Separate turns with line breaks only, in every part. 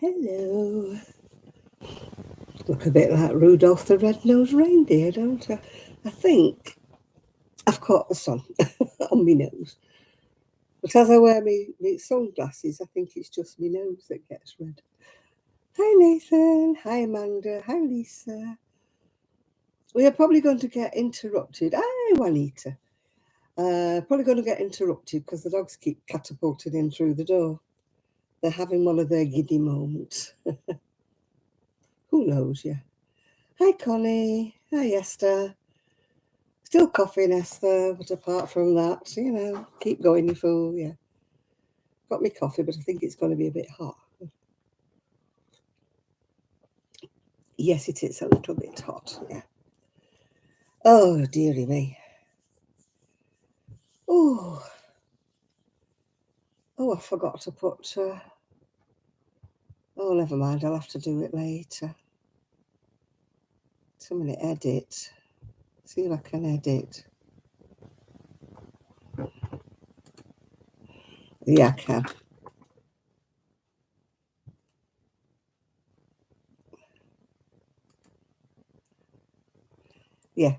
Hello. Look a bit like Rudolph the Red-Nosed Reindeer, don't I? I think I've caught the sun on my nose. But as I wear my sunglasses, I think it's just my nose that gets red. Hi Nathan. Hi Amanda. Hi Lisa. We are probably going to get interrupted. Hi Juanita. Probably going to get interrupted because the dogs keep catapulting in through the door. They're having one of their giddy moments. Who knows, yeah. Hi Connie. Hi Esther. Still coughing, Esther, but apart from that, keep going, you fool, yeah. Got me coffee, but I think it's going to be a bit hot. Yes, it is a little bit hot, yeah. Oh, dearie me. Oh, I forgot to put, never mind, I'll have to do it later. So I'm going to edit. See if I can edit. Yeah, I can. Yeah.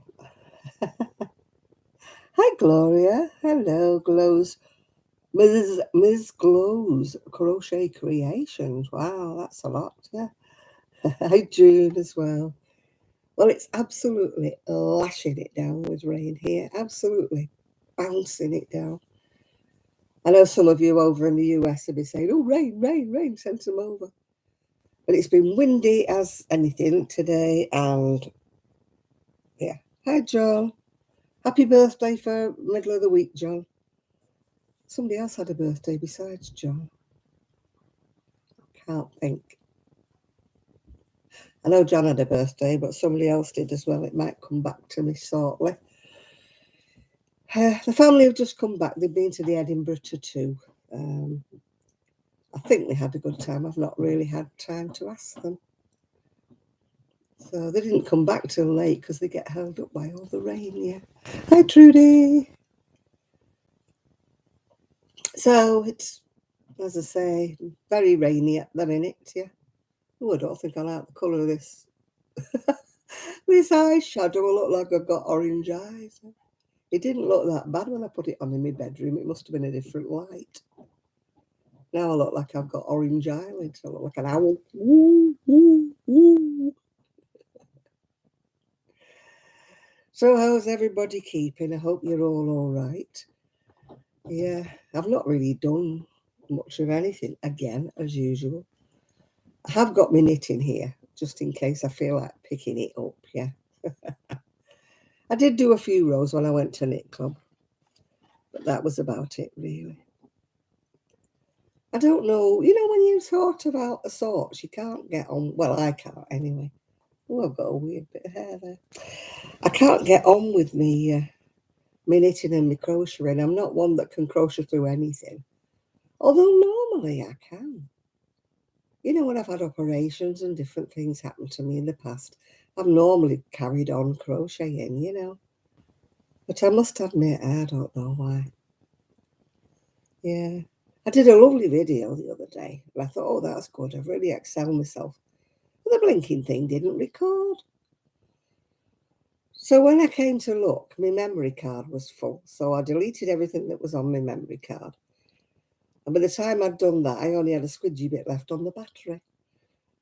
Hi, Gloria. Hello, Glows. Ms. Glow's Crochet Creations. Wow, that's a lot, yeah. Hi, June, as well. Well, it's absolutely lashing it down with rain here. Absolutely bouncing it down. I know some of you over in the US will be saying, oh, rain, rain, rain, send some over. But it's been windy as anything today. And yeah. Hi, John. Happy birthday for middle of the week, John. Somebody else had a birthday besides John. Can't think. I know John had a birthday, but somebody else did as well. It might come back to me shortly. The family have just come back. They've been to the Edinburgh Tattoo. I think they had a good time. I've not really had time to ask them. So they didn't come back till late because they get held up by all the rain, yeah. Hi, Trudy. So it's, as I say, very rainy at the minute, yeah. Oh, I don't think I like the colour of this. This eyeshadow will look like I've got orange eyes. It didn't look that bad when I put it on in my bedroom. It must have been a different light. Now I look like I've got orange eyelids. I look like an owl. Woo, woo, woo. So how's everybody keeping? I hope you're all right. Yeah, I've not really done much of anything again, as usual. I have got my knitting here, just in case I feel like picking it up, yeah. I did do a few rows when I went to knit club, but that was about it, really. I don't know, when you sort of out the sorts, you can't get on. Well, I can't anyway. Oh, I've got a weird bit of hair there. I can't get on with me knitting and me crocheting. I'm not one that can crochet through anything. Although normally I can. When I've had operations and different things happen to me in the past, I've normally carried on crocheting. But I must admit, I don't know why. Yeah. I did a lovely video the other day, and I thought, oh, that's good. I've really excelled myself. But the blinking thing didn't record. So when I came to look, my memory card was full. So I deleted everything that was on my memory card. And by the time I'd done that, I only had a squidgy bit left on the battery.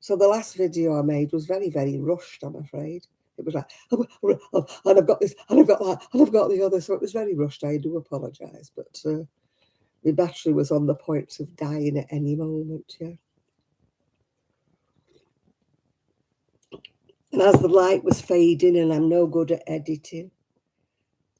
So the last video I made was very, very rushed, I'm afraid. It was like, and I've got this, and I've got that, and I've got the other. So it was very rushed. I do apologise. But my battery was on the point of dying at any moment, yeah. And as the light was fading and I'm no good at editing,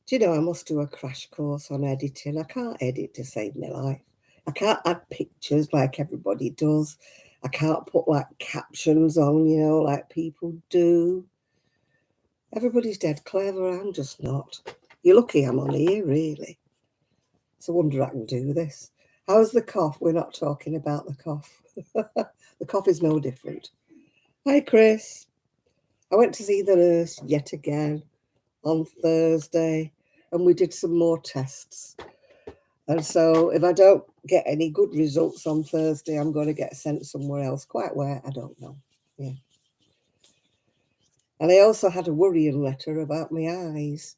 do you know, I must do a crash course on editing. I can't edit to save my life. I can't add pictures like everybody does. I can't put like captions on, like people do. Everybody's dead clever. I'm just not. You're lucky I'm on here, really. It's a wonder I can do this. How's the cough? We're not talking about the cough. The cough is no different. Hi, Chris. I went to see the nurse yet again on Thursday, and we did some more tests. And so if I don't get any good results on Thursday, I'm going to get sent somewhere else. Quite where, I don't know. Yeah. And I also had a worrying letter about my eyes.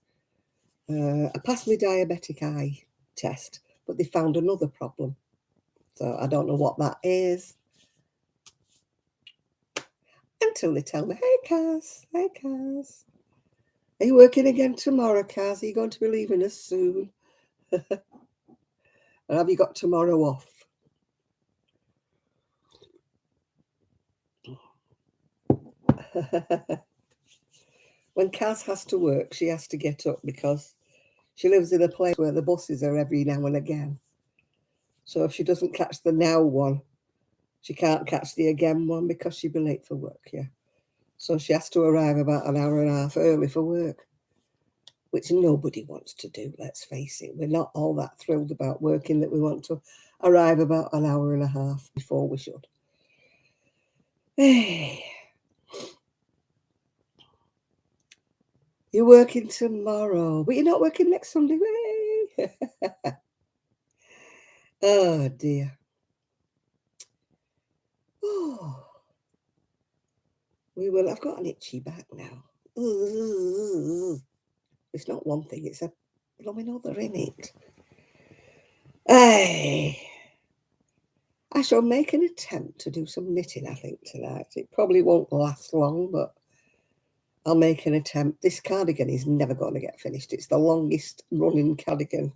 I passed my diabetic eye test, but they found another problem. So I don't know what that is until they tell me, hey, Kaz, hey, Kaz. Are you working again tomorrow, Kaz? Are you going to be leaving us soon? And have you got tomorrow off? When Kaz has to work, she has to get up because she lives in a place where the buses are every now and again. So if she doesn't catch the now one, she can't catch the again one because she'll be late for work, yeah. So she has to arrive about an hour and a half early for work, which nobody wants to do, let's face it. We're not all that thrilled about working that we want to arrive about an hour and a half before we should. Hey. You're working tomorrow, but you're not working next Sunday. Oh dear. Oh, we will. I've got an itchy back now. It's not one thing, it's a blooming other in it. Hey. I shall make an attempt to do some knitting, I think, tonight. It probably won't last long, but I'll make an attempt. This cardigan is never going to get finished. It's the longest running cardigan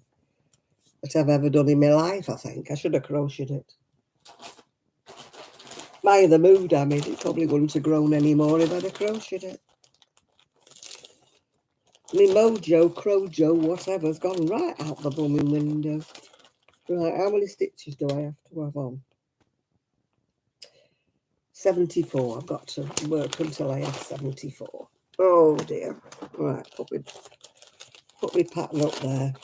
that I've ever done in my life, I think. I should have crocheted it. My the mood I'm in, it probably wouldn't have grown anymore if I'd have crocheted it. My mojo, crojo, whatever's gone right out the blooming window. Right, how many stitches do I have to have on? 74. I've got to work until I have 74. Oh dear. Right, put me pattern up there.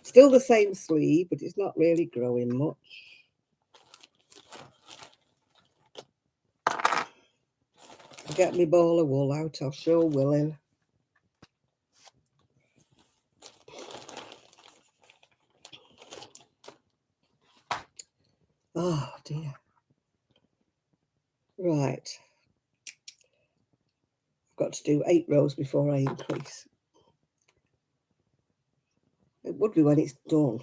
Still the same sleeve, but it's not really growing much. I'll get my ball of wool out, I'll show willing. Oh dear. Right. I've got to do 8 rows before I increase. It would be when it's done.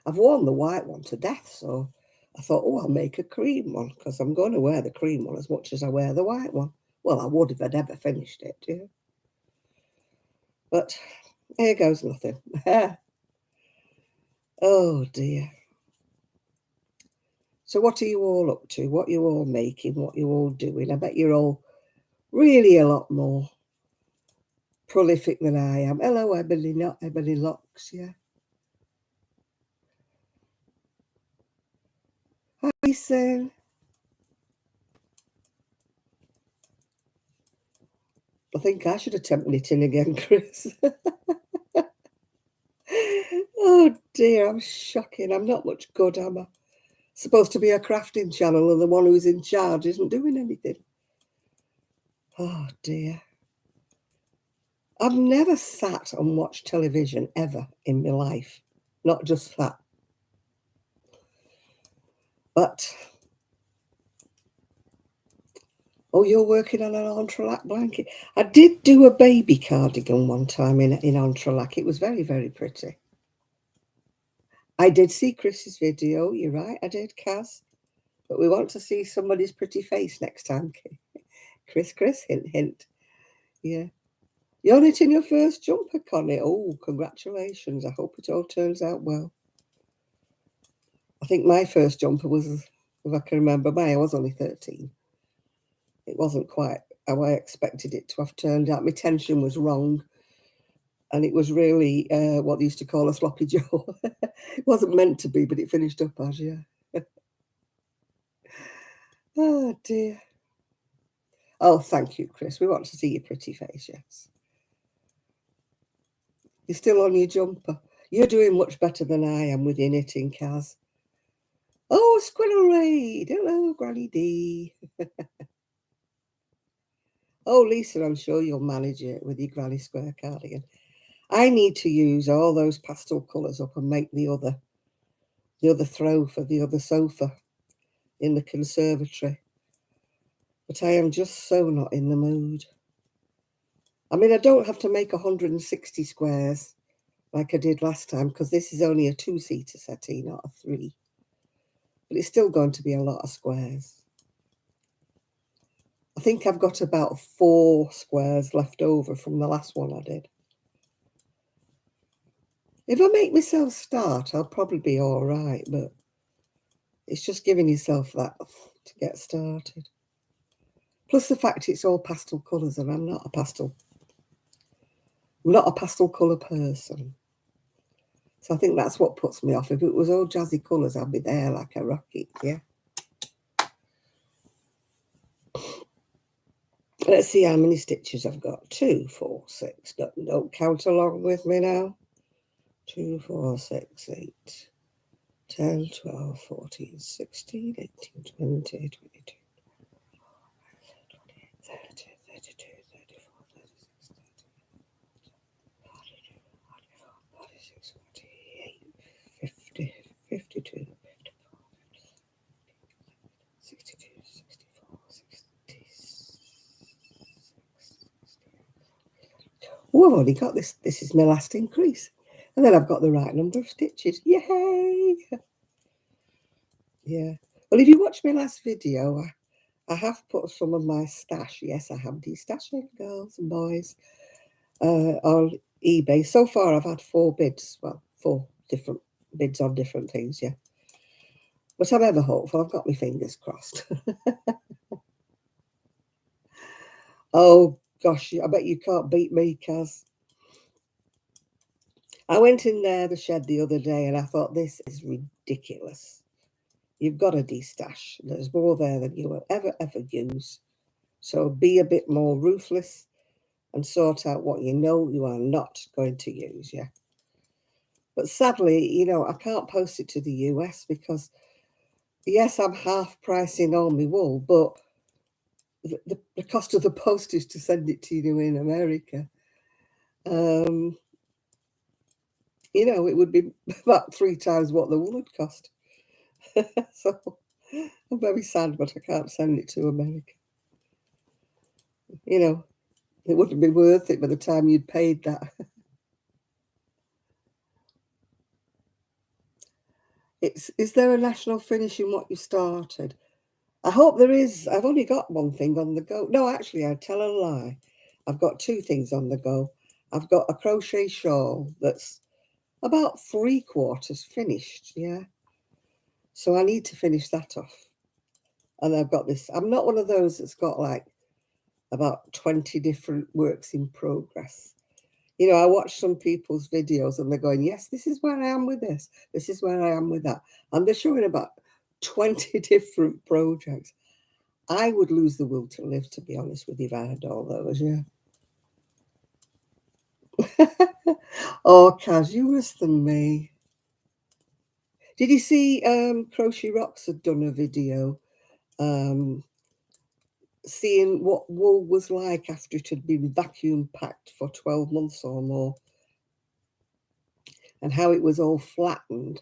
I've worn the white one to death, so I thought, oh, I'll make a cream one because I'm going to wear the cream one as much as I wear the white one. Well, I would if I'd ever finished it, yeah. But here goes nothing. Oh dear. So what are you all up to? What are you all making? What are you all doing? I bet you're all really a lot more prolific than I am. Hello, Ebony, not Ebony Locks, yeah. Hi, Sam. I think I should attempt knitting again, Chris. Oh dear, I'm shocking. I'm not much good, am I? Supposed to be a crafting channel and the one who's in charge isn't doing anything. Oh dear. I've never sat and watched television ever in my life. Not just that. But, oh, you're working on an entrelac blanket. I did do a baby cardigan one time in entrelac. It was very, very pretty. I did see Chris's video. You're right, I did, Kaz. But we want to see somebody's pretty face next time. Chris, hint, hint. Yeah. You're knitting your first jumper, Connie. Oh, congratulations. I hope it all turns out well. I think my first jumper was, if I can remember, I was only 13. It wasn't quite how I expected it to have turned out. My tension was wrong. And it was really what they used to call a sloppy joe. It wasn't meant to be, but it finished up as, yeah. Oh, dear. Oh, thank you, Chris. We want to see your pretty face, yes. You're still on your jumper. You're doing much better than I am with your knitting, Kaz. Oh, Squirrel Raid. Hello, Granny D. Oh, Lisa, I'm sure you'll manage it with your Granny Square cardigan. I need to use all those pastel colours up and make the other throw for the other sofa in the conservatory. But I am just so not in the mood. I mean, I don't have to make 160 squares like I did last time, because this is only a 2-seater settee, not a 3. But it's still going to be a lot of squares. I think I've got about 4 squares left over from the last one I did. If I make myself start, I'll probably be all right, but it's just giving yourself that to get started. Plus the fact it's all pastel colours, and I'm not a pastel colour person. So I think that's what puts me off. If it was all jazzy colours, I'd be there like a rocket, yeah. Let's see how many stitches I've got. 2, 4, 6. Don't count along with me now. 2, 4, 6, 8, 10, 12, 14, 16, 18, 20, 22, 30, 32, 34, 36, 46, 48, 50, 52, 62, 64, 66. Oh, I've only got this. This is my last increase. And then I've got the right number of stitches. Yay! Yeah. Well, if you watched my last video, I have put some of my stash. Yes, I have destashing, girls and boys, on eBay. So far, I've had 4 bids. Well, 4 different bids on different things, yeah. But I'm ever hopeful. I've got my fingers crossed. Oh, gosh, I bet you can't beat me, Kaz. I went in there, the shed, the other day, and I thought, this is ridiculous. You've got a destash. There's more there than you will ever use. So be a bit more ruthless and sort out what you know you are not going to use, yeah. But sadly, you know, I can't post it to the US because, yes, I'm half pricing all my wool, but the cost of the postage to send it to you in America, you know, it would be about 3 times what the wool would cost. So I'm very sad, but I can't send it to America. You know, it wouldn't be worth it by the time you'd paid that. Is there a national finish in what you started? I hope there is. I've only got one thing on the go. No, actually, I tell a lie. I've got 2 things on the go. I've got a crochet shawl that's about 3/4 finished, yeah. So I need to finish that off. And I've got this. I'm not one of those that's got like about 20 different works in progress. You know, I watch some people's videos and they're going, yes, this is where I am with this. This is where I am with that. And they're showing about 20 different projects. I would lose the will to live, to be honest with you, if I had all those, yeah. Oh, Kaz, you're worse than me. Did you see Crochet Rocks had done a video seeing what wool was like after it had been vacuum packed for 12 months or more, and how it was all flattened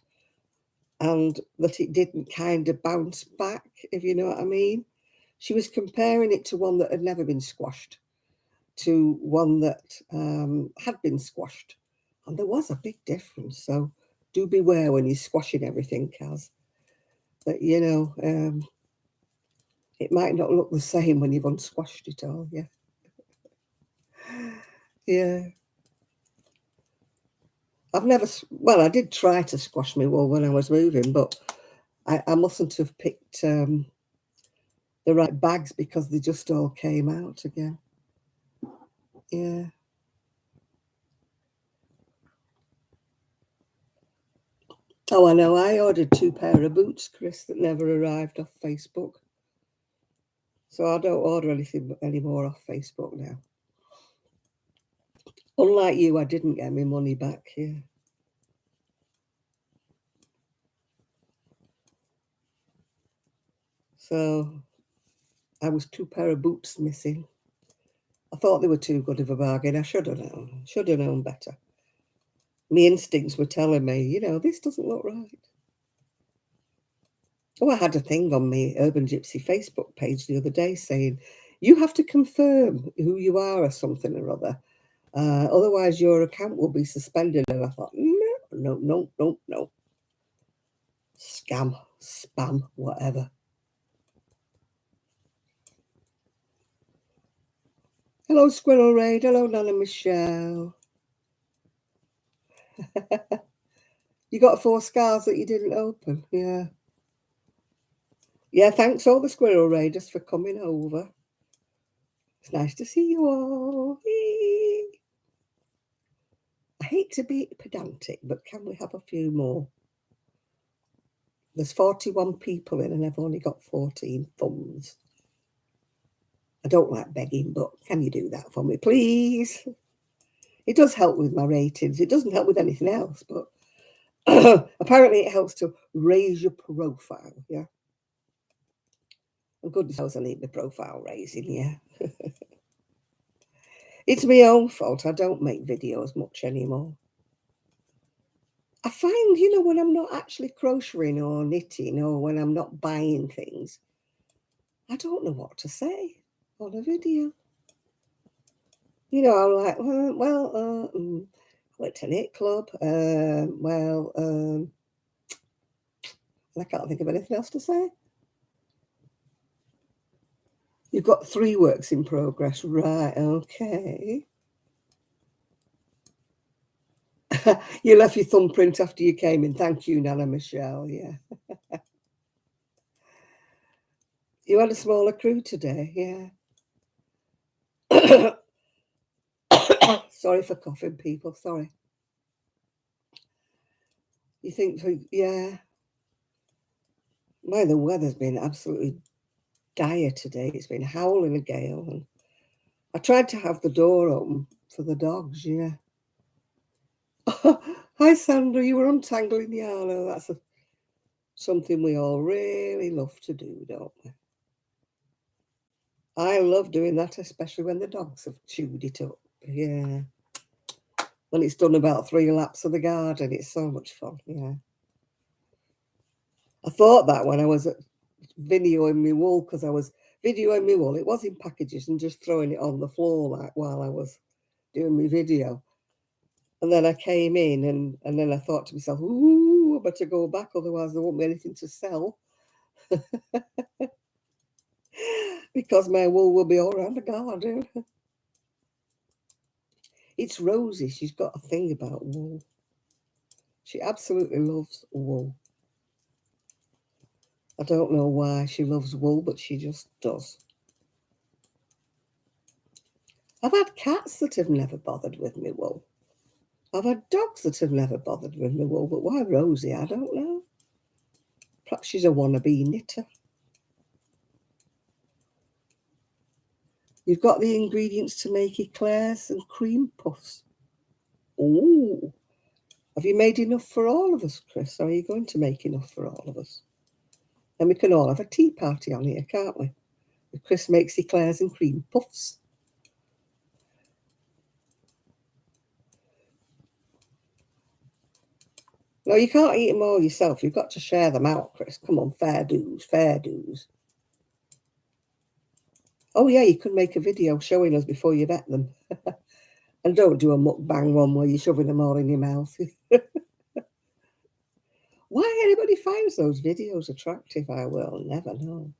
and that it didn't kind of bounce back, if you know what I mean? She was comparing it to one that had never been squashed to one that had been squashed. And there was a big difference. So do beware when you're squashing everything, Kaz. That, you know, it might not look the same when you've unsquashed it all, yeah. Yeah. I've never, well, I did try to squash my wool when I was moving, but I mustn't have picked the right bags because they just all came out again. Yeah. Oh, I know. I ordered 2 pair of boots, Chris, that never arrived off Facebook. So I don't order anything anymore off Facebook now. Unlike you, I didn't get my money back here. So I was 2 pair of boots missing. I thought they were too good of a bargain. I should have known. Should have known better. My instincts were telling me, you know, this doesn't look right. Oh, I had a thing on my Urban Gypsy Facebook page the other day saying, you have to confirm who you are or something or other. Otherwise, your account will be suspended. And I thought, no. Scam, spam, whatever. Hello, Squirrel Raid. Hello, Nana Michelle. You got 4 scars that you didn't open. Yeah. Yeah, thanks all the Squirrel Raiders for coming over. It's nice to see you all. I hate to be pedantic, but can we have a few more? There's 41 people in and I've only got 14 thumbs. I don't like begging, but can you do that for me, please? It does help with my ratings. It doesn't help with anything else, but apparently it helps to raise your profile, yeah? And goodness knows I need my profile raising, yeah? It's my own fault. I don't make videos much anymore. I find, you know, when I'm not actually crocheting or knitting or when I'm not buying things, I don't know what to say on a video. You know, I'm like, I went to knit club. I can't think of anything else to say. You've got 3 works in progress. Right, okay. You left your thumbprint after you came in. Thank you, Nana Michelle. Yeah. You had a smaller crew today, yeah. Sorry for coughing, people. Sorry. You think, yeah. The weather's been absolutely dire today. It's been howling a gale. And I tried to have the door open for the dogs, yeah. Hi, Sandra. You were untangling yarn. Oh, that's something we all really love to do, don't we? I love doing that, especially when the dogs have chewed it up. Yeah. When it's done about 3 laps of the garden, it's so much fun, yeah. I thought that when I was videoing my wool, because I was videoing my wool. It was in packages and just throwing it on the floor like while I was doing my video. And then I came in and then I thought to myself, ooh, I better go back, otherwise there won't be anything to sell. Because my wool will be all around the garden. It's Rosie. She's got a thing about wool. She absolutely loves wool. I don't know why she loves wool, but she just does. I've had cats that have never bothered with me wool. I've had dogs that have never bothered with me wool, but why Rosie, I don't know. Perhaps she's a wannabe knitter. You've got the ingredients to make eclairs and cream puffs. Oh, have you made enough for all of us, Chris? Or are you going to make enough for all of us? And we can all have a tea party on here, can't we? Chris makes eclairs and cream puffs. No, you can't eat them all yourself. You've got to share them out, Chris. Come on, fair dues, fair dues. Oh, yeah, you could make a video showing us before you've ate them. And don't do a mukbang one where you're shoving them all in your mouth. Why anybody finds those videos attractive, I will never know.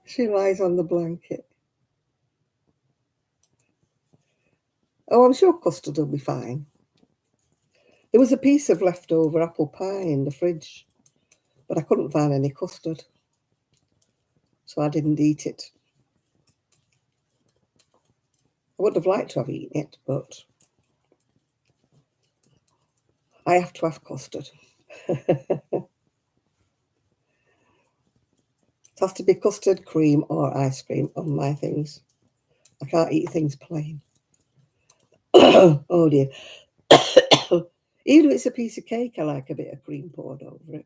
She lies on the blanket. Oh, I'm sure custard will be fine. There was a piece of leftover apple pie in the fridge, but I couldn't find any custard, so I didn't eat it. I would have liked to have eaten it, but I have to have custard. It has to be custard, cream, or ice cream on my things. I can't eat things plain. Oh dear. Even if it's a piece of cake, I like a bit of cream poured over it.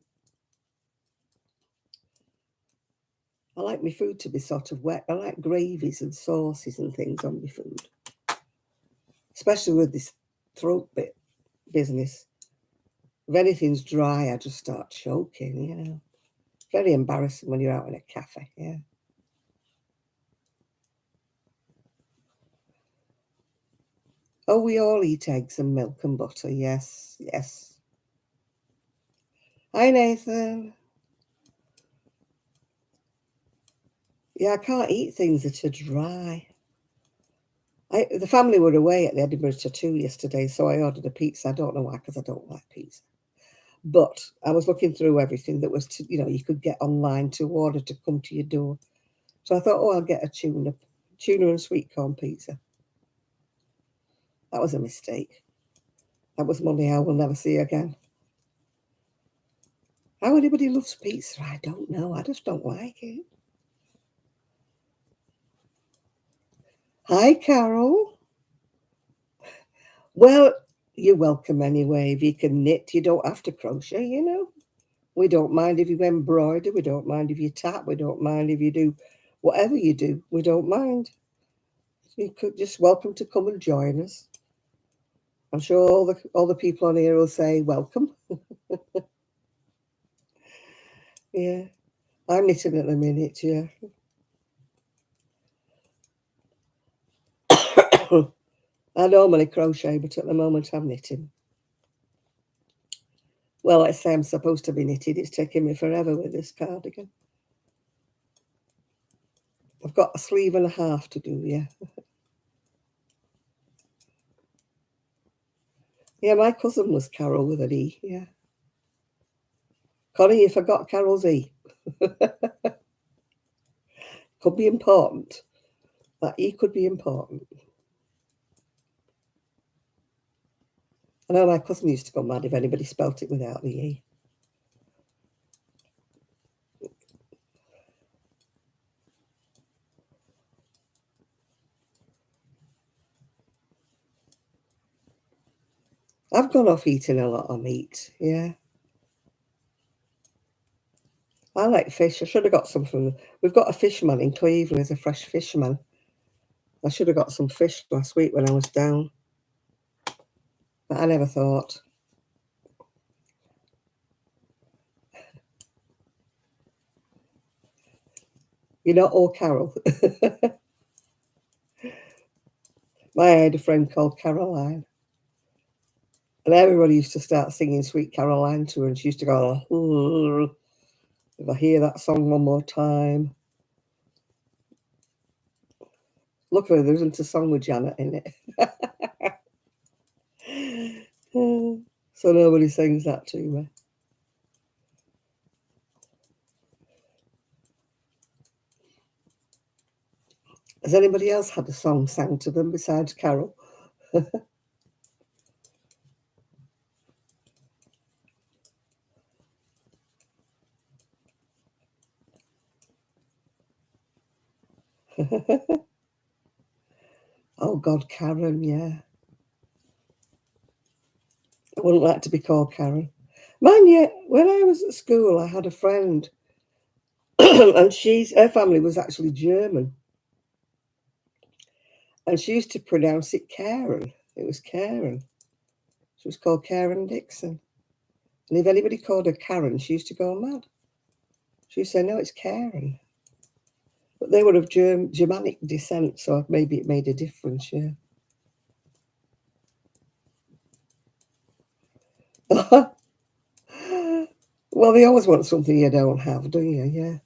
I like my food to be sort of wet. I like gravies and sauces and things on my food, especially with this throat bit business. If anything's dry, I just start choking, you know. Very embarrassing when you're out in a cafe, yeah. Oh, we all eat eggs and milk and butter, yes, yes. Hi, Nathan. Yeah, I can't eat things that are dry. The family were away at the Edinburgh Tattoo yesterday, so I ordered a pizza. I don't know why, because I don't like pizza. But I was looking through everything that was, you could get online to order to come to your door. So I thought, oh, I'll get a tuna and sweet corn pizza. That was a mistake. That was money I will never see again. How anybody loves pizza, I don't know. I just don't like it. Hi, Carol. Well, you're welcome anyway. If you can knit, you don't have to crochet, you know. We don't mind if you embroider. We don't mind if you tap. We don't mind if you do whatever you do. We don't mind. You could just welcome to come and join us. I'm sure all the people on here will say welcome. Yeah, I'm knitting at the minute. Yeah, I normally crochet, but at the moment I'm knitting. Well, let's say I'm supposed to be knitted. It's taking me forever with this cardigan. I've got a sleeve and a half to do. Yeah, yeah. My cousin was Carol with an E. Yeah, Connie, you forgot Carol's E. Could be important. That E could be important. I know my cousin used to go mad if anybody spelt it without the E. I've gone off eating a lot of meat. Yeah. I like fish. I should have got some from. We've got a fisherman in Cleveland. He's a fresh fisherman. I should have got some fish last week when I was down, but I never thought. You're not all Carol. I had a friend called Caroline, and everybody used to start singing "Sweet Caroline" to her, and she used to go, "Ugh, if I hear that song one more time." Luckily, there isn't a song with Janet in it, so nobody sings that to me. Has anybody else had a song sang to them besides Carol? Oh God, Karen, yeah. I wouldn't like to be called Karen. Mind you, when I was at school, I had a friend, and her family was actually German, and she used to pronounce it Karen. It was Karen. She was called Karen Dixon. And if anybody called her Karen, she used to go mad. She used to say, no, it's Karen. But they were of Germanic descent, so maybe it made a difference, yeah. Well, they always want something you don't have, do you? Yeah.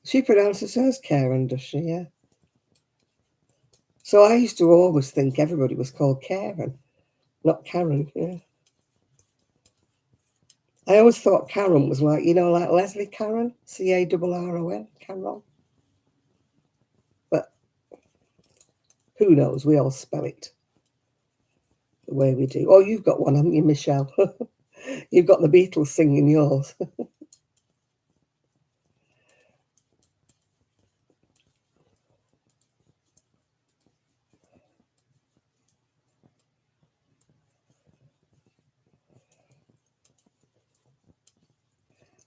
She pronounces hers Karen, does she? Yeah. So I used to always think everybody was called Karen, not Karen. Yeah. I always thought Karen was like, like Leslie Karen, Carron, Karen. But who knows? We all spell it the way we do. Oh, you've got one, haven't you, Michelle? You've got the Beatles singing yours.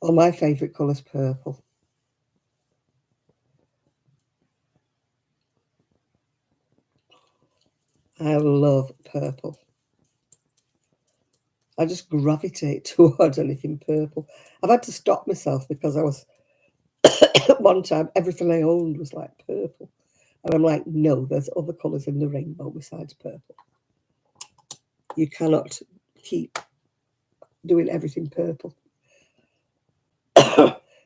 Well, my favourite colour's purple. I love purple. I just gravitate towards anything purple. I've had to stop myself because I was, at one time, everything I owned was like purple. And I'm like, no, there's other colours in the rainbow besides purple. You cannot keep doing everything purple.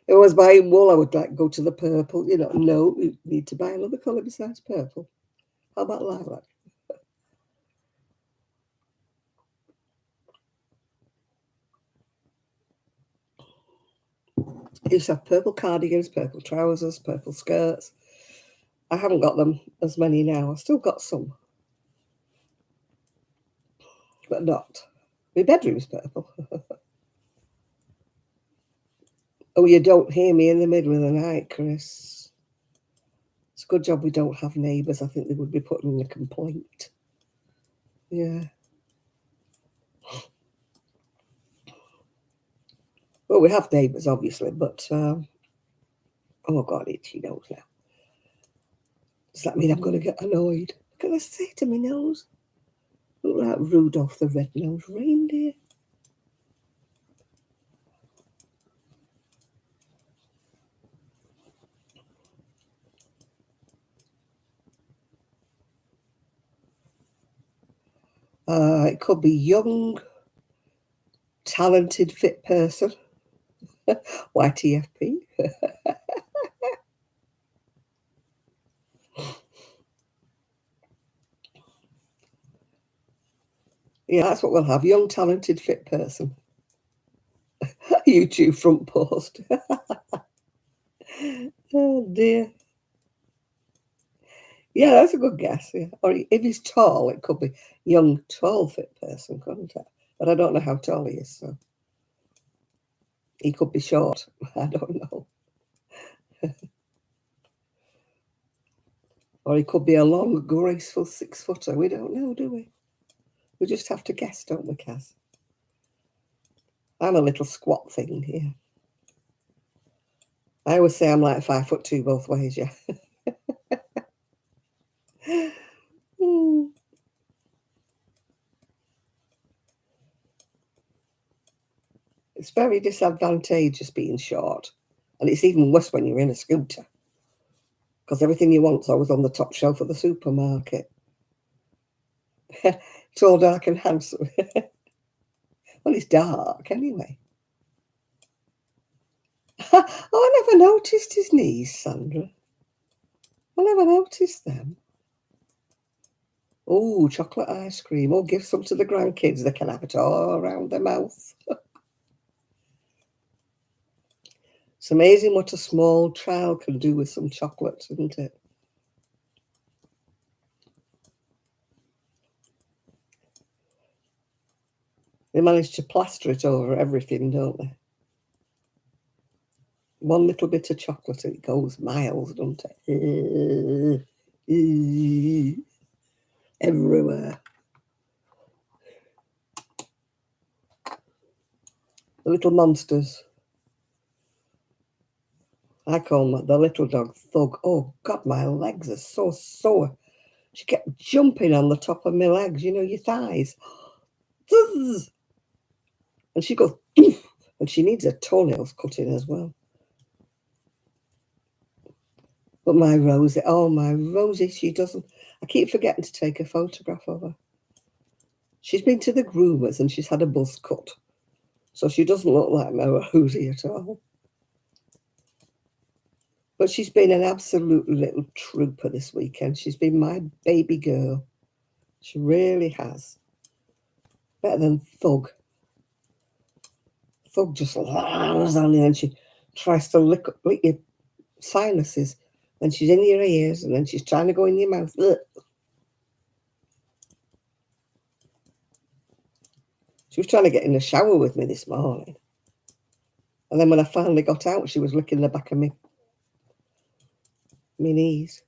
It was buying wool, I would like go to the purple. No, you need to buy another colour besides purple. How about lilac? I used to have purple cardigans, purple trousers, purple skirts. I haven't got them as many now. I've still got some, but not. My bedroom's purple. Oh, you don't hear me in the middle of the night, Chris. It's a good job we don't have neighbours. I think they would be putting in a complaint. Yeah. Well, we have neighbours, obviously, but oh God, itchy nose now. Does that mean I'm going to get annoyed? Look at the state of my nose. Look like Rudolph the Red-Nosed Reindeer. It could be young, talented, fit person. YTFP. Yeah, that's what we'll have. Young, talented, fit person. YouTube front post. Oh dear. Yeah, that's a good guess. Yeah. Or if he's tall, it could be young, tall, fit person, couldn't it? But I don't know how tall he is, so he could be short. I don't know. Or he could be a long, graceful 6-footer. We don't know, do we? We just have to guess, don't we, Kaz? I'm a little squat thing here. I always say I'm like 5'2" both ways, yeah. It's very disadvantageous being short. And it's even worse when you're in a scooter. Because everything you want's always on the top shelf of the supermarket. Tall, dark and handsome. Well, it's dark anyway. Oh, I never noticed his knees, Sandra. I never noticed them. Oh, chocolate ice cream. Oh, give some to the grandkids. They can have it all around their mouth. It's amazing what a small child can do with some chocolate, isn't it? They manage to plaster it over everything, don't they? One little bit of chocolate, it goes miles, doesn't it? Everywhere. The little monsters. I call them the little dog Thug. Oh, God, my legs are so sore. She kept jumping on the top of my legs, your thighs. And she goes, and she needs her toenails cutting as well. But my Rosie, she doesn't. I keep forgetting to take a photograph of her. She's been to the groomers and she's had a buzz cut. So she doesn't look like my Rosie at all. But she's been an absolute little trooper this weekend. She's been my baby girl. She really has. Better than Thug. Thug just lies on you and she tries to lick your sinuses. Then she's in your ears and then she's trying to go in your mouth. Ugh. She was trying to get in the shower with me this morning. And then when I finally got out, she was licking the back of my knees.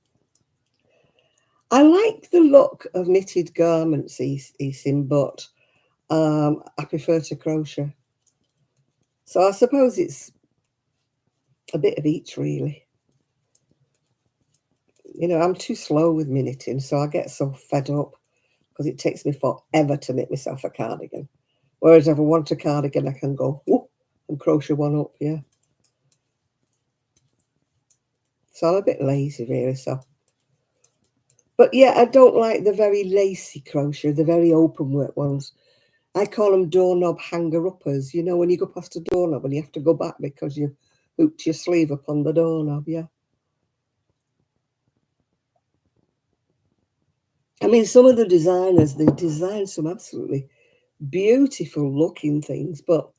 I like the look of knitted garments, Esim, but I prefer to crochet. So I suppose it's A bit of each, really. You know, I'm too slow with my knitting, so I get so fed up because it takes me forever to knit myself a cardigan. Whereas if I want a cardigan, I can go whoop and crochet one up, yeah. So I'm a bit lazy, really, so. But yeah, I don't like the very lacy crochet, the very open work ones. I call them doorknob hanger-uppers. You know, when you go past a doorknob and you have to go back because you hooked your sleeve upon the doorknob, yeah. I mean, some of the designers, they design some absolutely beautiful looking things, but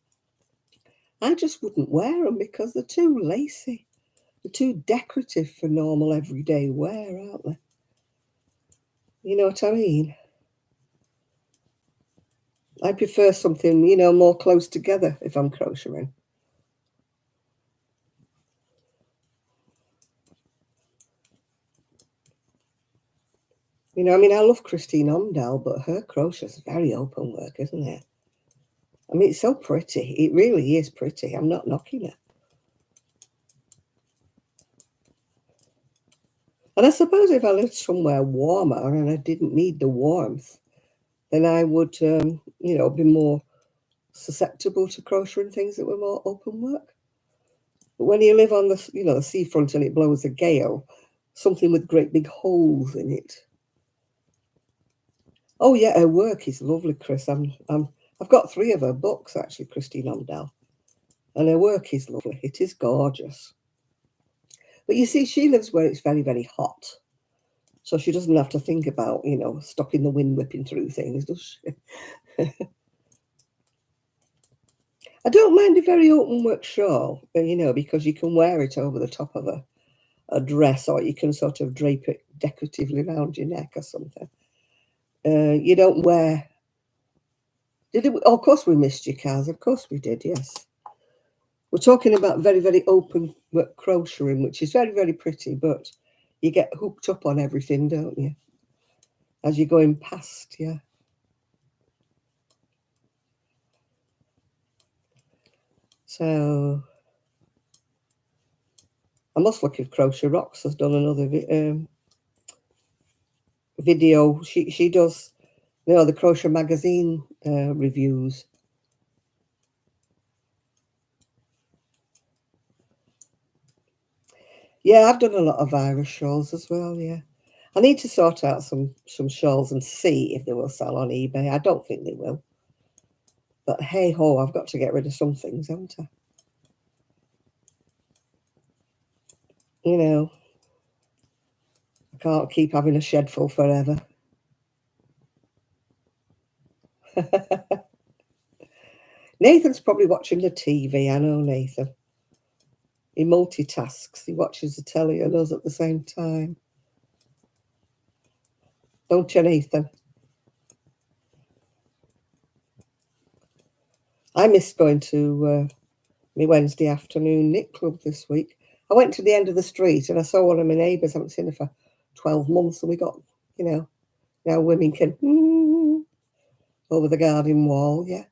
I just wouldn't wear them because they're too lacy. They're too decorative for normal everyday wear, aren't they? You know what I mean? I prefer something, you know, more close together if I'm crocheting. You know, I mean, I love Christine Omdal, but her crochet's very open work, isn't it? I mean, it's so pretty. It really is pretty. I'm not knocking it. And I suppose if I lived somewhere warmer and I didn't need the warmth, then I would, you know, be more susceptible to crocheting things that were more open work. But when you live on the, you know, the seafront and it blows a gale, something with great big holes in it. Oh yeah, her work is lovely, Chris. I've got 3 of her books actually, Christine Omdal, and her work is lovely. It is gorgeous. But you see, she lives where it's very, very hot, so she doesn't have to think about, you know, stopping the wind whipping through things, does she? I don't mind a very open work shawl, you know, because you can wear it over the top of a dress, or you can sort of drape it decoratively around your neck or something. You don't wear. Did it, oh, of course we missed you, Kaz. Of course we did. Yes, we're talking about very, very open work crocheting, which is very, very pretty, but you get hooked up on everything, don't you? As you're going past, yeah. So I must look if Crochet Rocks has done another video. She does, you know, the Crochet Magazine reviews. Yeah, I've done a lot of Irish shawls as well. Yeah, I need to sort out some shawls and see if they will sell on eBay. I don't think they will, but hey ho, I've got to get rid of some things, haven't I? You know, I can't keep having a shed full forever. Nathan's probably watching the TV. I know Nathan. He multitasks. He watches the telly and us at the same time. Don't you, Nathan? I missed going to my Wednesday afternoon knit club this week. I went to the end of the street and I saw one of my neighbours. I haven't seen her for 12 months, and we got, you know, now women can over the garden wall, yeah.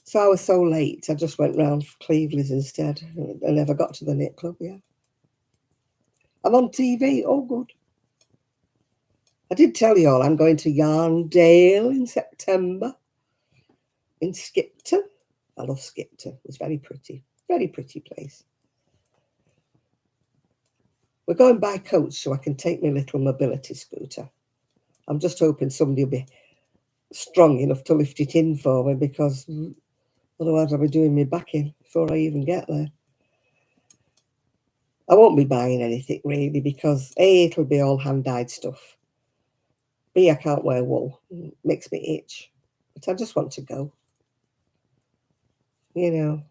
So I was so late, I just went round Cleveley's instead. I never got to the knit club, yeah. I'm on TV, oh good. I did tell you all I'm going to Yarndale in September, in Skipton. I love Skipton, it's very pretty place. We're going by coach so I can take my little mobility scooter. I'm just hoping somebody will be strong enough to lift it in for me, because otherwise I'll be doing my back in before I even get there. I won't be buying anything really, because A, it'll be all hand-dyed stuff. B, I can't wear wool. It makes me itch. But I just want to go. You know.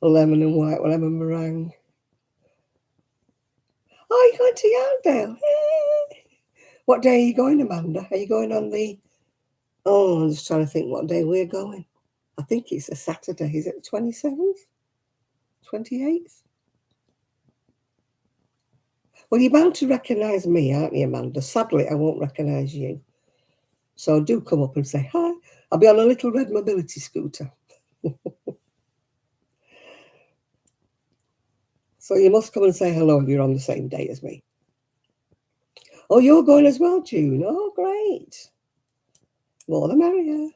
Lemon and white lemon meringue. Oh, you're going to Yarndale? What day are you going, Amanda? Are you going on the... Oh, I'm just trying to think what day we're going. I think it's a Saturday. Is it the 27th? 28th? Well, you're bound to recognise me, aren't you, Amanda? Sadly, I won't recognise you. So do come up and say hi. I'll be on a little red mobility scooter. So you must come and say hello if you're on the same day as me. Oh, you're going as well, June. Oh, great. More the merrier.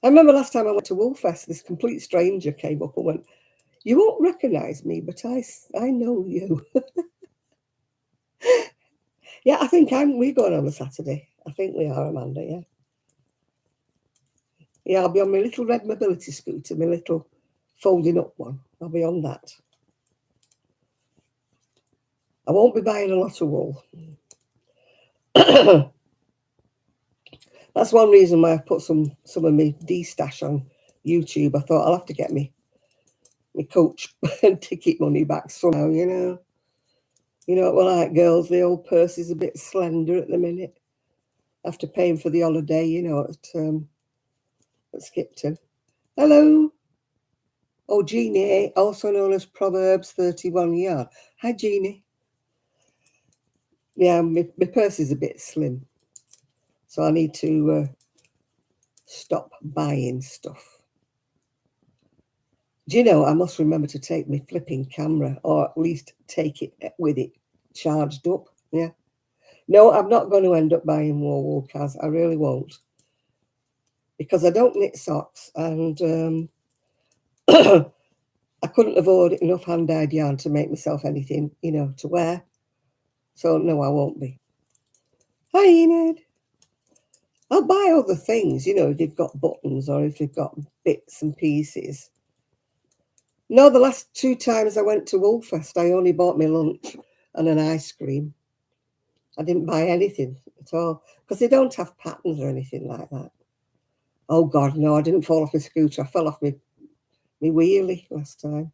I remember last time I went to Woolfest, this complete stranger came up and went, "You won't recognise me, but I know you." Yeah, I think we're going on a Saturday. I think we are, Amanda, yeah. Yeah, I'll be on my little red mobility scooter, my little folding up one. I'll be on that. I won't be buying a lot of wool. That's one reason why I've put some of my D-stash on YouTube. I thought I'll have to get my coach and ticket money back somehow, you know. You know what we're like, girls, the old purse is a bit slender at the minute. After paying for the holiday, you know, at Skipton. Hello. Oh, Jeannie, also known as Proverbs 31 yard. Hi, Jeannie. Yeah, my purse is a bit slim. So I need to stop buying stuff. Do you know, I must remember to take my flipping camera, or at least take it with it charged up. Yeah. No, I'm not going to end up buying more wool, Kaz. I really won't. Because I don't knit socks, and I couldn't afford enough hand-dyed yarn to make myself anything, you know, to wear. So, no, I won't be. Hi, Enid. I'll buy other things, you know, if they've got buttons or if they've got bits and pieces. No, the last 2 times I went to Woolfest, I only bought my lunch and an ice cream. I didn't buy anything at all because they don't have patterns or anything like that. Oh, God, no, I didn't fall off my scooter. I fell off my wheelie last time.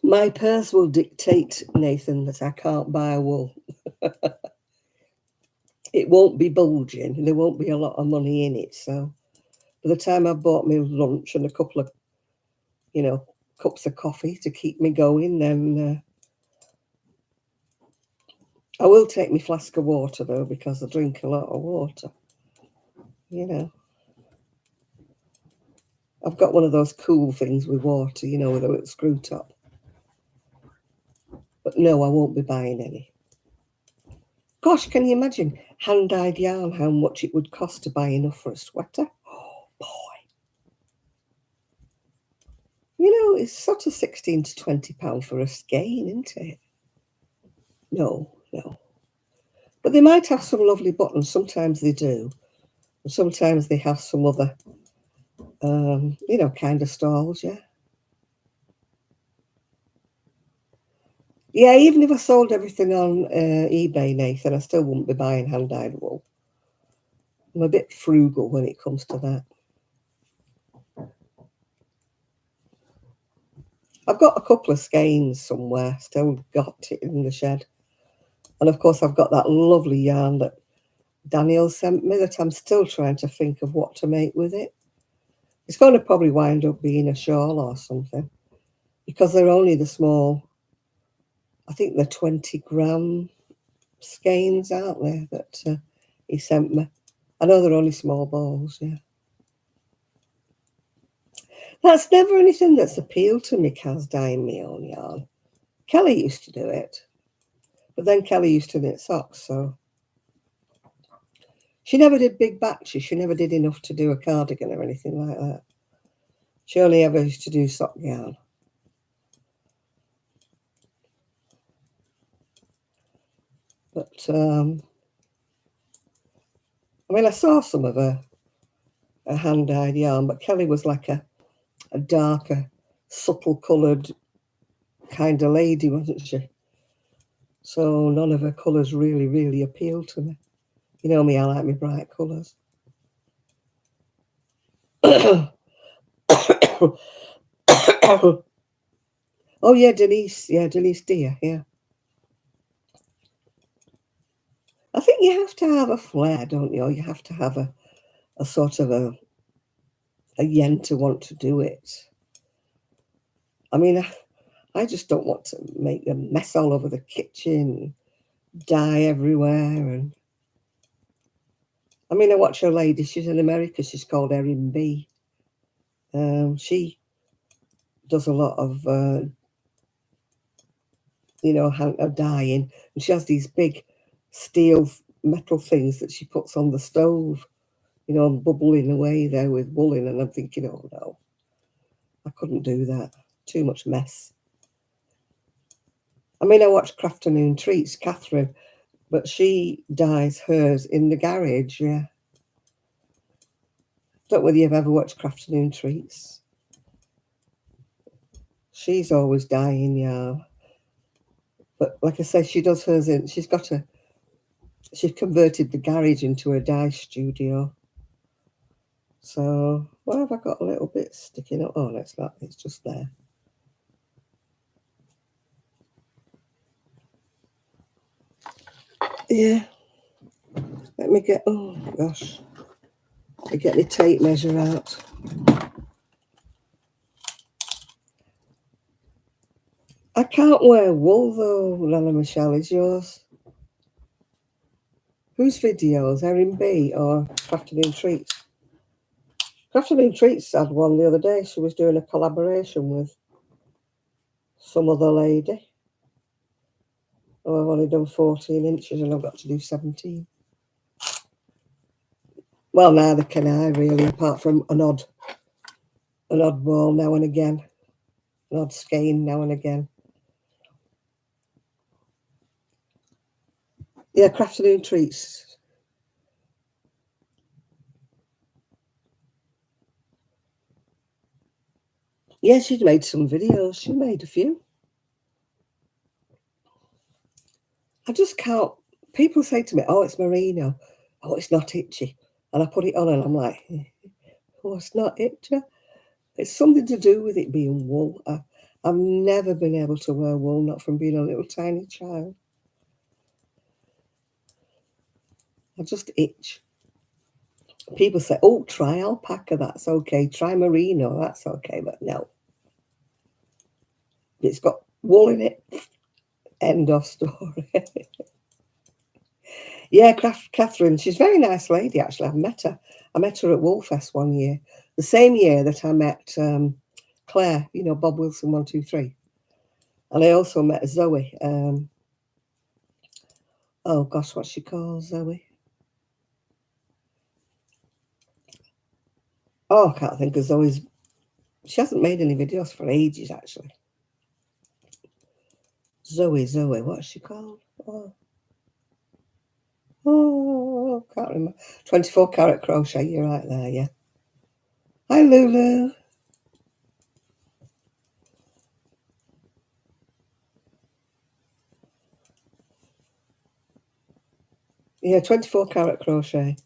My purse will dictate, Nathan, that I can't buy wool. It won't be bulging. There won't be a lot of money in it. So by the time I've bought me lunch and a couple of, you know, cups of coffee to keep me going, then I will take my flask of water, though, because I drink a lot of water. You know. I've got one of those cool things with water, you know, with a little screw top. But no, I won't be buying any. Gosh, can you imagine hand-dyed yarn, how much it would cost to buy enough for a sweater? Oh, boy. You know, it's sort of £16 to £20 for a skein, isn't it? No. But they might have some lovely buttons. Sometimes they do. And sometimes they have some other, you know, kind of stalls, yeah. Yeah, even if I sold everything on eBay, Nathan, I still wouldn't be buying hand-dyed wool. I'm a bit frugal when it comes to that. I've got a couple of skeins somewhere, still got it in the shed. And of course, I've got that lovely yarn that Daniel sent me that I'm still trying to think of what to make with it. It's going to probably wind up being a shawl or something because they're only the small, I think they're 20-gram skeins, aren't they, that he sent me. I know they're only small balls, yeah. That's never anything that's appealed to me, Kaz, dyeing my own yarn. Kelly used to do it, but then Kelly used to knit socks, so she never did big batches. She never did enough to do a cardigan or anything like that. She only ever used to do sock yarn. But, I mean, I saw some of her hand-dyed yarn, but Kelly was like a darker, subtle-coloured kind of lady, wasn't she? So none of her colours really appealed to me. You know me, I like my bright colours. Oh, yeah, Denise. Yeah, Denise Deer, yeah. I think you have to have a flair, don't you? Or you have to have a sort of a yen to want to do it. I mean, I just don't want to make a mess all over the kitchen, dye everywhere. And I mean, I watch a lady, she's in America, she's called Erin B. She does a lot of, dyeing. And she has these big steel metal things that she puts on the stove, bubbling away there with wool in. And I'm thinking, oh no, I couldn't do that. Too much mess. I mean, I watch Crafternoon Treats, Catherine, but she dyes hers in the garage, yeah. Don't know whether you've ever watched Crafternoon Treats. She's always dyeing, yeah. But like I say, she does hers in, she's converted the garage into a dye studio. So, why have I got a little bit sticking up? Oh, no, it's not, it's just there. Yeah. Let me get, oh gosh. Let me get my tape measure out. I can't wear wool though, Nana Michelle, is yours? Whose videos? Erin B or Crafternoon Treats? Crafternoon Treats had one the other day. She was doing a collaboration with some other lady. Oh, I've only done 14 inches and I've got to do 17. Well, neither can I really, apart from an odd wall now and again, an odd skein now and again. Yeah, Crafternoon Treats. Yeah, she'd made some videos. She made a few. I just can't. People say to me, "Oh, it's merino. Oh, it's not itchy," and I put it on, and I'm like, "Oh, it's not itchy." It's something to do with it being wool. I've never been able to wear wool, not from being a little tiny child. I just itch. People say, "Oh, try alpaca. That's okay. Try merino. That's okay." But no, it's got wool in it. End of story. Yeah, Catherine. She's a very nice lady, actually. I've met her. I met her at Woolfest one year, the same year that I met Claire, Bob Wilson 123. And I also met Zoe. Oh gosh, what's she called, Zoe? Oh, I can't think of Zoe's. She hasn't made any videos for ages, actually. Zoe, what's she called? Can't remember. 24 karat crochet, you're right there, yeah. Hi, Lulu. Yeah, 24 karat crochet.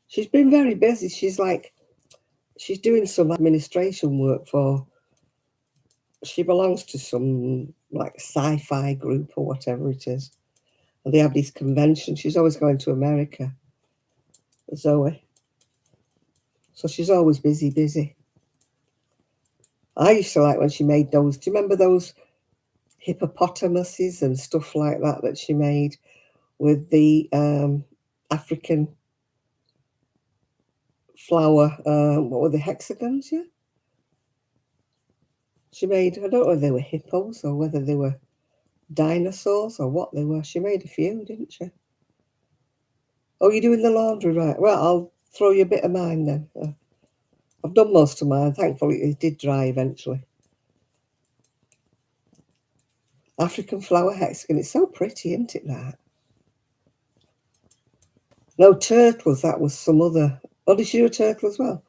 She's been very busy. She's doing some administration work she belongs to some like sci-fi group or whatever it is. And they have these conventions. She's always going to America, Zoe. So she's always busy. I used to like when she made those. Do you remember those hippopotamuses and stuff like that she made with the African flower? What were the hexagons? Yeah. She made, I don't know whether they were hippos or whether they were dinosaurs or what they were. She made a few, didn't she? Oh, you're doing the laundry, right? Well, I'll throw you a bit of mine then. I've done most of mine. Thankfully, it did dry eventually. African flower hexagon. It's so pretty, isn't it, that? No, turtles. That was some other. Oh, did she do a turtle as well?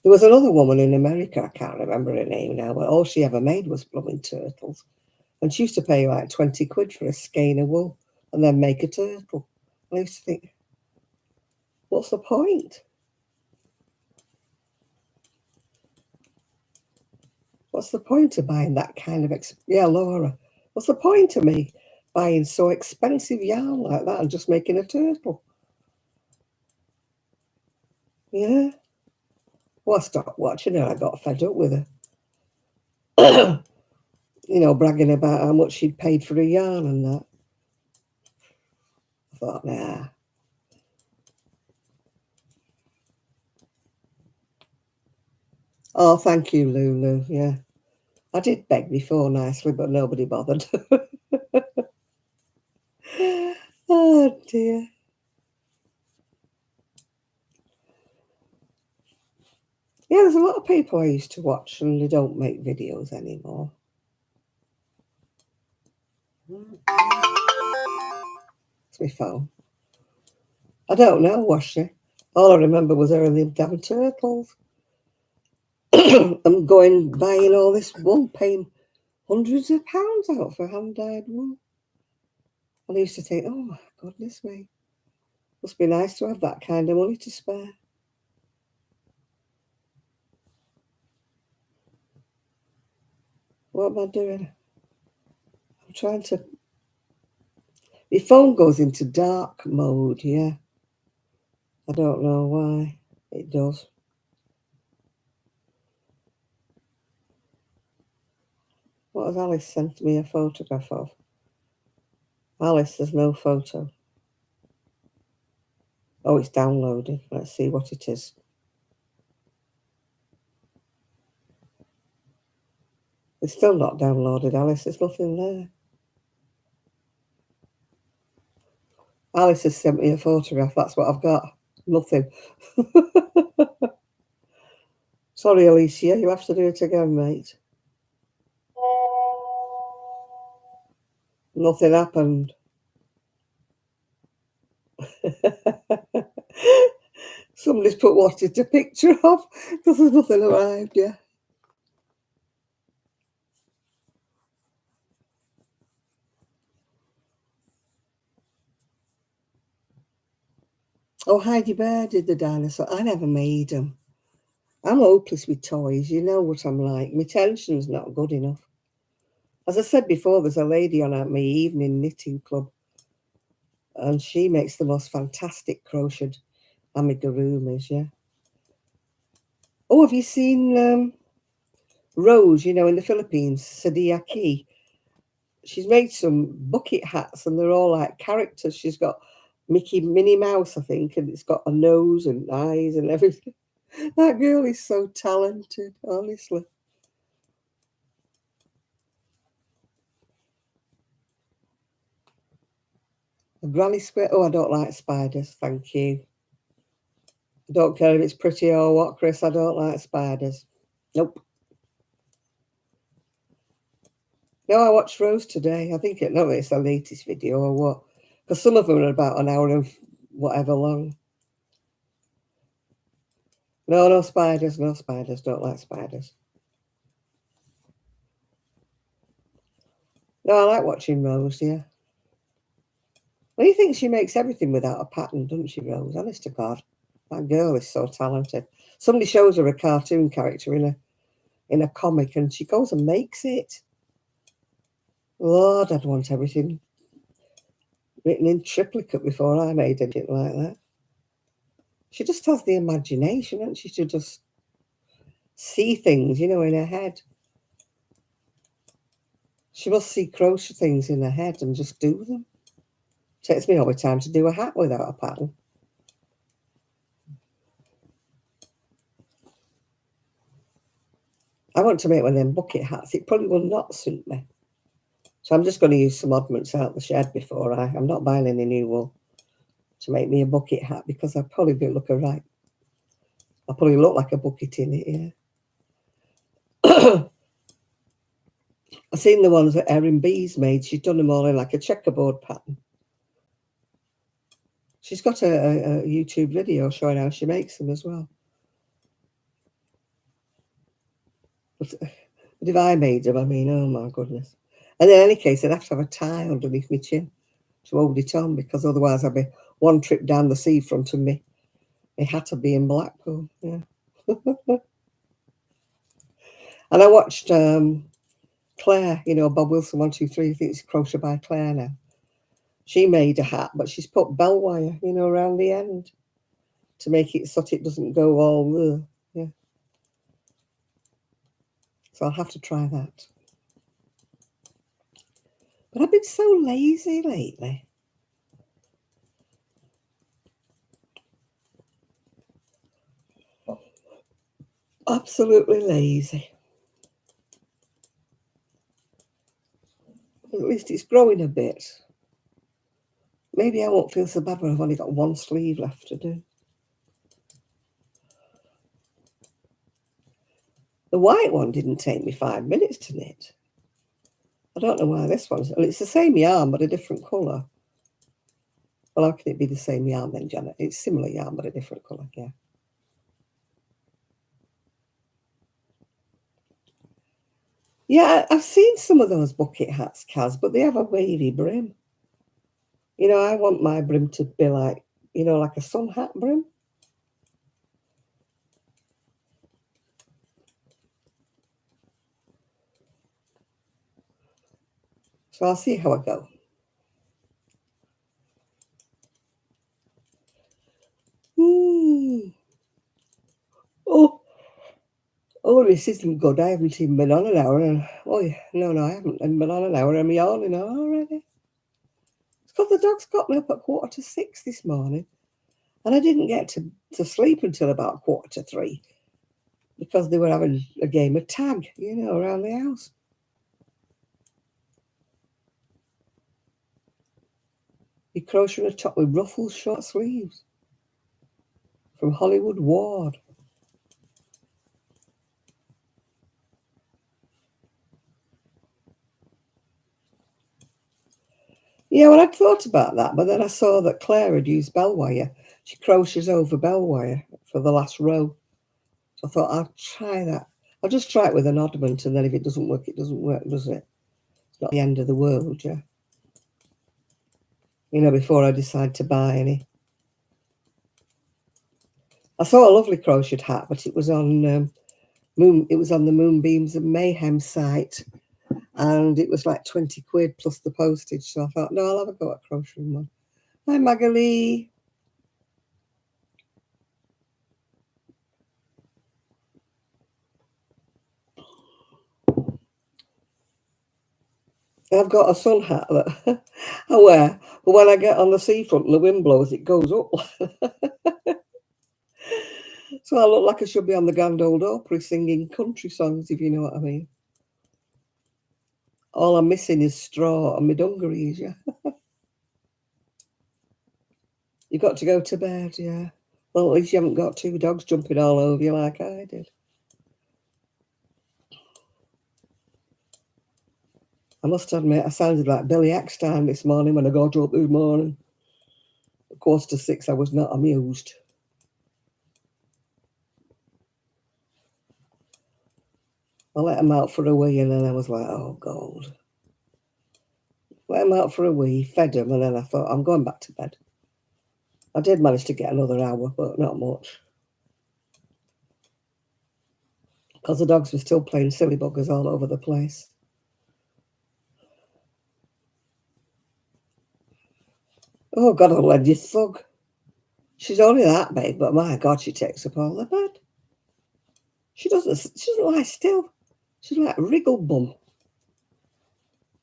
There was another woman in America. I can't remember her name now, but all she ever made was blooming turtles. And she used to pay like 20 quid for a skein of wool and then make a turtle. I used to think, what's the point? What's the point of buying that kind of yeah, Laura. What's the point of me buying so expensive yarn like that and just making a turtle? Yeah. Well, I stopped watching her. I got fed up with her. bragging about how much she'd paid for a yarn and that. I thought, nah. Oh, thank you, Lulu. Yeah. I did beg before nicely, but nobody bothered. Oh, dear. Yeah, there's a lot of people I used to watch and they don't make videos anymore. It's my phone. I don't know, was she? All I remember was her and the damn turtles. I'm buying all this wool, paying hundreds of pounds out for hand-dyed wool. And I used to think, oh my goodness me, must be nice to have that kind of money to spare. What am I doing? I'm trying to... My phone goes into dark mode, yeah. I don't know why it does. What has Alice sent me a photograph of? Alice, there's no photo. Oh, it's downloading. Let's see what it is. It's still not downloaded, Alice. There's nothing there. Alice has sent me a photograph. That's what I've got. Nothing. Sorry, Alicia. You'll have to do it again, mate. Nothing happened. Somebody's put what it's a picture of because there's nothing arrived yet. Oh, Heidi Bear did the dinosaur. I never made them. I'm hopeless with toys. You know what I'm like. My tension's not good enough. As I said before, there's a lady on at my evening knitting club, and she makes the most fantastic crocheted amigurumis, yeah. Oh, have you seen Rose, in the Philippines, Sadiaki? She's made some bucket hats, and they're all like characters. She's got Minnie Mouse, I think, and it's got a nose and eyes and everything. That girl is so talented, honestly. A granny square. Oh, I don't like spiders, thank you. I don't care if it's pretty or what, Chris. I don't like spiders. Nope. No, I watched Rose today. I think it's the latest video or what. Because some of them are about an hour and whatever long. No, no spiders, no spiders. Don't like spiders. No, I like watching Rose, yeah. Well, you think she makes everything without a pattern, doesn't she, Rose? Honest to God. That girl is so talented. Somebody shows her a cartoon character in a comic and she goes and makes it. Lord, I'd want everything written in triplicate before I made anything like that. She just has the imagination, doesn't she, to just see things, in her head. She must see crochet things in her head and just do them. Takes me all the time to do a hat without a pattern. I want to make one of them bucket hats. It probably will not suit me. So I'm just going to use some oddments out the shed before I'm not buying any new wool to make me a bucket hat because I'll probably look alright. I'll probably look like a bucket in it, yeah. I've seen the ones that Erin B's made. She's done them all in like a checkerboard pattern. She's got a YouTube video showing how she makes them as well. But if I made them, oh my goodness. And in any case, I'd have to have a tie underneath my chin to hold it on because otherwise I'd be one trip down the seafront and me hat to be in Blackpool. Yeah. And I watched Claire, Bob Wilson 123. I think it's Crochet by Claire now. She made a hat, but she's put bell wire, around the end to make it so it doesn't go all yeah. So I'll have to try that. been so lazy lately. Absolutely lazy. At least it's growing a bit. Maybe I won't feel so bad when I've only got one sleeve left to do. The white one didn't take me 5 minutes to knit. I don't know why this one's... Well, it's the same yarn, but a different colour. Well, how can it be the same yarn then, Janet? It's similar yarn, but a different colour, yeah. Yeah, I've seen some of those bucket hats, Kaz, but they have a wavy brim. You know, I want my brim to be like, you know, like a sun hat brim. So I'll see how I go. Oh, this isn't good. I haven't even been on an hour. No, I haven't been on an hour. I'm yawning already. It's because the dogs got me up at 6:15 this morning, and I didn't get to sleep until about 3:15 because they were having a game of tag, you know, around the house. He crocheted a top with ruffles, short sleeves from Hollywood Ward. Yeah, well, I'd thought about that, but then I saw that Claire had used bell wire. She crochets over bell wire for the last row. So I thought I'll try that. I'll just try it with an oddment, and then if it doesn't work, it doesn't work, does it? It's not the end of the world, yeah. You know, before I decide to buy any. I saw a lovely crocheted hat, but it was on It was on the Moonbeams and Mayhem site, and it was like 20 quid plus the postage. So I thought, no, I'll have a go at crocheting one. Hi, Magali. I've got a sun hat that I wear, but when I get on the seafront and the wind blows, it goes up. So I look like I should be on the Grand Old Opry singing country songs, if you know what I mean. All I'm missing is straw and my dungarees, yeah. You've got to go to bed, yeah. Well, at least you haven't got two dogs jumping all over you like I did. I must admit, I sounded like Billy Eckstein this morning when I got up this morning. At 6:15, I was not amused. I let him out for a wee, and then I was like, oh, God. Let him out for a wee, fed him, and then I thought, I'm going back to bed. I did manage to get another hour, but not much. Because the dogs were still playing silly buggers all over the place. Oh, God, I'll lend you thug. She's only that big, but my God, she takes up all the bed. She doesn't lie still. She's like a wriggle bum.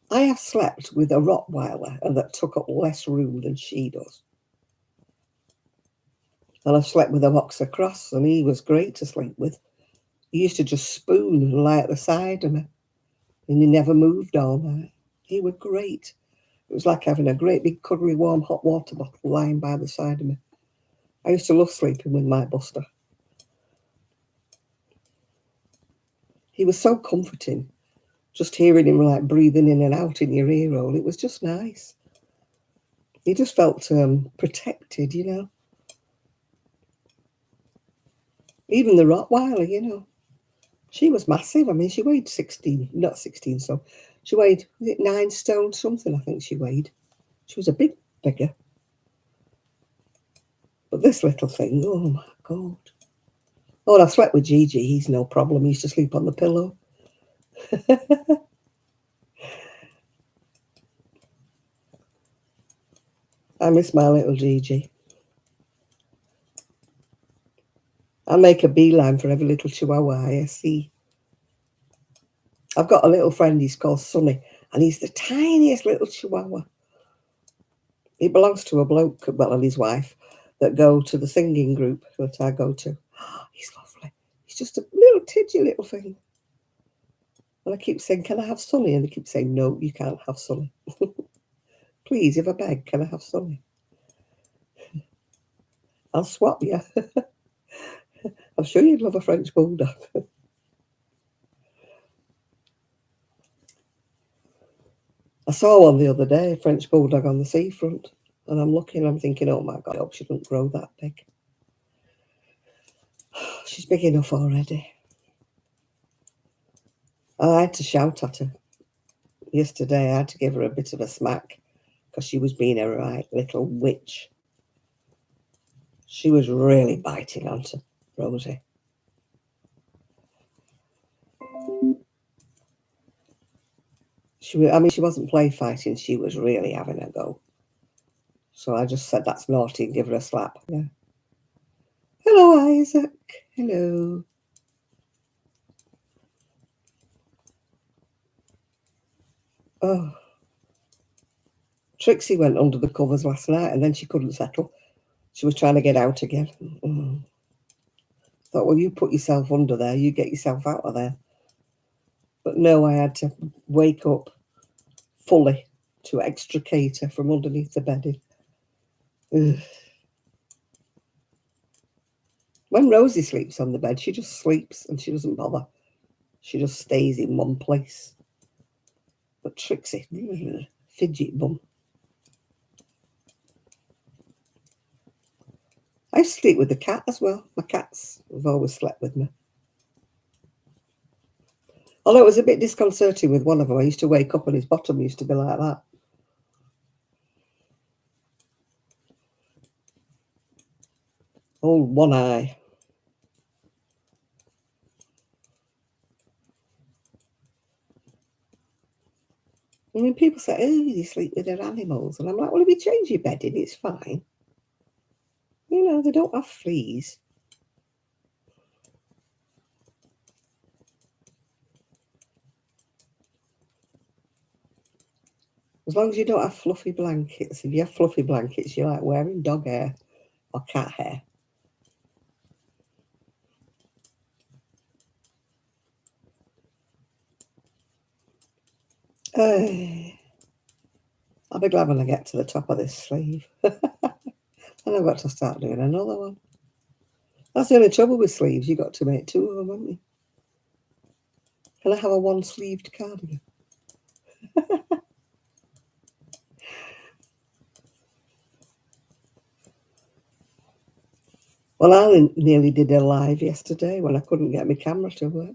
I have slept with a Rottweiler and that took up less room than she does. And I've slept with a boxer cross, and he was great to sleep with. He used to just spoon and lie at the side of me, and he never moved on. He was great. It was like having a great big cuddly warm hot water bottle lying by the side of me. I used to love sleeping with my Buster. He was so comforting. Just hearing him like breathing in and out in your ear hole, it was just nice. He just felt protected, you know. Even the Rottweiler, you know. She was massive. I mean, she weighed 16, not 16, so she weighed 9 stone something, I think she weighed. She was a big figure. But this little thing, oh my God. Oh, and I slept with Gigi. He's no problem. He used to sleep on the pillow. I miss my little Gigi. I make a beeline for every little chihuahua I see. I've got a little friend, he's called Sonny, And he's the tiniest little chihuahua. He belongs to a bloke, well, and his wife, that go to the singing group that I go to. Oh, he's lovely. He's just a little tidgy little thing. And I keep saying, can I have Sully? And they keep saying, no, you can't have Sully. Please, if I beg, can I have Sully? I'll swap you. I'm sure you'd love a French bulldog. I saw one the other day, a French bulldog on the seafront. And I'm looking, I'm thinking, oh my God, I hope she doesn't grow that big. She's big enough already. I had to shout at her yesterday. I had to give her a bit of a smack because she was being a right little witch. She was really biting onto Rosie. She wasn't play fighting. She was really having a go. So I just said, that's naughty, and give her a slap. Yeah. Hello, Isaac. Hello. Oh. Trixie went under the covers last night and then she couldn't settle. She was trying to get out again. Thought, well, you put yourself under there, you get yourself out of there. But no, I had to wake up fully to extricate her from underneath the bedding. Ugh. When Rosie sleeps on the bed, she just sleeps and she doesn't bother. She just stays in one place. But Trixie, fidget bum. I sleep with the cat as well. My cats have always slept with me. Although it was a bit disconcerting with one of them. I used to wake up and his bottom used to be like that. Oh, one eye. I mean, people say, oh, you sleep with their animals. And I'm like, well, if you change your bedding, it's fine. You know, they don't have fleas. As long as you don't have fluffy blankets. If you have fluffy blankets, you're like wearing dog hair or cat hair. I'll be glad when I get to the top of this sleeve. And I've got to start doing another one. That's the only trouble with sleeves. You've got to make two of them, haven't you? Can I have a one-sleeved cardigan? Well, I nearly did a live yesterday when I couldn't get my camera to work.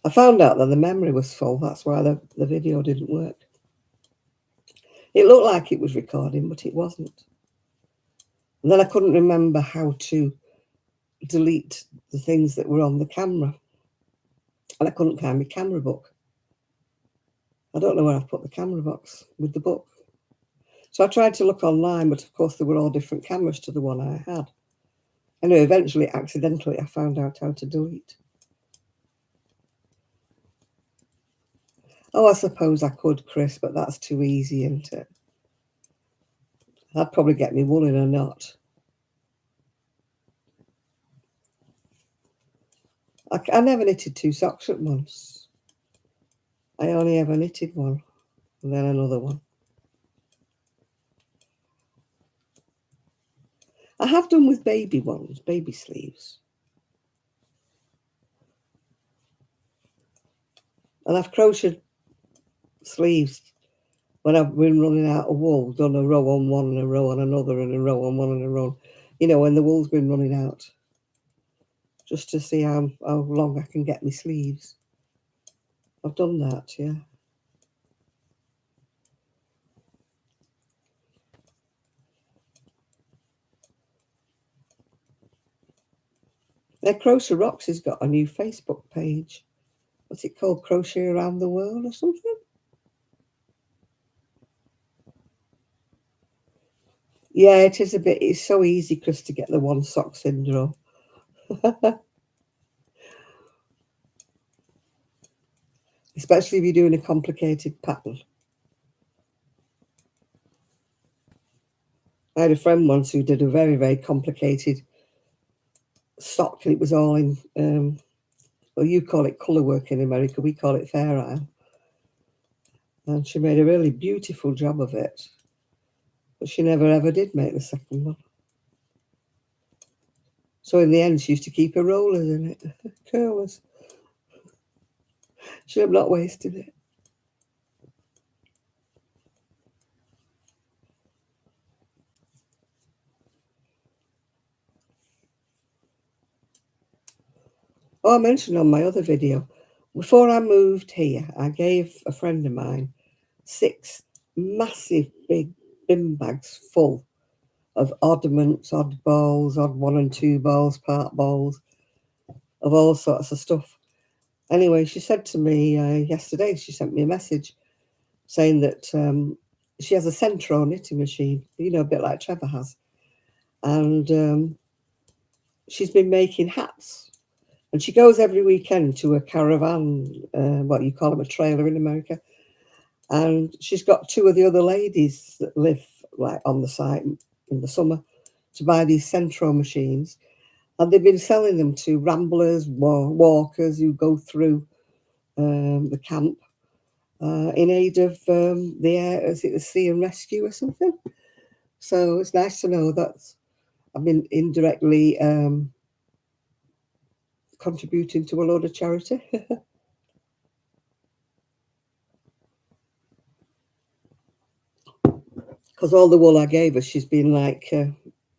I found out that the memory was full. That's why the video didn't work. It looked like it was recording, but it wasn't. And then I couldn't remember how to delete the things that were on the camera. And I couldn't find my camera book. I don't know where I've put the camera box with the book. So I tried to look online, but of course there were all different cameras to the one I had. Anyway, eventually, accidentally, I found out how to delete. Oh, I suppose I could, Chris, but that's too easy, isn't it? I'd probably get me wool in a knot. I never knitted two socks at once. I only ever knitted one, and then another one. I have done with baby ones, baby sleeves. And I've crocheted sleeves when I've been running out of wool, done a row on one and a row on another and a row on one and a row. You know, when the wool's been running out, just to see how long I can get my sleeves. I've done that, yeah. Crochet Rocks has got a new Facebook page. What's it called? Crochet Around the World or something? Yeah, it is a bit. It's so easy, Chris, to get the one sock syndrome. especially if you're doing a complicated pattern. I had a friend once who did a very, very complicated sock, and it was all in, well, you call it colour work in America, we call it Fair Isle. And she made a really beautiful job of it, but she never ever did make the second one. So in the end, she used to keep her rollers in it, curlers. Should have not wasted it. Oh, I mentioned on my other video, before I moved here, I gave a friend of mine 6 massive big bin bags full of oddments, odd balls, odd 1 and 2 balls, part balls, of all sorts of stuff. Anyway, she said to me yesterday, she sent me a message saying that she has a Centro knitting machine, you know, a bit like Trevor has. And she's been making hats. And she goes every weekend to a caravan, what you call them, a trailer in America. And she's got 2 of the other ladies that live like on the site in the summer to buy these Centro machines. And they've been selling them to ramblers, walkers who go through the camp in aid of the air, is it the sea and rescue or something? So it's nice to know that I've been indirectly contributing to a load of charity. Because all the wool I gave her, she's been like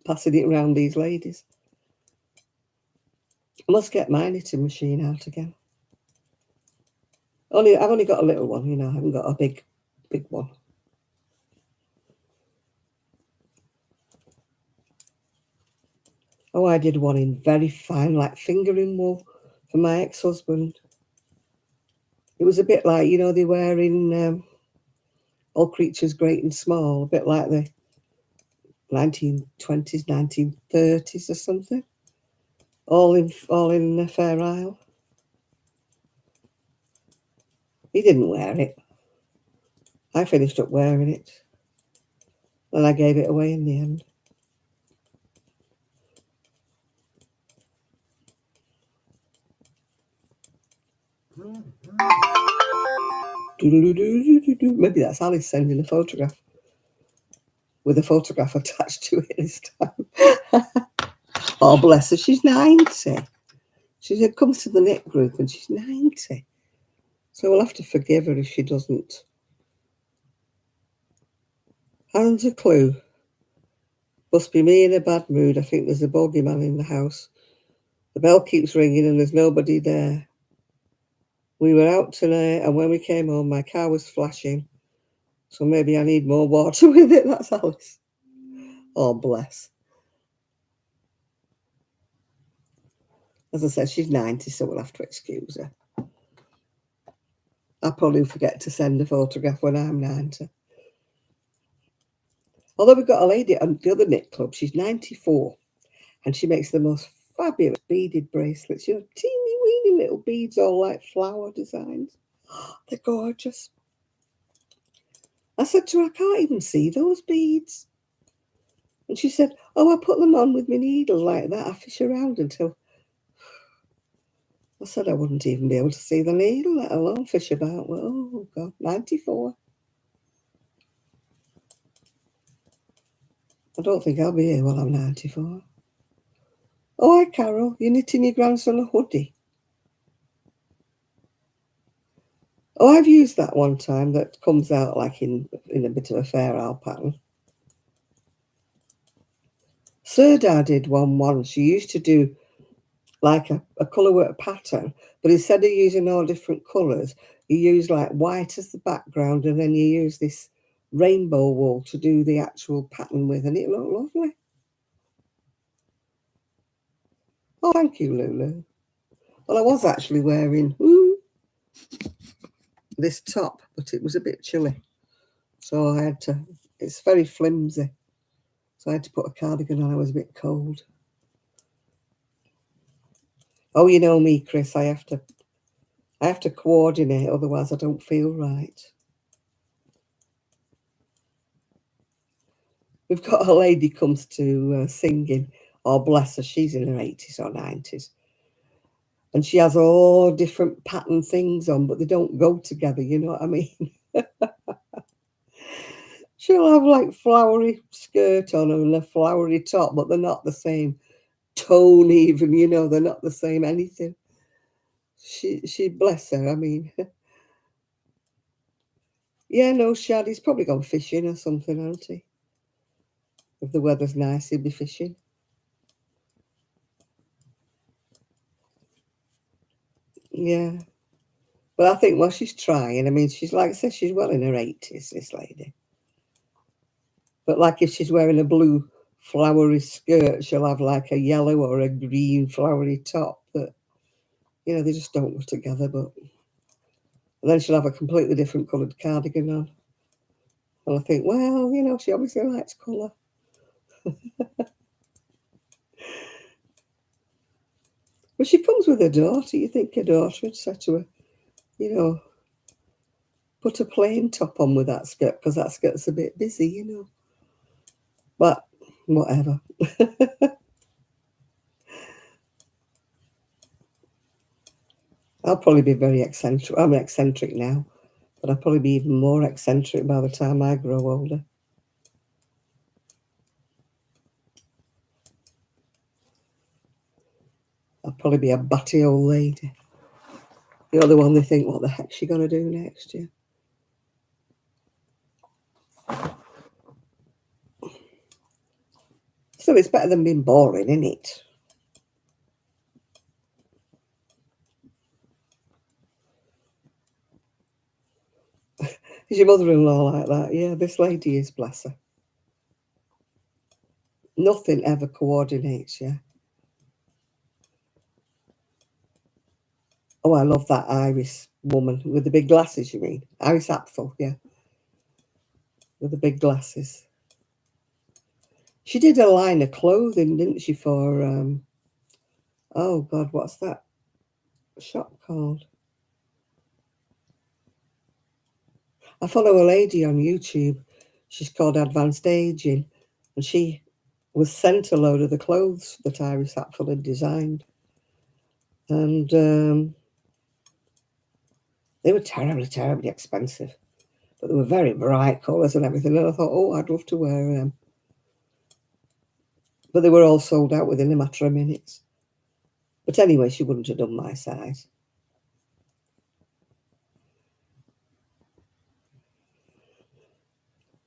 passing it around these ladies. I must get my knitting machine out again. I've only got a little one, you know, I haven't got a big one. Oh, I did one in very fine, like fingering wool for my ex-husband. It was a bit like, you know, they wear in All Creatures Great and Small, a bit like the 1920s, 1930s or something. All in Fair Isle. He didn't wear it. I finished up wearing it. And I gave it away in the end. Maybe that's Alice sending a photograph with a photograph attached to it this time. Oh, bless her, she's 90. She comes to the knit group and she's 90. So we'll have to forgive her if she doesn't. Hasn't a clue. Must be me in a bad mood. I think there's a bogeyman in the house. The bell keeps ringing and there's nobody there. We were out tonight and when we came home, my car was flashing. So maybe I need more water with it. That's Alice. Oh, bless. As I said, she's 90, so we'll have to excuse her. I'll probably forget to send a photograph when I'm 90. Although we've got a lady at the other knit club, she's 94, and she makes the most fabulous beaded bracelets. You know, teeny weeny little beads, all like flower designs. They're gorgeous. I said to her, I can't even see those beads. And she said, oh, I put them on with my needle like that. I fish around until... I said I wouldn't even be able to see the needle, let alone fish about. Well, oh, God, 94. I don't think I'll be here while I'm 94. Oh, hi, Carol. You're knitting your grandson a hoodie. Oh, I've used that one time that comes out like in a bit of a Fair Isle pattern. Serda did one once. She used to do like a colour work pattern, but instead of using all different colours, you use like white as the background and then you use this rainbow wool to do the actual pattern with, and it looked lovely. Oh, thank you, Lulu. Well, I was actually wearing this top, but it was a bit chilly. So I had to, it's very flimsy. So I had to put a cardigan on, I was a bit cold. Oh, you know me, Chris, I have I have to coordinate, otherwise I don't feel right. We've got a lady comes to singing. Oh, bless her, she's in her 80s or 90s. And she has all different pattern things on, but they don't go together, you know what I mean? She'll have like flowery skirt on and a flowery top, but they're not the same tone even, you know, they're not the same anything. She bless her, I mean. Yeah, no, Shad, he's probably gone fishing or something, hasn't he? If the weather's nice, he'll be fishing. Yeah. But I think, well, she's trying. I mean, she's like I said, she's well in her 80s, this lady. But like if she's wearing a blue flowery skirt, she'll have like a yellow or a green flowery top that, you know, they just don't go together. But then she'll have a completely different coloured cardigan on. And I think, well, you know, she obviously likes colour. But she comes with her daughter. You think her daughter would say to her, you know, put a plain top on with that skirt because that skirt's a bit busy, you know. But whatever. I'll probably be very eccentric. I'm eccentric now, but I'll probably be even more eccentric by the time I grow older. I'll probably be a batty old lady. You know, the one they think, what the heck's she going to do next year? So it's better than being boring, isn't it? Is your mother-in-law like that? Yeah, this lady is, bless her. Nothing ever coordinates, yeah. Oh, I love that Iris woman with the big glasses, you mean? Iris Apfel, yeah, with the big glasses. She did a line of clothing, didn't she, for, oh, God, what's that shop called? I follow a lady on YouTube. She's called Advanced Aging, and she was sent a load of the clothes that Iris Apfel had designed. And they were terribly, terribly expensive. But they were very bright colours and everything. And I thought, oh, I'd love to wear them. But they were all sold out within a matter of minutes. But anyway, she wouldn't have done my size.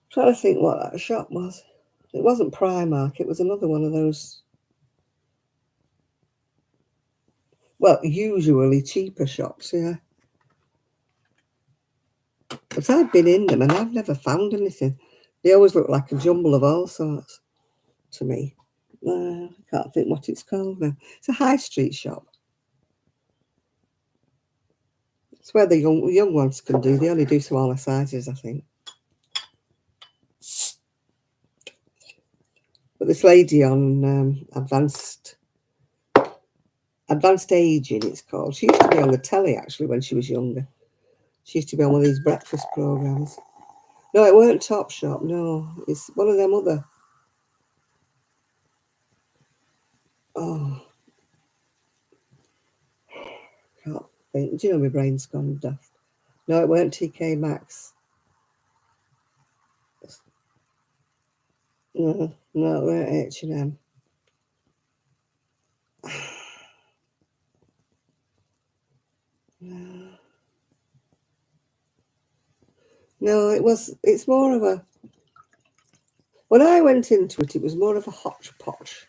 I'm trying to think what that shop was. It wasn't Primark. It was another one of those, well, usually cheaper shops, yeah. But I've been in them and I've never found anything. They always look like a jumble of all sorts to me. I can't think what it's called now. It's a high street shop. It's where the young ones can do. They only do smaller sizes, I think. But this lady on advanced aging, it's called. She used to be on the telly actually when she was younger. She used to be on one of these breakfast programs. No, it weren't Top Shop. No, it's one of them other. Oh, can't think. Do you know my brain's gone daft? No, it weren't TK Maxx. No, no, it weren't H&M. No, it's more of a, when I went into it, it was more of a hodgepodge.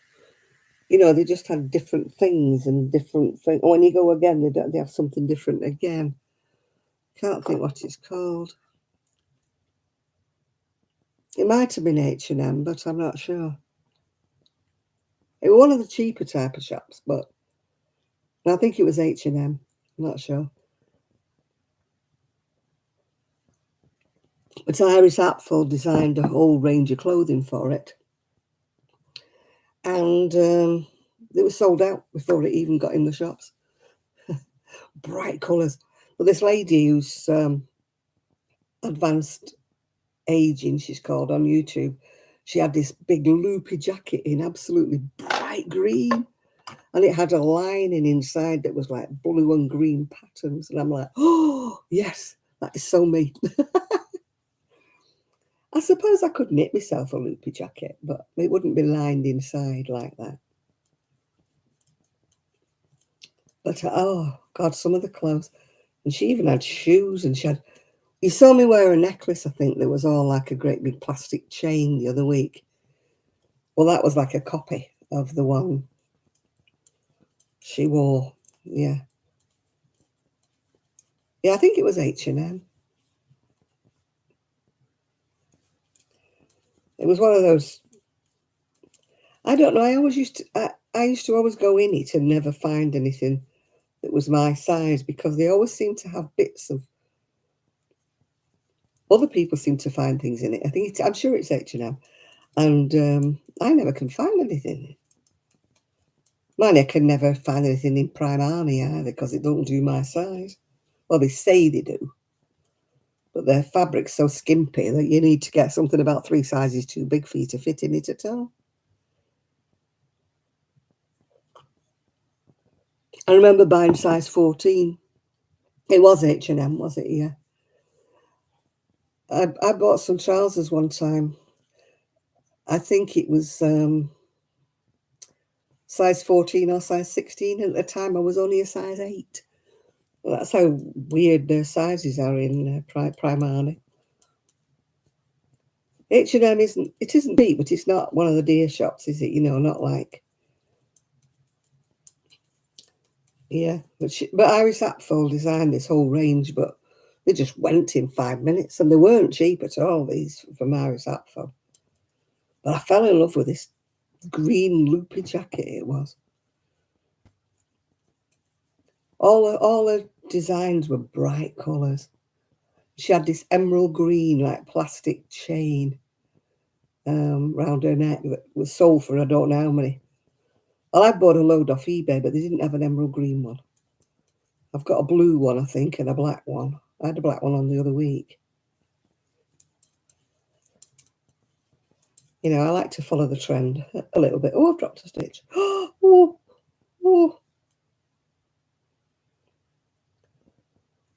You know, they just had different things and different things. When you go again, they have something different again. Can't think what it's called. It might have been H&M, but I'm not sure. It was one of the cheaper type of shops, but I think it was H&M. I'm not sure. But Iris Apfel designed a whole range of clothing for it. And it was sold out before it even got in the shops. Bright colours. But this lady who's advanced aging, she's called on YouTube, she had this big loopy jacket in absolutely bright green, and it had a lining inside that was like blue and green patterns. And I'm like, oh, yes, that is so me. I suppose I could knit myself a loopy jacket, but it wouldn't be lined inside like that. But oh, God, some of the clothes. And she even had shoes, and she had, you saw me wear a necklace, I think, that was all like a great big plastic chain the other week. Well, that was like a copy of the one she wore. Yeah. Yeah, I think it was H&M. It was one of those, I don't know, I used to always go in it and never find anything that was my size, because they always seem to have bits of, other people seem to find things in it. I'm sure it's H&M. And I never can find anything. Mine, I can never find anything in Primani either, because it don't do my size. Well, they say they do, but their fabric's so skimpy that you need to get something about 3 sizes too big for you to fit in it at all. I remember buying size 14. It was H&M, was it? Yeah. I bought some trousers one time. I think it was size 14 or size 16. At the time, I was only a size 8. Well, that's how weird their sizes are in Primani. H&M isn't cheap, but it's not one of the dear shops, is it? You know, not like, yeah. But Iris Apfel designed this whole range, but they just went in 5 minutes, and they weren't cheap at all, these from Iris Apfel. But I fell in love with this green loopy jacket it was. All the designs were bright colours. She had this emerald green, like plastic chain round her neck that was sold for I don't know how many. Well, I bought a load off eBay, but they didn't have an emerald green one. I've got a blue one, I think, and a black one. I had a black one on the other week. You know, I like to follow the trend a little bit. Oh, I've dropped a stitch. Oh, oh,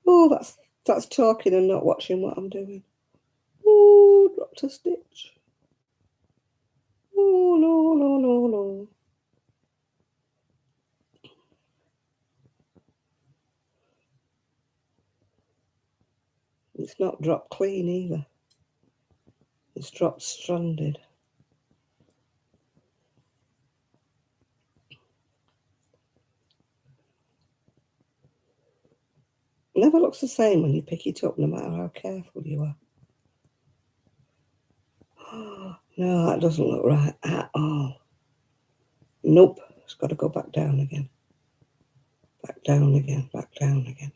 oh, that's talking and not watching what I'm doing. Oh, dropped a stitch. Oh, no, no, no, no. It's not dropped clean either. It's dropped stranded. It never looks the same when you pick it up, no matter how careful you are. No, that doesn't look right at all. Nope, it's got to go back down again. Back down again, back down again.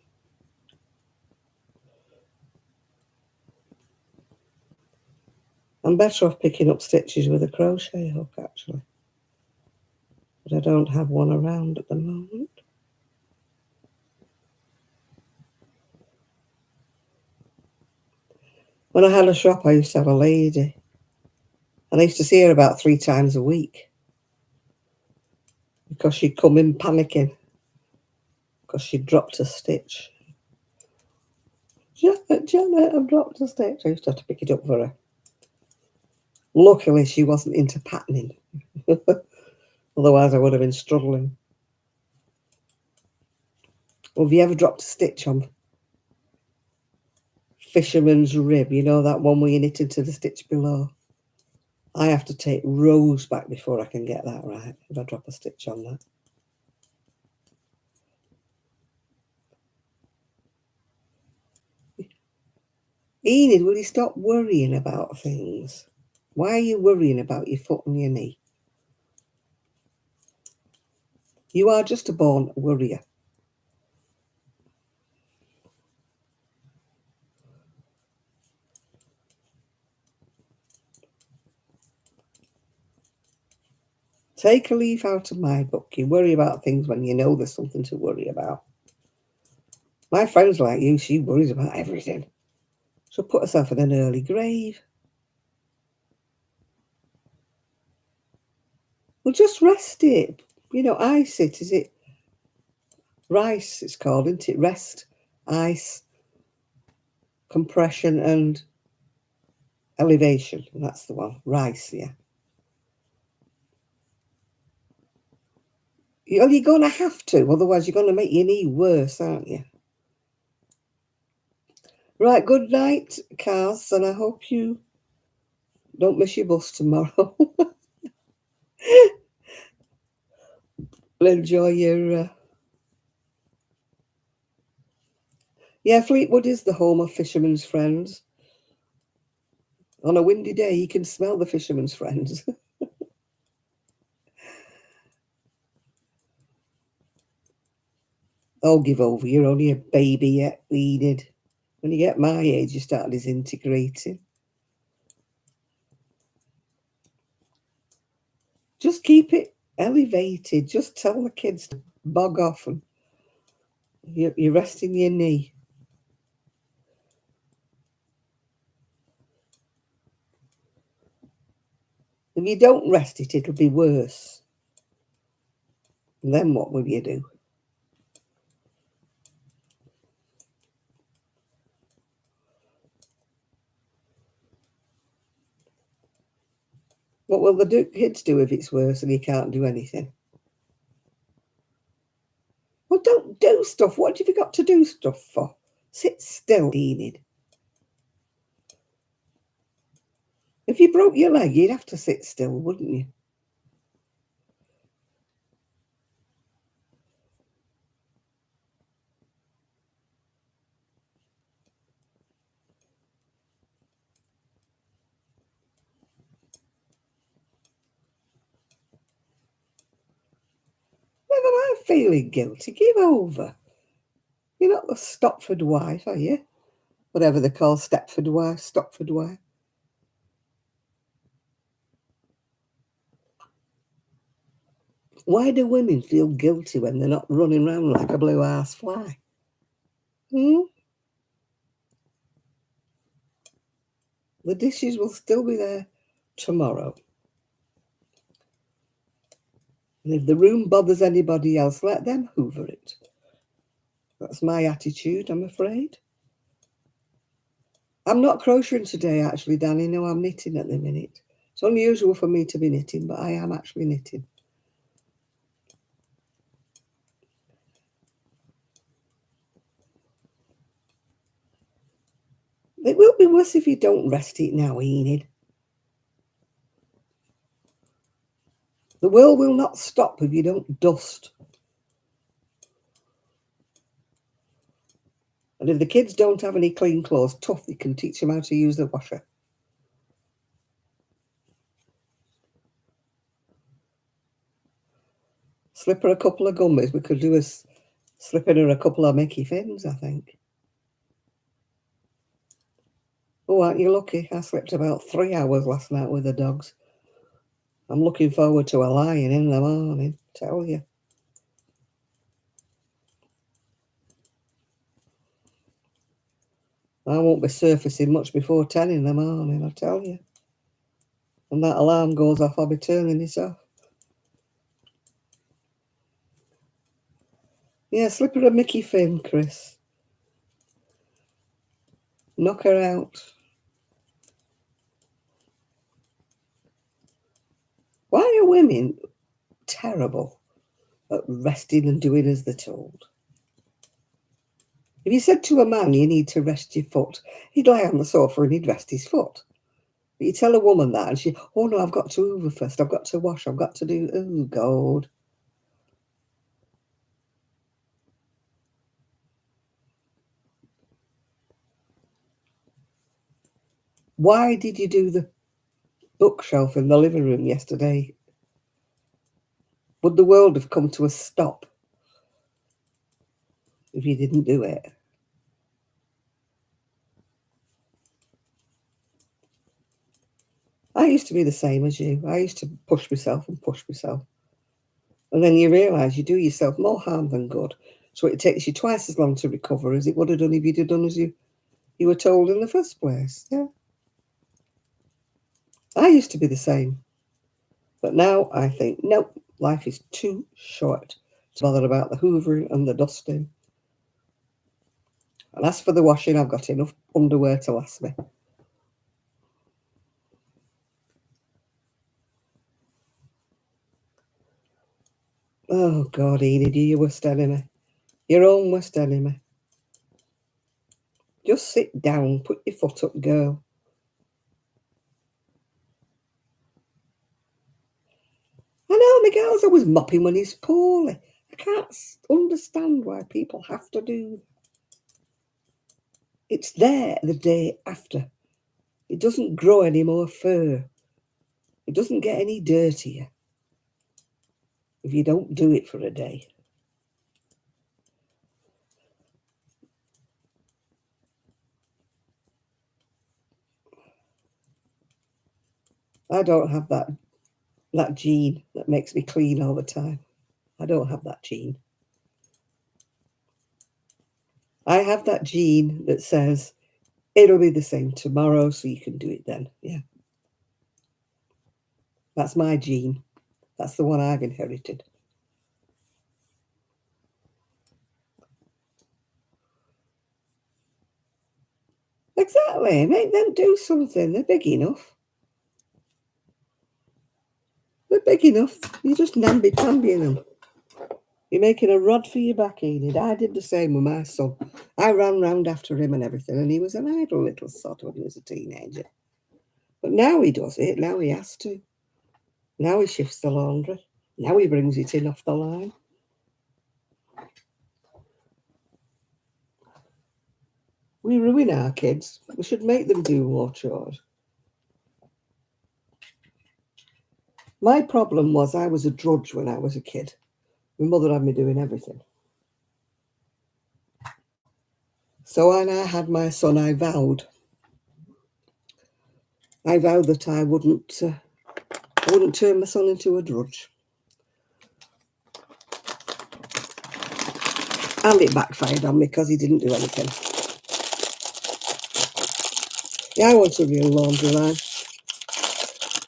I'm better off picking up stitches with a crochet hook, actually. But I don't have one around at the moment. When I had a shop, I used to have a lady. And I used to see her about 3 times a week, because she'd come in panicking because she'd dropped a stitch. Janet, I've dropped a stitch. I used to have to pick it up for her. Luckily, she wasn't into patterning. Otherwise, I would have been struggling. Well, have you ever dropped a stitch on fisherman's rib? You know, that one where you knit into the stitch below? I have to take rows back before I can get that right, if I drop a stitch on that. Enid, will you stop worrying about things? Why are you worrying about your foot and your knee? You are just a born worrier. Take a leaf out of my book. You worry about things when you know there's something to worry about. My friend's like you, she worries about everything. She'll put herself in an early grave. Well, just rest it. Ice it. Is it rice? It's called, isn't it? Rest, ice, compression, and elevation. That's the one. Rice, yeah. You're going to have to, otherwise you're going to make your knee worse, aren't you? Right, good night, Kaz, and I hope you don't miss your bus tomorrow. Enjoy your... Yeah, Fleetwood is the home of Fisherman's Friends. On a windy day, you can smell the Fisherman's Friends. Oh, give over. You're only a baby yet, Enid. When you get my age, you start disintegrating. Just keep it elevated. Just tell the kids to bog off and you're resting your knee. If you don't rest it, it'll be worse. And then what will you do? What will the kids do if it's worse and you can't do anything? Well, don't do stuff. What have you got to do stuff for? Sit still, Enid. If you broke your leg, you'd have to sit still, wouldn't you? Never mind feeling guilty. Give over. You're not the Stopford wife, are you? Whatever they call Stepford wife, Stopford wife. Why do women feel guilty when they're not running around like a blue ass fly? Hmm? The dishes will still be there tomorrow. And if the room bothers anybody else, let them hoover it. That's my attitude, I'm afraid. I'm not crocheting today, actually, Danny. No, I'm knitting at the minute. It's unusual for me to be knitting, but I am actually knitting. It will be worse if you don't rest it now, Enid. The world will not stop if you don't dust. And if the kids don't have any clean clothes, tough, you can teach them how to use the washer. Slip her a couple of gummies. We could do a slipping her a couple of Mickey Fins, I think. Oh, aren't you lucky? I slept about 3 hours last night with the dogs. I'm looking forward to a lion in the morning, tell you. I won't be surfacing much before 10 in the morning, I tell you. When that alarm goes off, I'll be turning it off. Yeah, slip her a Mickey Fin, Chris. Knock her out. Why are women terrible at resting and doing as they're told? If you said to a man, you need to rest your foot, he'd lie on the sofa and he'd rest his foot. But you tell a woman that and oh no, I've got to hoover first, I've got to wash, I've got to do, oh God. Why did you do the bookshelf in the living room yesterday? Would the world have come to a stop if you didn't do it? I used to be the same as you. I used to push myself and push myself. And then you realise you do yourself more harm than good. So it takes you twice as long to recover as it would have done if you'd have done as you were told in the first place. Yeah. I used to be the same. But now I think, nope, life is too short to bother about the hoovering and the dusting. And as for the washing, I've got enough underwear to last me. Oh, God, Enid, you're your worst enemy. Your own worst enemy. Just sit down, put your foot up, girl. I know, Miguel's always mopping when he's poorly. I can't understand why people have to do. It's there the day after. It doesn't grow any more fur. It doesn't get any dirtier if you don't do it for a day. I don't have that gene that makes me clean all the time. I don't have that gene. I have that gene that says it'll be the same tomorrow, so you can do it then. Yeah. That's my gene. That's the one I've inherited. Exactly. Make them do something. They're big enough. They're big enough. You're just namby-pambying them. You're making a rod for your back, Enid. I did the same with my son. I ran round after him and everything, and he was an idle little sod when he was a teenager. But now he does it. Now he has to. Now he shifts the laundry. Now he brings it in off the line. We ruin our kids. We should make them do more chores. My problem was I was a drudge when I was a kid. My mother had me doing everything. So when I had my son, I vowed that I wouldn't turn my son into a drudge. And it backfired on me because he didn't do anything. Yeah, I want a real laundry line.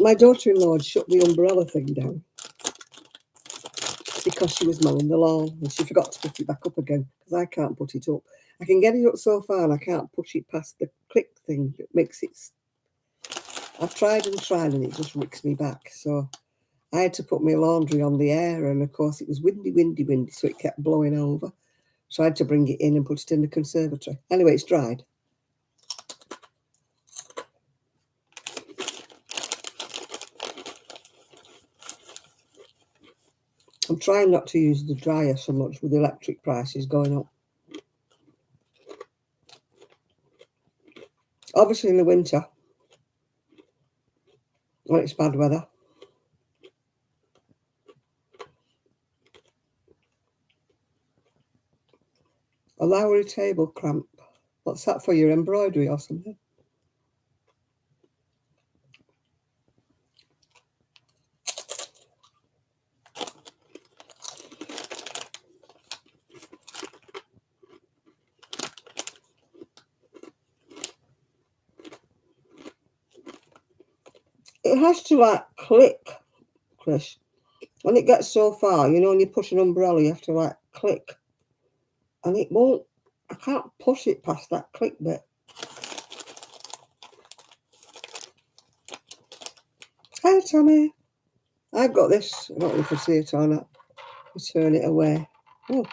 My daughter-in-law had shut the umbrella thing down because she was mowing the lawn and she forgot to put it back up again because I can't put it up. I can get it up so far and I can't push it past the click thing that makes it. I've tried and it just wicks me back. So I had to put my laundry on the air, and of course it was windy, so it kept blowing over. So I had to bring it in and put it in the conservatory. Anyway, it's dried. I'm trying not to use the dryer so much with electric prices going up. Obviously in the winter, when it's bad weather, a Lowry table cramp. What's that for, your embroidery or something? It has to like click, Chris. When it gets so far, you know, when you push an umbrella, you have to like click. And it won't, I can't push it past that click bit. Hi, Tommy. I've got this. I don't know if you see it or not. You turn it away. Oh,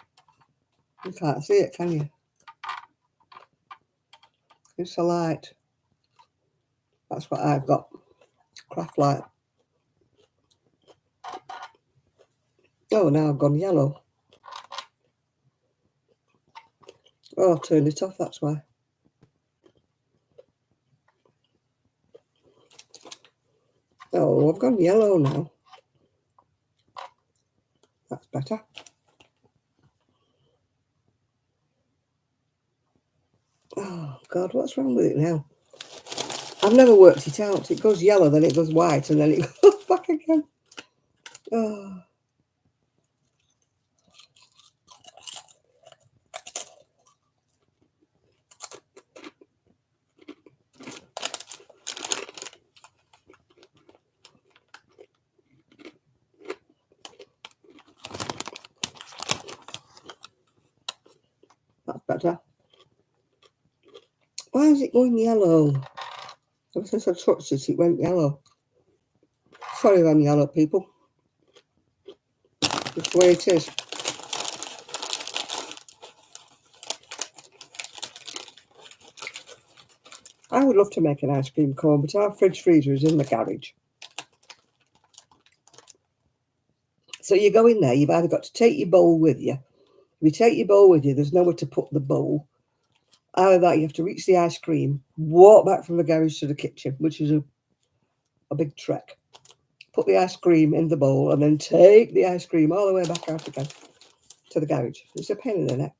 you can't see it, can you? It's a light. That's what I've got. Craft light. Oh, now I've gone yellow. Oh, I've turned it off, that's why. Oh, I've gone yellow now. That's better. Oh, God, what's wrong with it now? I've never worked it out. It goes yellow, then it goes white, and then it goes back again. Oh. better. Why is it going yellow? Ever since I touched it, it went yellow. Sorry if I'm yellow, people. It's the way it is. I would love to make an ice cream cone, but our fridge freezer is in the garage. So you go in there, you've either got to take your bowl with you. If you take your bowl with you, there's nowhere to put the bowl. Either that, you have to reach the ice cream, walk back from the garage to the kitchen, which is a big trek. Put the ice cream in the bowl and then take the ice cream all the way back out again to the garage. It's a pain in the neck.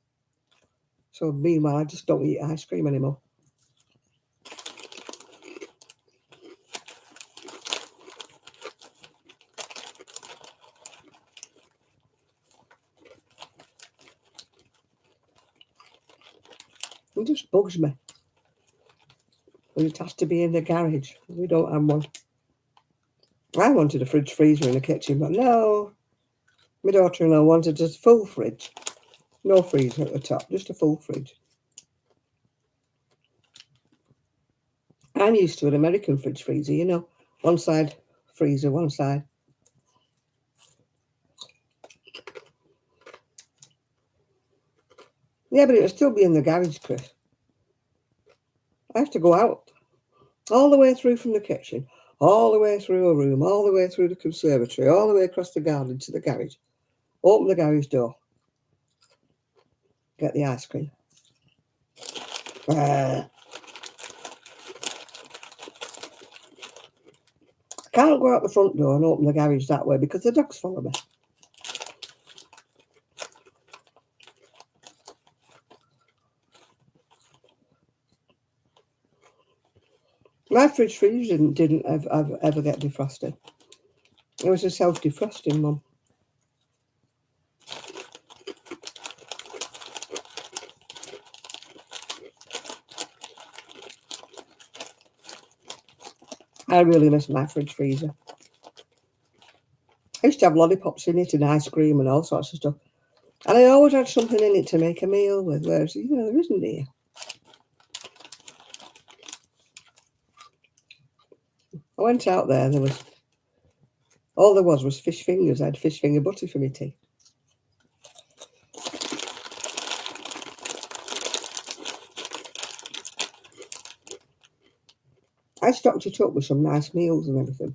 So meanwhile, I just don't eat ice cream anymore. It just bugs me. And it has to be in the garage. We don't have one. I wanted a fridge freezer in the kitchen, but no. My daughter-in-law wanted a full fridge. No freezer at the top, just a full fridge. I'm used to an American fridge freezer, you know. One side freezer, one side. Yeah, but it'll still be in the garage, Chris. I have to go out all the way through from the kitchen, all the way through a room, all the way through the conservatory, all the way across the garden to the garage. Open the garage door. Get the ice cream. I can't go out the front door and open the garage that way because the dogs follow me. My fridge freezer didn't ever get defrosted. It was a self-defrosting one. I really miss my fridge freezer. I used to have lollipops in it and ice cream and all sorts of stuff. And I always had something in it to make a meal with, whereas, there isn't here. I went out there, all there was fish fingers. I had fish finger butter for my tea. I stocked it up with some nice meals and everything.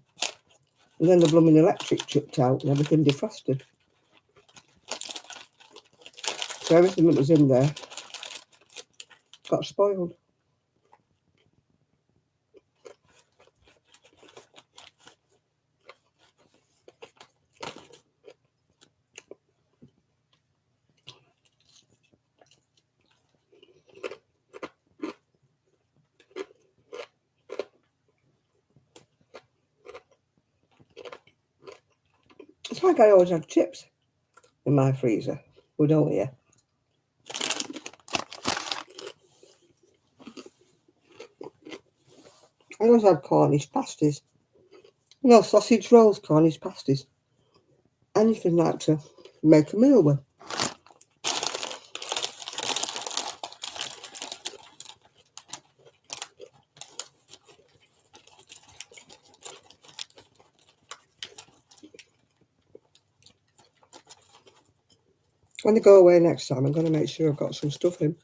And then the blooming electric tripped out and everything defrosted. So everything that was in there got spoiled. It's like I always have chips in my freezer. We don't here. I always had Cornish pasties. Sausage rolls, Cornish pasties. Anything like to make a meal with. When I go away next time, I'm going to make sure I've got some stuff in.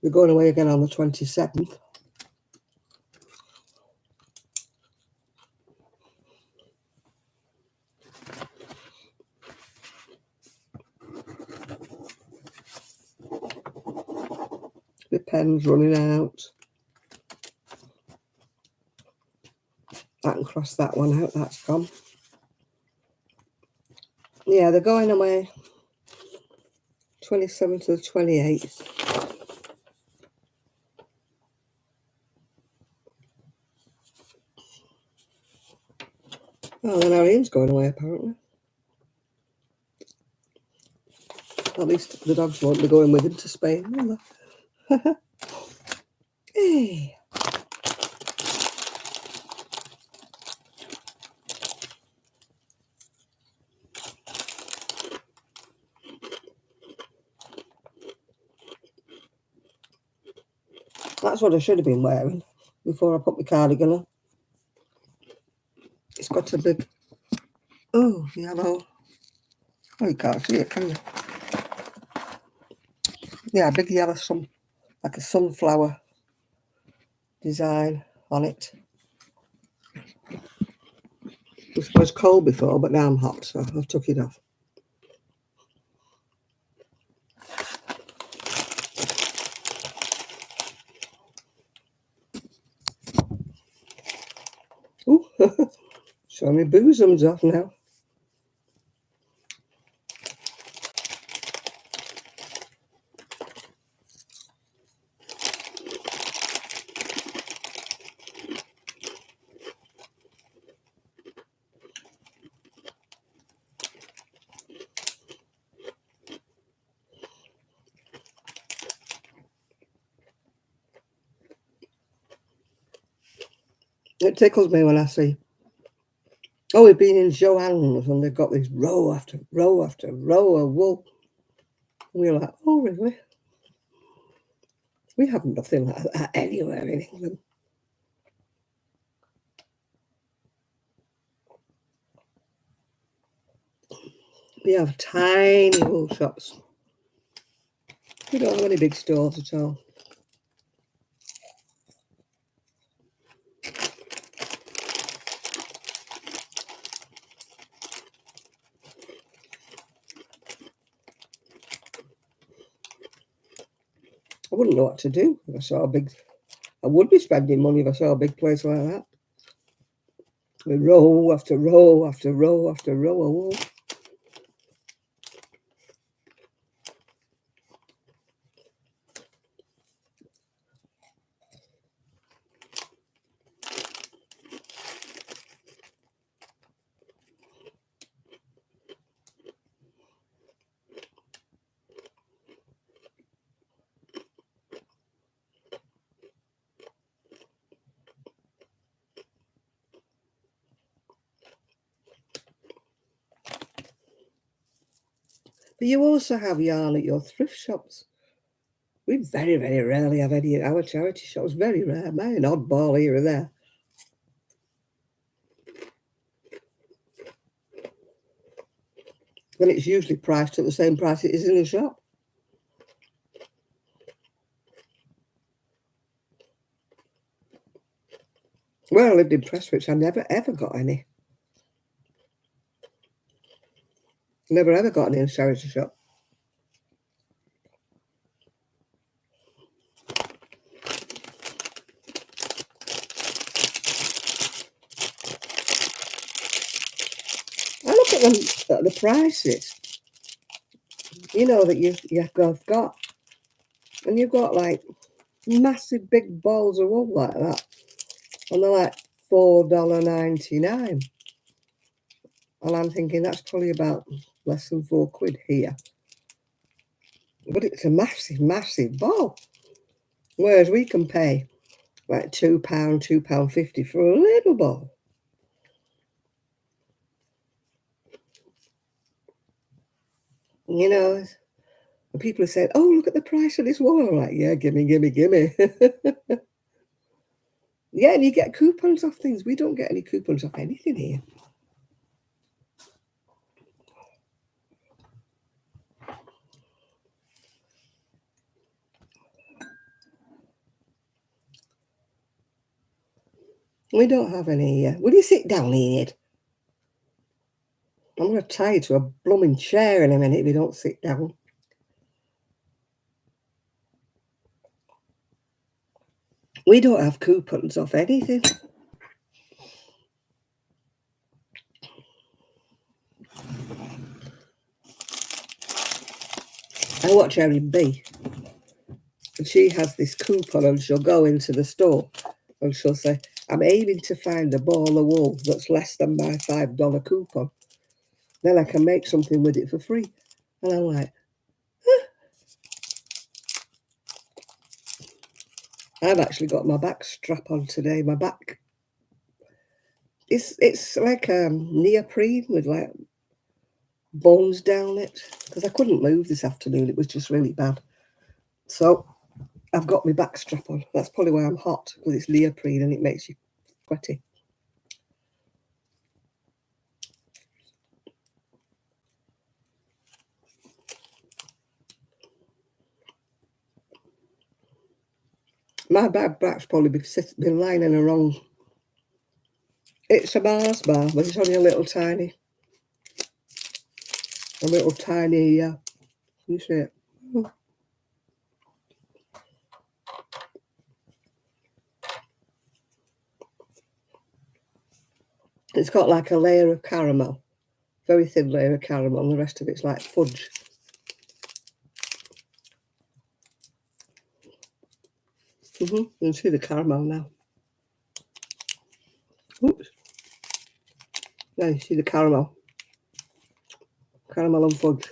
We're going away again on the 27th. The pen's running out. I can cross that one out, that's gone. Yeah, they're going away 27th to the 28th. Oh, then Irene's going away, apparently. At least the dogs won't be going with him to Spain, will they? Hey. That's what I should have been wearing before I put my cardigan on. It's got a big, yellow. Oh, you can't see it, can you? Yeah, a big yellow, like a sunflower design on it. It was cold before, but now I'm hot, so I've took it off. Ooh, show me bosoms off now. It tickles me when I see, we've been in Joann's and they've got this row after row after row of wool. We're like, oh, really? We have nothing like that anywhere in England. We have tiny wool shops. We don't have any big stores at all. I wouldn't know what to do if I saw a big... I would be spending money if I saw a big place like that. With row after row after row after row of wool. But you also have yarn at your thrift shops. We very, very rarely have any at our charity shops. Very rare. Maybe an oddball here or there. Then it's usually priced at the same price it is in the shop. Where I lived in Prestwich, I never ever got any. Never ever got any in a charity shop. I look at them at the prices, you know, that you've got, and you've got like massive big balls of wool like that, and they're like $4.99, and I'm thinking that's probably about less than £4 here, but it's a massive, massive ball. Whereas we can pay like £2, £2.50 for a little ball. You know, and people are saying, "Oh, look at the price of this wool." I'm like, "Yeah, gimme, gimme, gimme." Yeah, and you get coupons off things. We don't get any coupons off anything here. We don't have any. Will you sit down, Enid? I'm going to tie you to a blooming chair in a minute if you don't sit down. We don't have coupons off anything. I watch Erin B. And she has this coupon, and she'll go into the store and she'll say, "I'm aiming to find a ball of wool that's less than my $5 coupon. Then I can make something with it for free." And I'm like, I've actually got my back strap on today. My back, it's like neoprene with like bones down it, because I couldn't move this afternoon. It was just really bad. So I've got my back strap on. That's probably why I'm hot, because it's neoprene and it makes you sweaty. My back's probably been lying in a wrong. It's a Mars bar, but it's only a little tiny. You see it? It's got like a layer of caramel, very thin layer of caramel, and the rest of it's like fudge. You can see the caramel now. Oops. Now you see the caramel and fudge.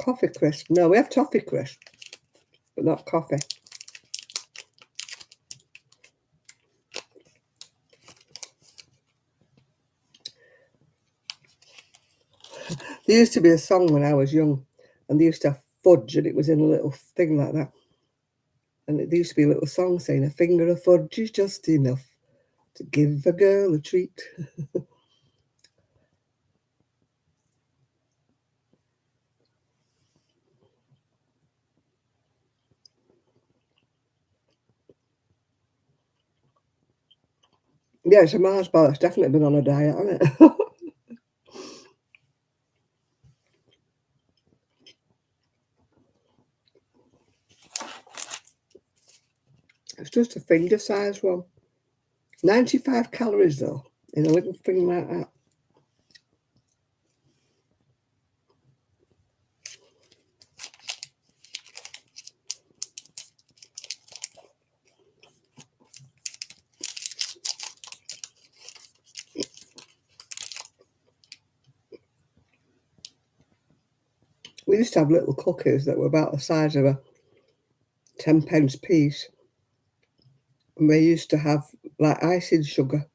Coffee crisp. No, we have toffee crisp, but not coffee. There used to be a song when I was young, and they used to have fudge, and it was in a little thing like that. And there used to be a little song saying, "A finger of fudge is just enough to give a girl a treat." Yeah, it's a Mars bar. It's definitely been on a diet, hasn't it? It's just a finger-sized one. 95 calories, though, in a little thing like that. We used to have little cookies that were about the size of a 10-pence piece. And they used to have like icing sugar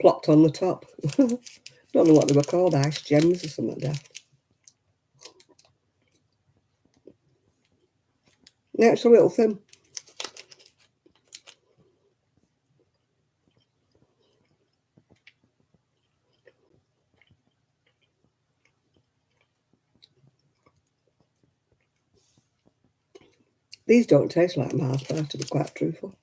plopped on the top. Don't know what they were called, ice gems or something like that. Yeah, it's a little thin. These don't taste like Mars bars, to be quite truthful.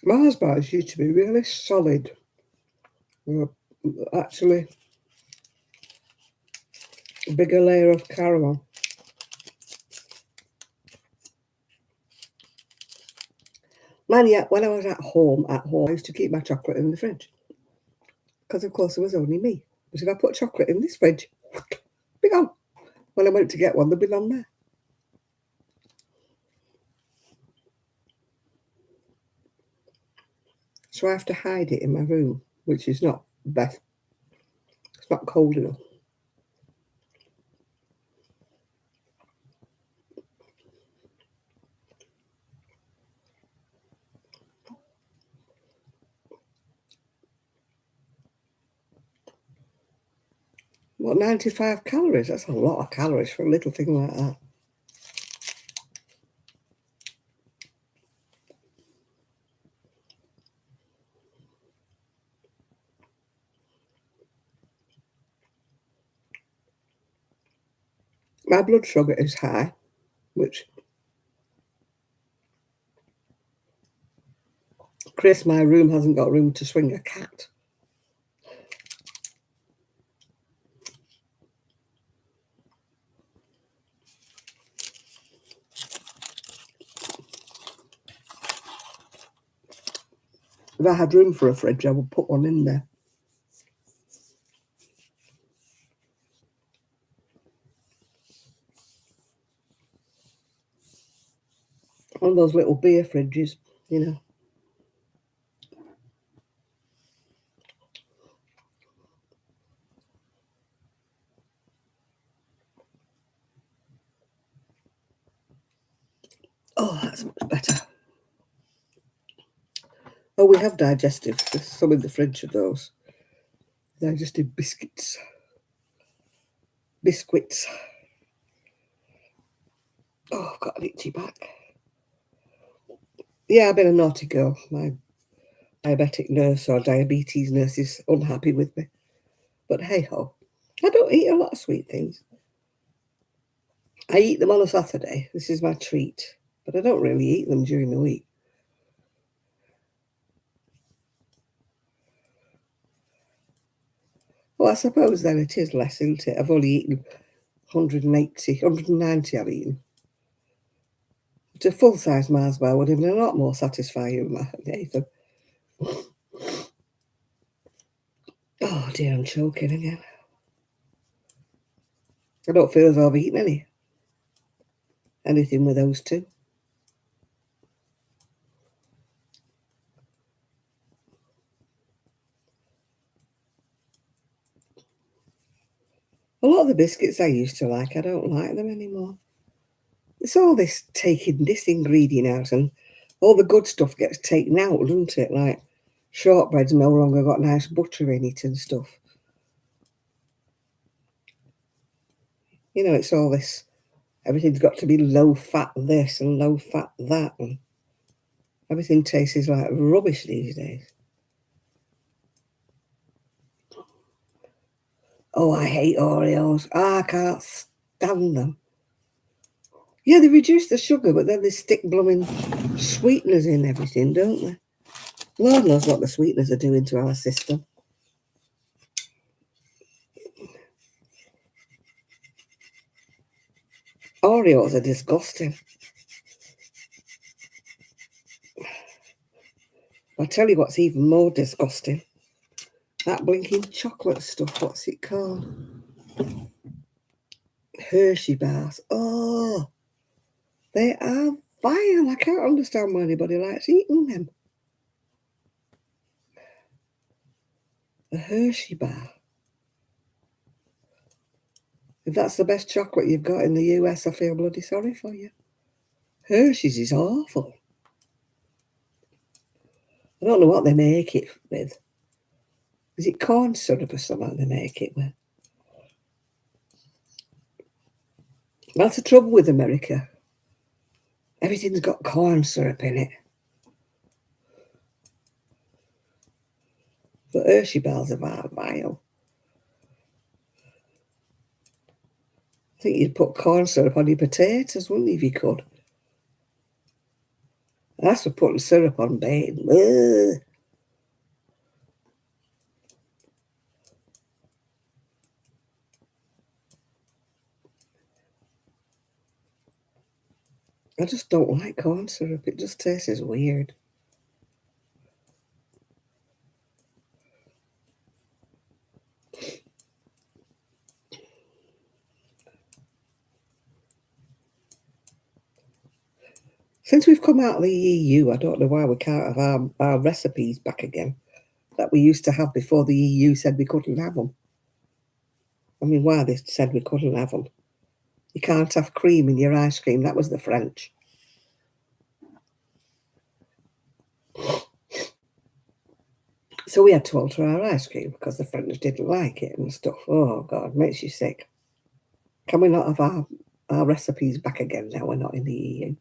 Mars bars used to be really solid. Actually, a bigger layer of caramel. Man, yeah, when I was at home, I used to keep my chocolate in the fridge. Because, of course, there was only me. But if I put chocolate in this fridge, be gone. When I went to get one, there'd be none there. So I have to hide it in my room, which is not best. It's not cold enough. What, 95 calories? That's a lot of calories for a little thing like that. My blood sugar is high, which Chris, my room, hasn't got room to swing a cat. If I had room for a fridge, I would put one in there. One of those little beer fridges, you know. Oh, that's much better. Oh, we have digestive. There's some in the fridge of those. Digestive biscuits. Biscuits. Oh, I've got an itchy back. Yeah, I've been a naughty girl. My diabetic nurse or diabetes nurse is unhappy with me. But hey ho. I don't eat a lot of sweet things. I eat them on a Saturday. This is my treat. But I don't really eat them during the week. Well, I suppose then it is less, isn't it? I've only eaten 180, 190 I've eaten. But a full-size Mars bar would have been a lot more satisfying, Nathan. Oh dear, I'm choking again. I don't feel as though I've eaten anything with those two. A lot of the biscuits I used to like, I don't like them anymore. It's all this taking this ingredient out and all the good stuff gets taken out, doesn't it? Like shortbread's no longer got nice butter in it and stuff. You know, it's all this, everything's got to be low fat this and low fat that, and everything tastes like rubbish these days. Oh, I hate Oreos. I can't stand them. Yeah, they reduce the sugar, but then they stick blooming sweeteners in everything, don't they? Lord knows what the sweeteners are doing to our system. Oreos are disgusting. I'll tell you what's even more disgusting. That blinking chocolate stuff, what's it called? Hershey bars. Oh, they are vile. I can't understand why anybody likes eating them. A Hershey bar. If that's the best chocolate you've got in the US, I feel bloody sorry for you. Hershey's is awful. I don't know what they make it with. Is it corn syrup or something they make it with? That's the trouble with America. Everything's got corn syrup in it. But Hershey bars are vile. I think you'd put corn syrup on your potatoes, wouldn't you, if you could? That's for putting syrup on bacon. Ugh. I just don't like corn syrup. It just tastes weird. Since we've come out of the EU, I don't know why we can't have our recipes back again that we used to have before the EU said we couldn't have them. I mean, why they said we couldn't have them. You can't have cream in your ice cream. That was the French. So we had to alter our ice cream because the French didn't like it and stuff. Oh, God, makes you sick. Can we not have our recipes back again now we're not in the EU?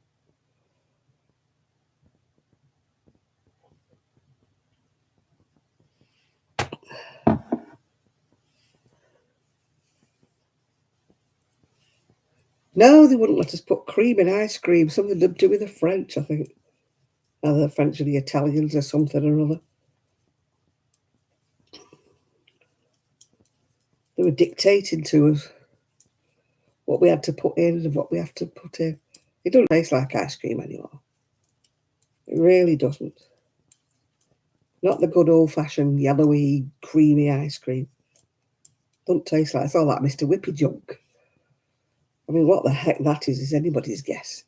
No, they wouldn't let us put cream in ice cream. Something to do with the French, I think. Either the French or the Italians or something or other. They were dictating to us what we had to put in and what we have to put in. It doesn't taste like ice cream anymore. It really doesn't. Not the good old-fashioned yellowy, creamy ice cream. Doesn't taste like, it's all that Mr. Whippy junk. I mean, what the heck that is anybody's guess.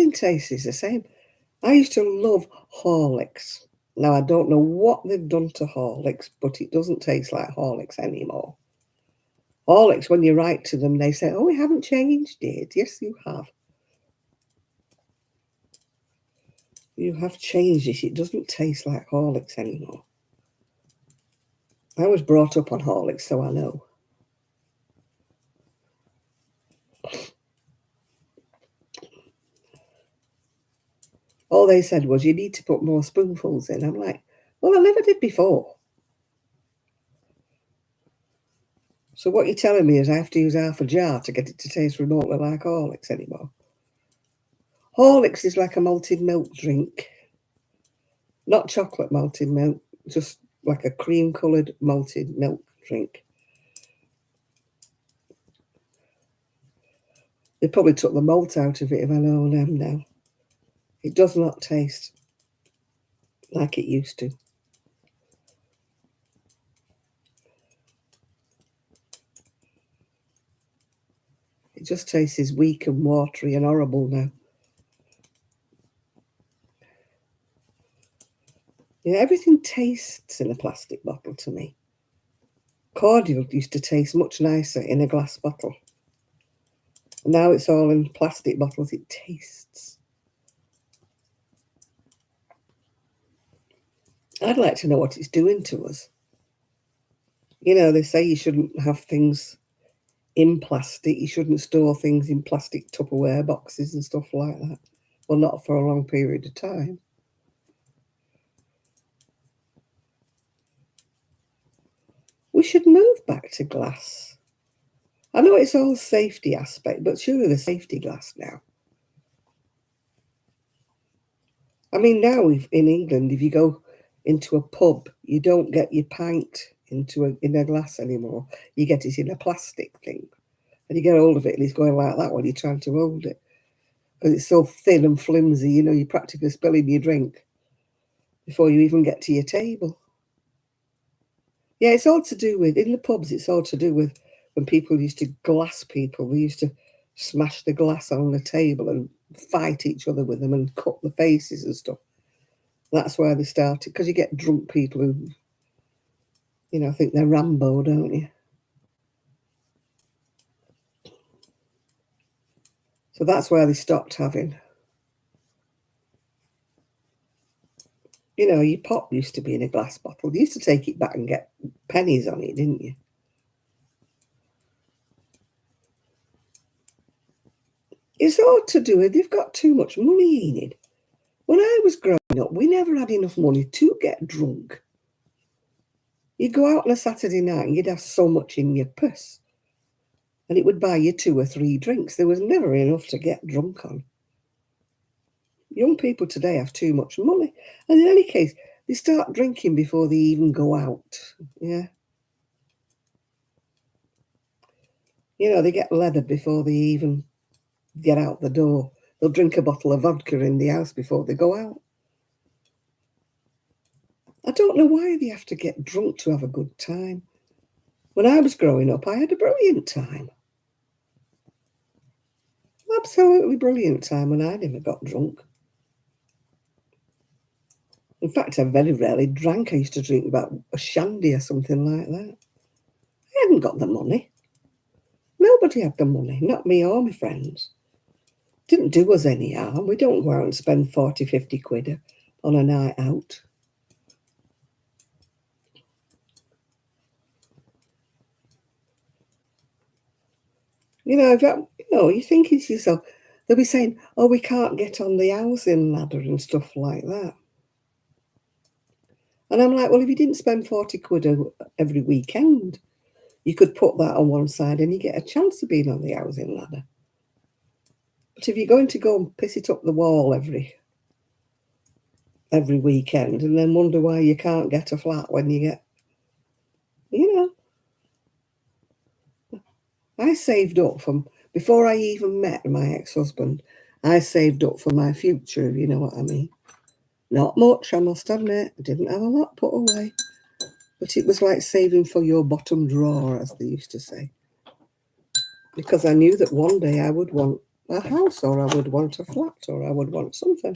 Everything tastes the same. I used to love Horlicks. Now, I don't know what they've done to Horlicks, but it doesn't taste like Horlicks anymore. Horlicks, when you write to them, they say, oh, we haven't changed it. Yes, you have. You have changed it. It doesn't taste like Horlicks anymore. I was brought up on Horlicks, so I know. All they said was, you need to put more spoonfuls in. I'm like, well, I never did before. So what you're telling me is I have to use half a jar to get it to taste remotely like Horlicks anymore. Horlicks is like a malted milk drink. Not chocolate malted milk, just like a cream-coloured malted milk drink. They probably took the malt out of it if I know them now. It does not taste like it used to. It just tastes weak and watery and horrible now. Yeah, everything tastes in a plastic bottle to me. Cordial used to taste much nicer in a glass bottle. Now it's all in plastic bottles. It tastes. I'd like to know what it's doing to us. You know, they say you shouldn't have things in plastic. You shouldn't store things in plastic Tupperware boxes and stuff like that. Well, not for a long period of time. We should move back to glass. I know it's all safety aspect, but surely the safety glass now. I mean, now in England, if you go into a pub, you don't get your pint in a glass anymore. You get it in a plastic thing. And you get hold of it and it's going like that when you're trying to hold it. Because it's so thin and flimsy, you know, you're practically spilling your drink before you even get to your table. Yeah, it's all to do with, in the pubs, it's all to do with when people used to glass people. They used to smash the glass on the table and fight each other with them and cut the faces and stuff. That's where they started, because you get drunk people who, you know, think they're Rambo, don't you? So that's where they stopped having. You know, your pop used to be in a glass bottle. You used to take it back and get pennies on it, didn't you? It's all to do with you've got too much money in it. When I was growing up, we never had enough money to get drunk. You'd go out on a Saturday night and you'd have so much in your purse. And it would buy you 2 or 3 drinks. There was never enough to get drunk on. Young people today have too much money. And in any case, they start drinking before they even go out. Yeah. You know, they get leather before they even get out the door. They'll drink a bottle of vodka in the house before they go out. I don't know why they have to get drunk to have a good time. When I was growing up, I had a brilliant time. Absolutely brilliant time when I never got drunk. In fact, I very rarely drank. I used to drink about a shandy or something like that. I hadn't got the money. Nobody had the money, not me or my friends. Didn't do us any harm. We don't go out and spend 40, 50 quid on a night out. You know, you're thinking to yourself, they'll be saying, oh, we can't get on the housing ladder and stuff like that. And I'm like, well, if you didn't spend 40 quid every weekend, you could put that on one side and you get a chance of being on the housing ladder. But if you're going to go and piss it up the wall every weekend and then wonder why you can't get a flat when you get, you know, I saved up from, before I even met my ex-husband, I saved up for my future, if you know what I mean. Not much, I must admit. I didn't have a lot put away. But it was like saving for your bottom drawer, as they used to say. Because I knew that one day I would want a house, or I would want a flat, or I would want something.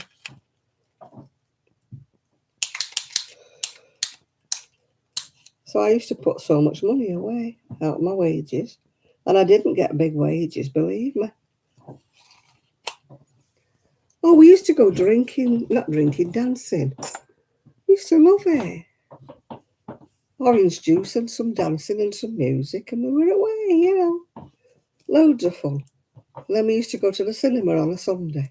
So I used to put so much money away out of my wages. And I didn't get big wages, believe me. Oh, we used to go drinking, not drinking, dancing. We used to love it. Orange juice and some dancing and some music, and we were away, you know. Loads of fun. And then we used to go to the cinema on a Sunday.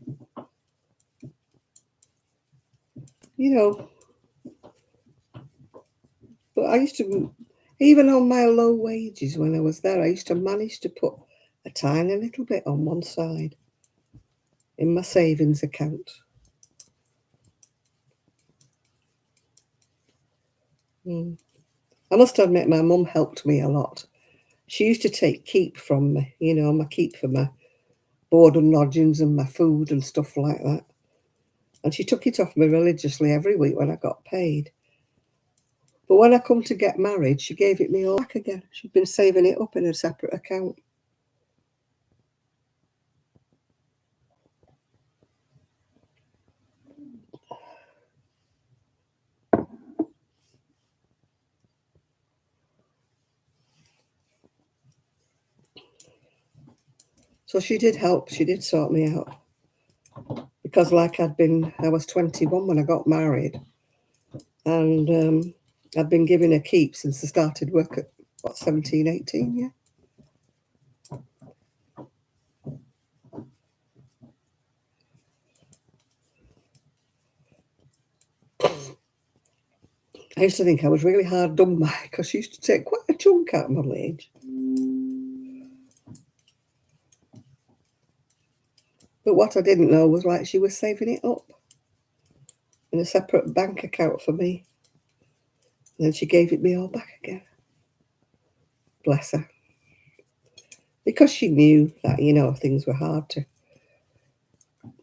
You know, but I used to, even on my low wages when I was there, I used to manage to put a tiny little bit on one side in my savings account. I must admit, my mum helped me a lot. She used to take keep from me, you know, my keep for my board and lodgings and my food and stuff like that. And she took it off me religiously every week when I got paid. But when I come to get married, she gave it me all back again. She'd been saving it up in a separate account. So she did help. She did sort me out. Because like I was 21 when I got married. And I'd been given a keep since I started work at, 17, 18, yeah. I used to think I was really hard done by because she used to take quite a chunk out of my wage. But what I didn't know was like she was saving it up in a separate bank account for me. And then she gave it me all back again. Bless her. Because she knew that, you know, things were hard to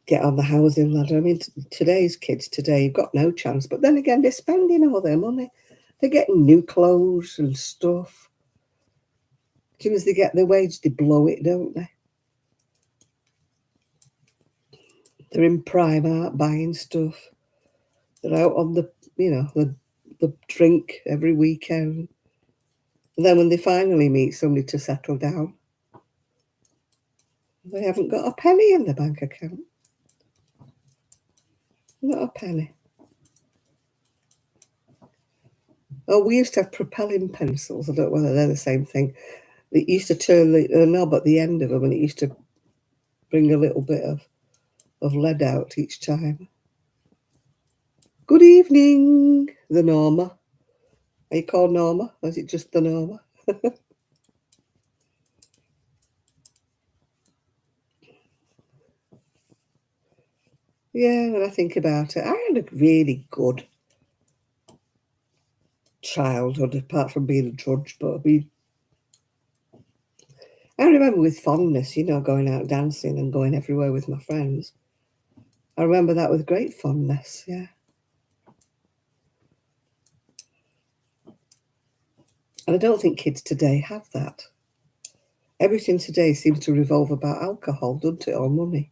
get on the housing ladder. I mean, today's kids today, you've got no chance. But then again, they're spending all their money. They're getting new clothes and stuff. As soon as they get their wage, they blow it, don't they? They're in Primark buying stuff. They're out on the, you know, the drink every weekend. And then when they finally meet somebody to settle down, they haven't got a penny in the bank account. Not a penny. Oh, we used to have propelling pencils. I don't know whether they're the same thing. They used to turn the knob at the end of them, and it used to bring a little bit of lead out each time. Good evening, the Norma. Are you called Norma? Or is it just the Norma? Yeah, when I think about it, I had a really good childhood, apart from being a drudge. But I remember with fondness, you know, going out dancing and going everywhere with my friends. I remember that with great fondness, yeah. And I don't think kids today have that. Everything today seems to revolve about alcohol, doesn't it, or money.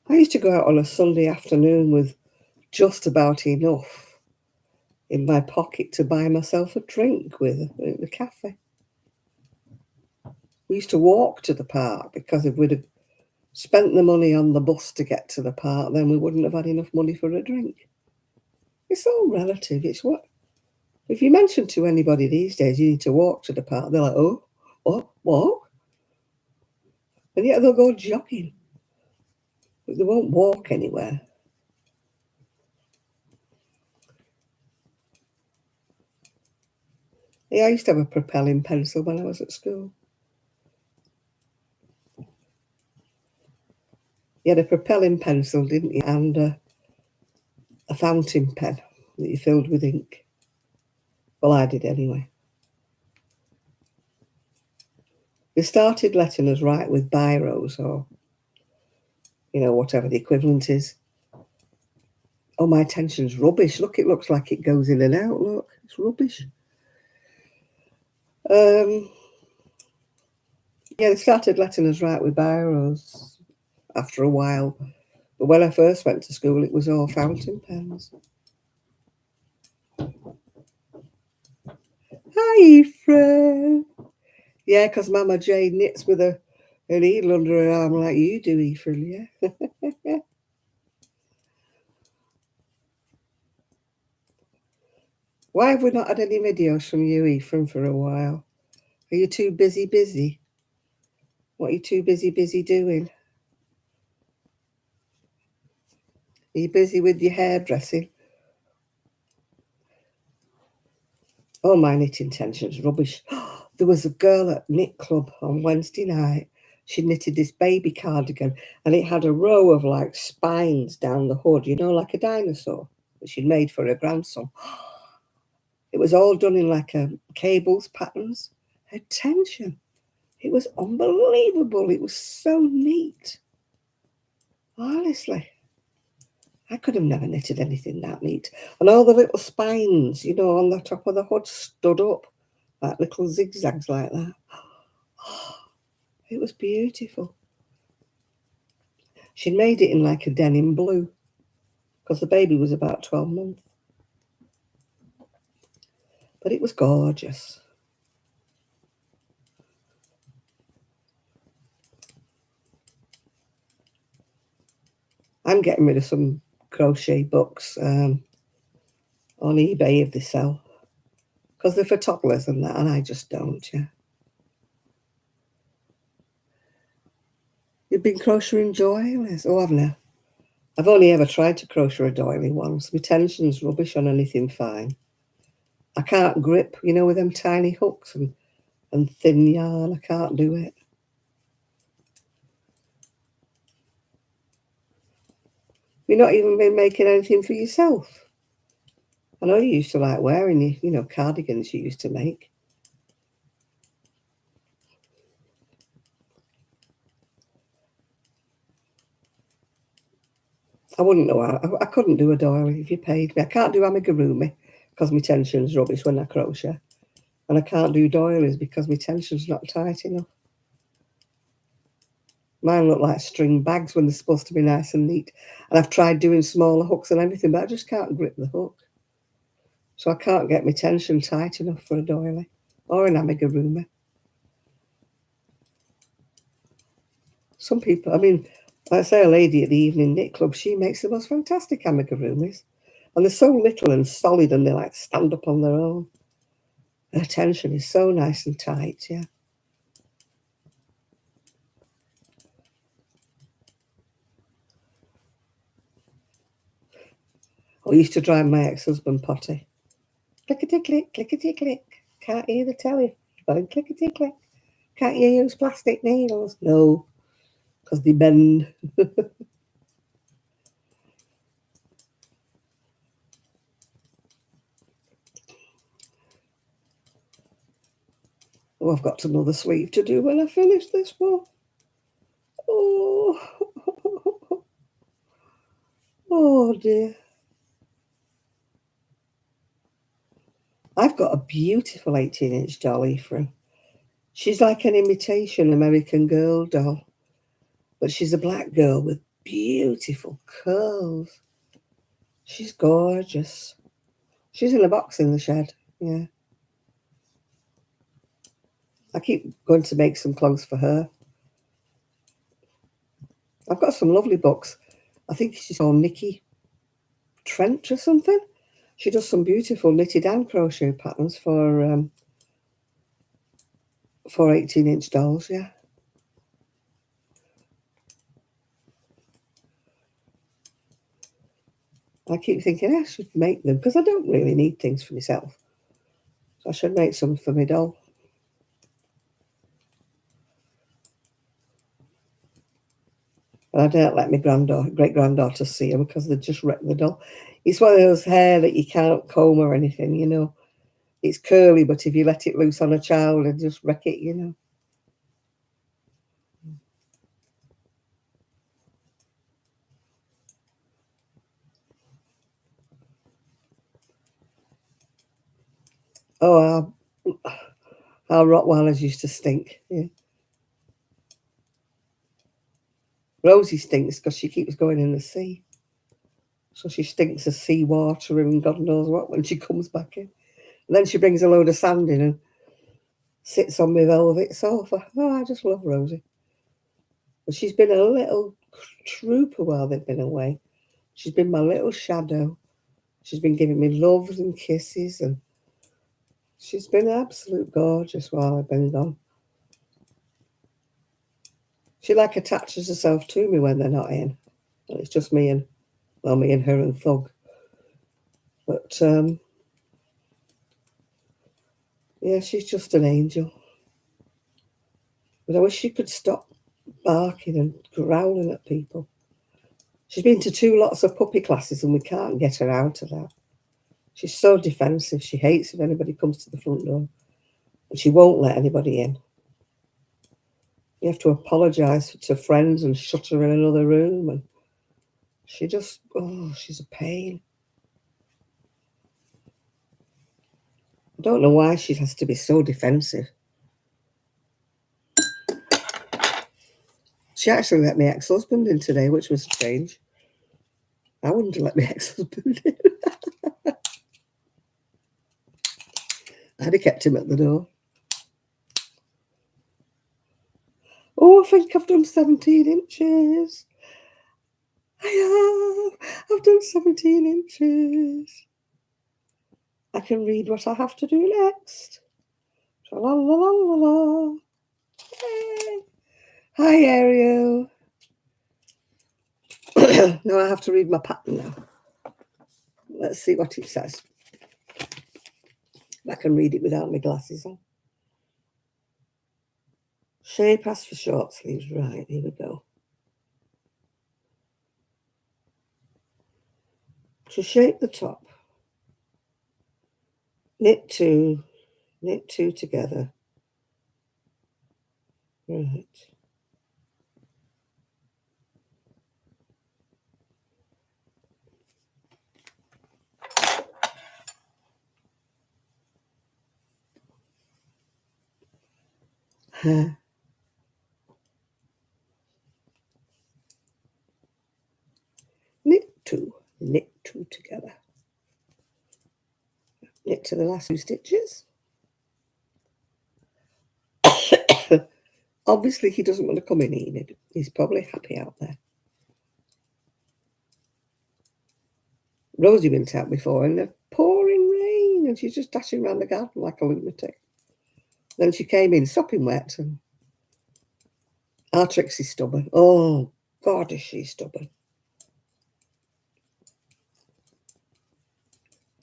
I used to go out on a Sunday afternoon with just about enough in my pocket to buy myself a drink with at the cafe. We used to walk to the park because if we'd have spent the money on the bus to get to the park, then we wouldn't have had enough money for a drink. It's all relative. It's what if you mention to anybody these days you need to walk to the park, they're like, oh, what, walk? And yet they'll go jogging. But they won't walk anywhere. Yeah, I used to have a propelling pencil when I was at school. You had a propelling pencil, didn't you? And a fountain pen that you filled with ink. Well, I did anyway. They started letting us write with biros or, you know, whatever the equivalent is. Oh, my attention's rubbish. Look, it looks like it goes in and out. Look, it's rubbish. Yeah, they started letting us write with biros after a while. But when I first went to school, it was all fountain pens. Hi, Fred. Yeah, 'cause Mama Jane knits with a needle under her arm like you do, Ephraim, yeah? Why have we not had any videos from you, Ephraim, for a while? Are you too busy? What are you too busy doing? Are you busy with your hairdressing? Oh, my knitting tension's rubbish. There was a girl at Knit Club on Wednesday night. She knitted this baby cardigan and it had a row of like spines down the hood, you know, like a dinosaur that she'd made for her grandson. It was all done in like a cables patterns. Her tension. It was unbelievable. It was so neat. Honestly. I could have never knitted anything that neat. And all the little spines, you know, on the top of the hood stood up like little zigzags like that. It was beautiful. She'd made it in like a denim blue because the baby was about 12 months. But it was gorgeous. I'm getting rid of some crochet books on eBay if they sell because they're for toddlers and that, and I just don't, yeah. You've been crocheting doilies? Oh, I've never. I've only ever tried to crochet a doily once. My tension's rubbish on anything fine. I can't grip, you know, with them tiny hooks and thin yarn. I can't do it. You've not even been making anything for yourself. I know you used to like wearing your, you know, cardigans you used to make. I wouldn't know how. I couldn't do a doily if you paid me. I can't do amigurumi because my tension's rubbish when I crochet. And I can't do doilies because my tension's not tight enough. Mine look like string bags when they're supposed to be nice and neat. And I've tried doing smaller hooks and everything, but I just can't grip the hook. So I can't get my tension tight enough for a doily or an amigurumi. Some people, I mean, like I say, a lady at the evening knit club, she makes the most fantastic amigurumis. And they're so little and solid and they like stand up on their own. Her tension is so nice and tight, yeah. I used to drive my ex-husband potty. Clickety click, clickety click. Can't hear the telephone. Clickety click. Can't you use plastic needles? No, because they bend. Oh, I've got another sleeve to do when I finish this one. Oh, oh dear. I've got a beautiful 18-inch doll, Ephraim. She's like an imitation American Girl doll, but she's a black girl with beautiful curls. She's gorgeous. She's in a box in the shed. Yeah. I keep going to make some clothes for her. I've got some lovely books. I think she's called Nikki Trench or something. She does some beautiful knitted and crochet patterns for 18-inch dolls. Yeah. I keep thinking I should make them because I don't really need things for myself. So I should make some for my doll. And I don't let my great granddaughter see them because they just wreck the doll. It's one of those hair that you can't comb or anything, you know. It's curly, but if you let it loose on a child, it just wreck it, you know. Oh, our Rottweilers used to stink. Yeah. Rosie stinks because she keeps going in the sea. So she stinks of seawater and God knows what when she comes back in. And then she brings a load of sand in and sits on my velvet sofa. Oh, I just love Rosie. But she's been a little trooper while they've been away. She's been my little shadow. She's been giving me loves and kisses, and she's been absolute gorgeous while I've been gone. She attaches herself to me when they're not in. It's just me and her and Thug. But yeah, she's just an angel. But I wish she could stop barking and growling at people. She's been to 2 lots of puppy classes and we can't get her out of that. She's so defensive. She hates if anybody comes to the front door. And she won't let anybody in. You have to apologise to friends and shut her in another room. And she just, she's a pain. I don't know why she has to be so defensive. She actually let my ex-husband in today, which was strange. I wouldn't have let my ex-husband in. I'd have kept him at the door. Oh, I think I've done 17 inches. I have. I've done 17 inches. I can read what I have to do next. Tra-la-la-la-la-la. Hey. Hi, Ariel. Now I have to read my pattern now. Let's see what it says. I can read it without my glasses on. Shape as for short sleeves. Right, here we go. To shape the top, knit two together. Right. Knit two together. Knit to the last 2 stitches. Obviously, he doesn't want to come in, Enid. He's probably happy out there. Rosie went out before in the pouring rain, and she's just dashing around the garden like a lunatic. Then she came in sopping wet, and our Trixie's stubborn. Oh, God, is she stubborn.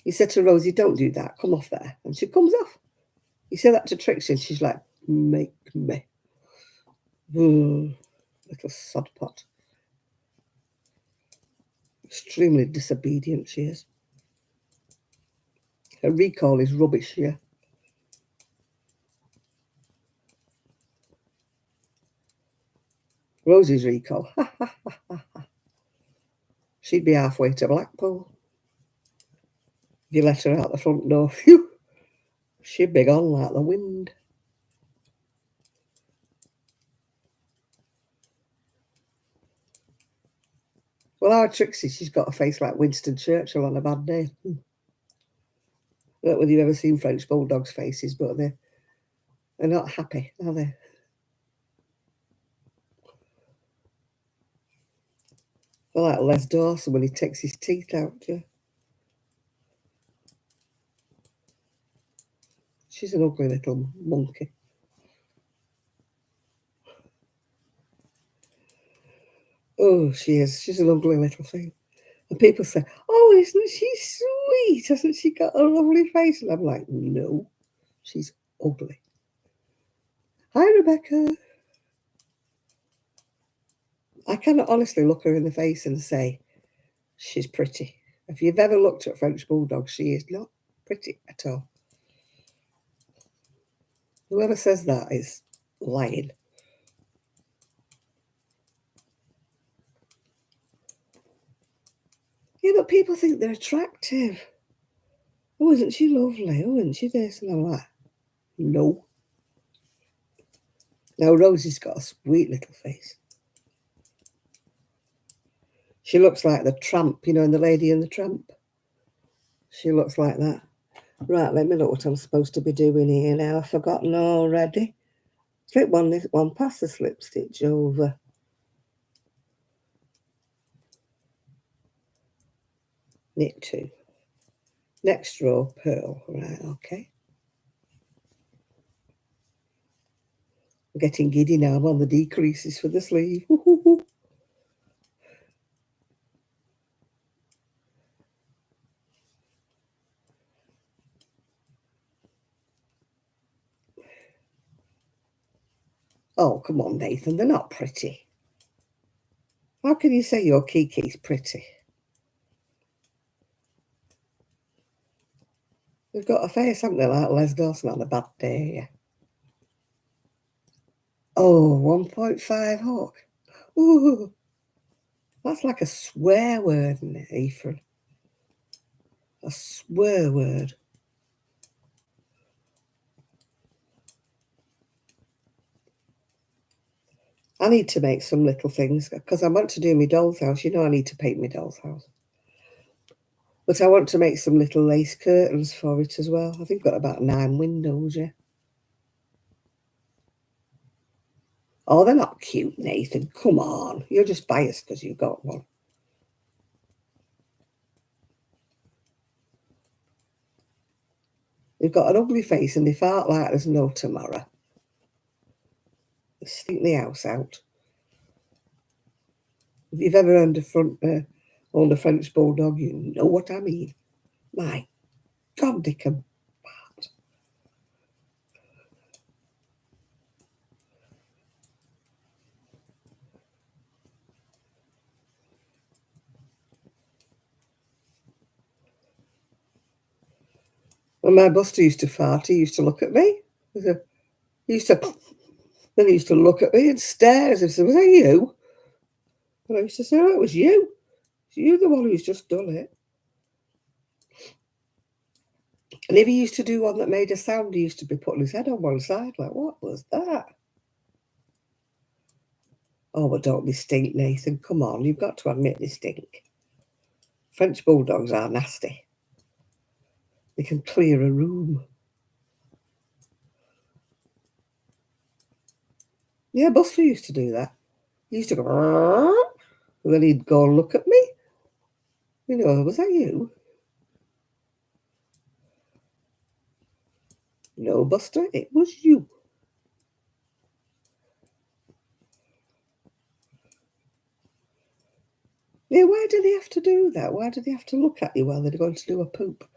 He said to Rosie, don't do that, come off there. And she comes off. He said that to Trixie, and she's like, make me. Little sodpot. Extremely disobedient she is. Her recall is rubbish, yeah. Rosie's recall. She'd be halfway to Blackpool. If you let her out the front door, phew, she'd be gone like the wind. Well, our Trixie, she's got a face like Winston Churchill on a bad day. I don't know whether you've ever seen French bulldogs' faces, but they're not happy, are they? They're like Les Dawson when he takes his teeth out, yeah. She's an ugly little monkey. Oh, she is. She's an ugly little thing. And people say, oh, isn't she sweet? Hasn't she got a lovely face? And I'm like, no, she's ugly. Hi, Rebecca. I cannot honestly look her in the face and say she's pretty. If you've ever looked at French Bulldog, she is not pretty at all. Whoever says that is lying. Yeah, but people think they're attractive. Oh, isn't she lovely? Oh, isn't she this? And I'm like, no. Now, Rosie's got a sweet little face. She looks like the tramp, in The Lady and the Tramp. She looks like that. Right, let me look what I'm supposed to be doing here now. I've forgotten already. Slip one past the slip stitch over. Knit 2. Next row, purl. Right, okay. I'm getting giddy now. I'm on the decreases for the sleeve. Oh, come on, Nathan. They're not pretty. How can you say your Kiki's pretty? They've got a face, haven't they, like Les Dawson on a bad day. Oh, 1.5 hook. Ooh, that's like a swear word, isn't it, Ephraim? A swear word. I need to make some little things because I want to do my doll's house. I need to paint my doll's house. But I want to make some little lace curtains for it as well. I think I've got about 9 windows, yeah. Oh, they're not cute, Nathan. Come on. You're just biased because you got one. They've got an ugly face and they fart like there's no tomorrow. They stink the house out. If you've ever owned a French bulldog, you know what I mean. My God, they can fart. When my Buster used to fart, he used to look at me. Then he used to look at me and stare as if, was that you? And I used to say, oh, it was you. It's you the one who's just done it. And if he used to do one that made a sound, he used to be putting his head on one side, like, what was that? Oh, but don't they stink, Nathan? Come on, you've got to admit they stink. French bulldogs are nasty. They can clear a room. Yeah, Buster used to do that. He used to go, and then he'd go and look at me. Was that you? No, Buster, it was you. Yeah, why do they have to do that? Why do they have to look at you while they're going to do a poop?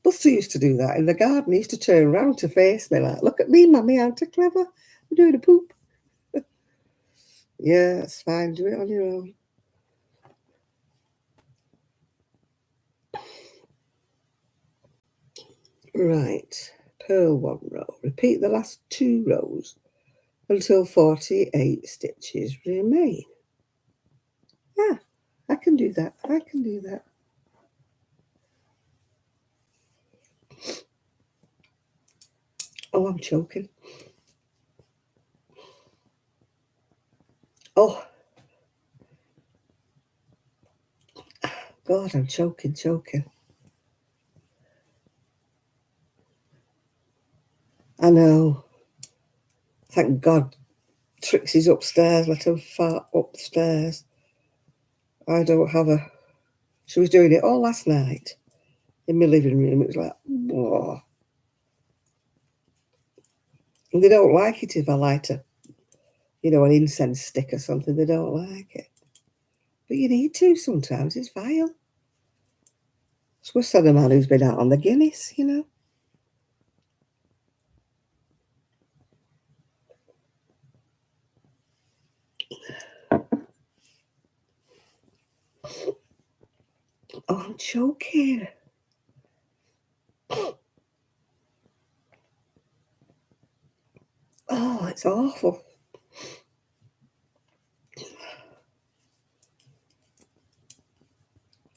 Buster used to do that in the garden. He used to turn around to face me like, look at me, Mummy, aren't I clever? I'm doing a poop. Yeah, that's fine. Do it on your own. Right. Purl 1 row. Repeat the last 2 rows until 48 stitches remain. Ah, I can do that. I can do that. Oh, I'm choking. Oh, God, I'm choking. I know. Thank God Trixie's upstairs. Let her fart upstairs. I don't have a... She was doing it all last night in my living room. It was like, whoa. And they don't like it if I light an incense stick or something. They don't like it. But you need to sometimes. It's vile. It's worse than a man who's been out on the Guinness, Oh, I'm choking. Oh, it's awful.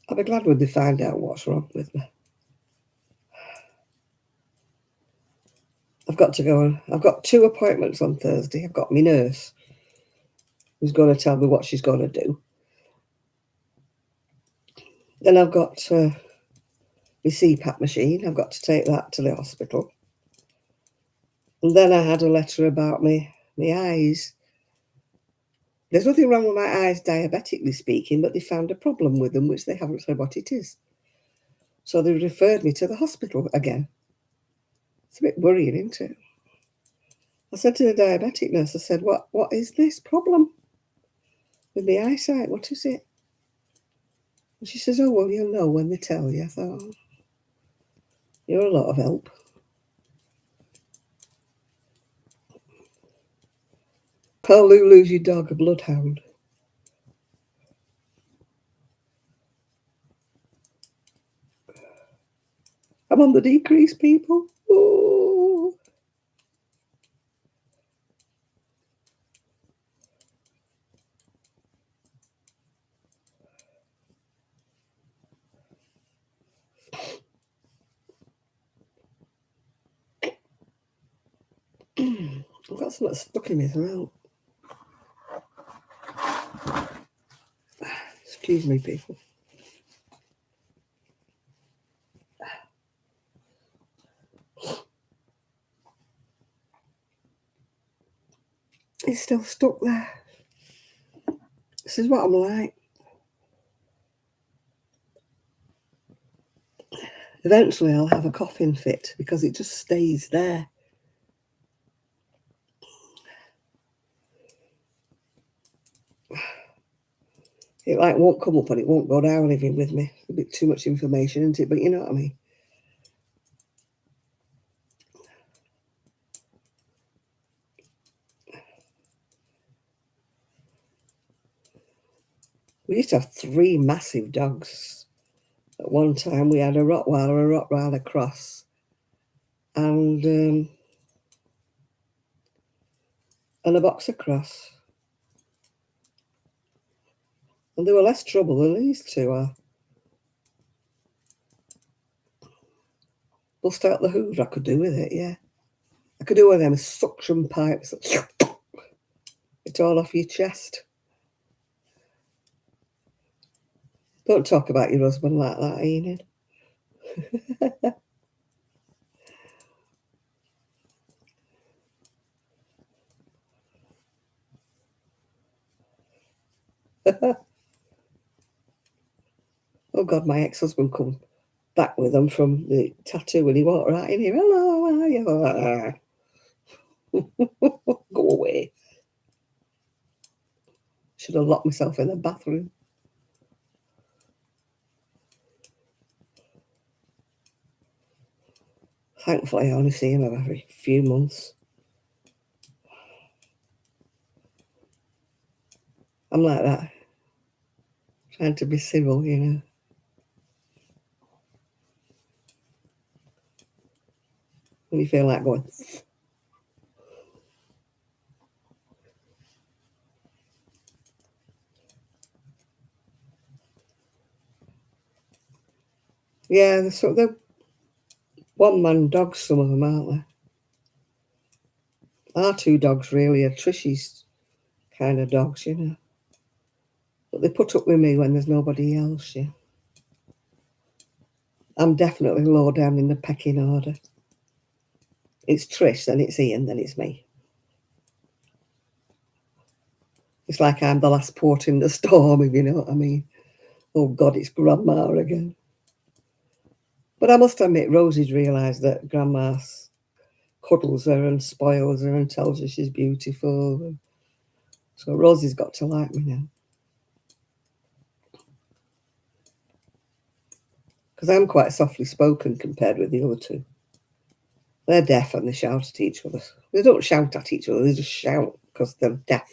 I'll be glad when they find out what's wrong with me. I've got to go. I've got 2 appointments on Thursday. I've got my nurse who's going to tell me what she's going to do. Then I've got my CPAP machine. I've got to take that to the hospital. And then I had a letter about my eyes. There's nothing wrong with my eyes, diabetically speaking, but they found a problem with them, which they haven't said what it is. So they referred me to the hospital again. It's a bit worrying, isn't it? I said to the diabetic nurse, I said, what is this problem with my eyesight? What is it? And she says, oh, well, you'll know when they tell you. I thought, oh, you're a lot of help. Oh, Lulu's your dog, a bloodhound. I'm on the decrease, people. Oh. I've got something stuck in my throat. Excuse me, people. It's still stuck there. This is what I'm like. Eventually I'll have a coughing fit because it just stays there. It like won't come up and it won't go down even with me. A bit too much information, isn't it? But you know what I mean. We used to have 3 massive dogs. At one time we had a Rottweiler cross, and a boxer cross. And they were less trouble than these two are. Bust out the hoover, I could do with it, yeah. I could do with them suction pipes. It's all off your chest. Don't talk about your husband like that, Enid. Oh God, my ex-husband come back with them from the tattoo and he walked right in here. Hello, how are you? Go away. Should have locked myself in the bathroom. Thankfully, I only see him every few months. I'm like that, trying to be civil, you know. When you feel like going. Yeah, they're one-man dogs, some of them, aren't they? Our 2 dogs really are Trish's kind of dogs, you know. But they put up with me when there's nobody else, yeah. I'm definitely low down in the pecking order. It's Trish, then it's Ian, then it's me. It's like I'm the last port in the storm, if you know what I mean. Oh God, it's Grandma again. But I must admit, Rosie's realised that Grandma cuddles her and spoils her and tells her she's beautiful. So Rosie's got to like me now. Because I'm quite softly spoken compared with the other 2. They're deaf and they shout at each other. They don't shout at each other, they just shout because they're deaf.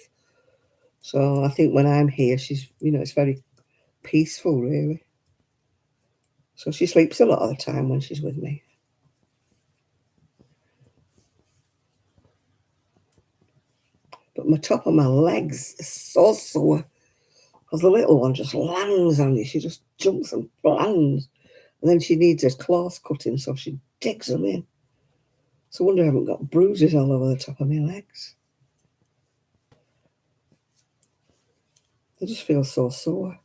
So I think when I'm here, she's, you know, it's very peaceful, really. So she sleeps a lot of the time when she's with me. But my top of my legs is so sore because the little one just lands on you. She just jumps and lands. And then she needs her claws cutting, so she digs them in. So I wonder I haven't got bruises all over the top of my legs. I just feel so sore.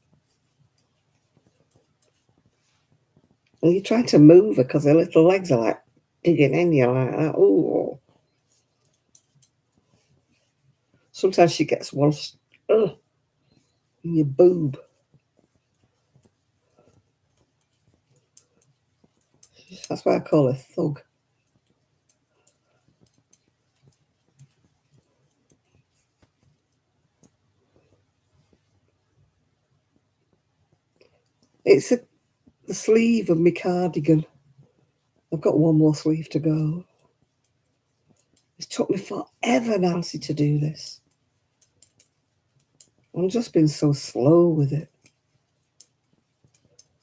And you're trying to move her because her little legs are like digging in you like that. Oh, sometimes she gets one in your boob. That's why I call her Thug. It's the sleeve of my cardigan. I've got one more sleeve to go. It's took me forever, Nancy, to do this. I've just been so slow with it.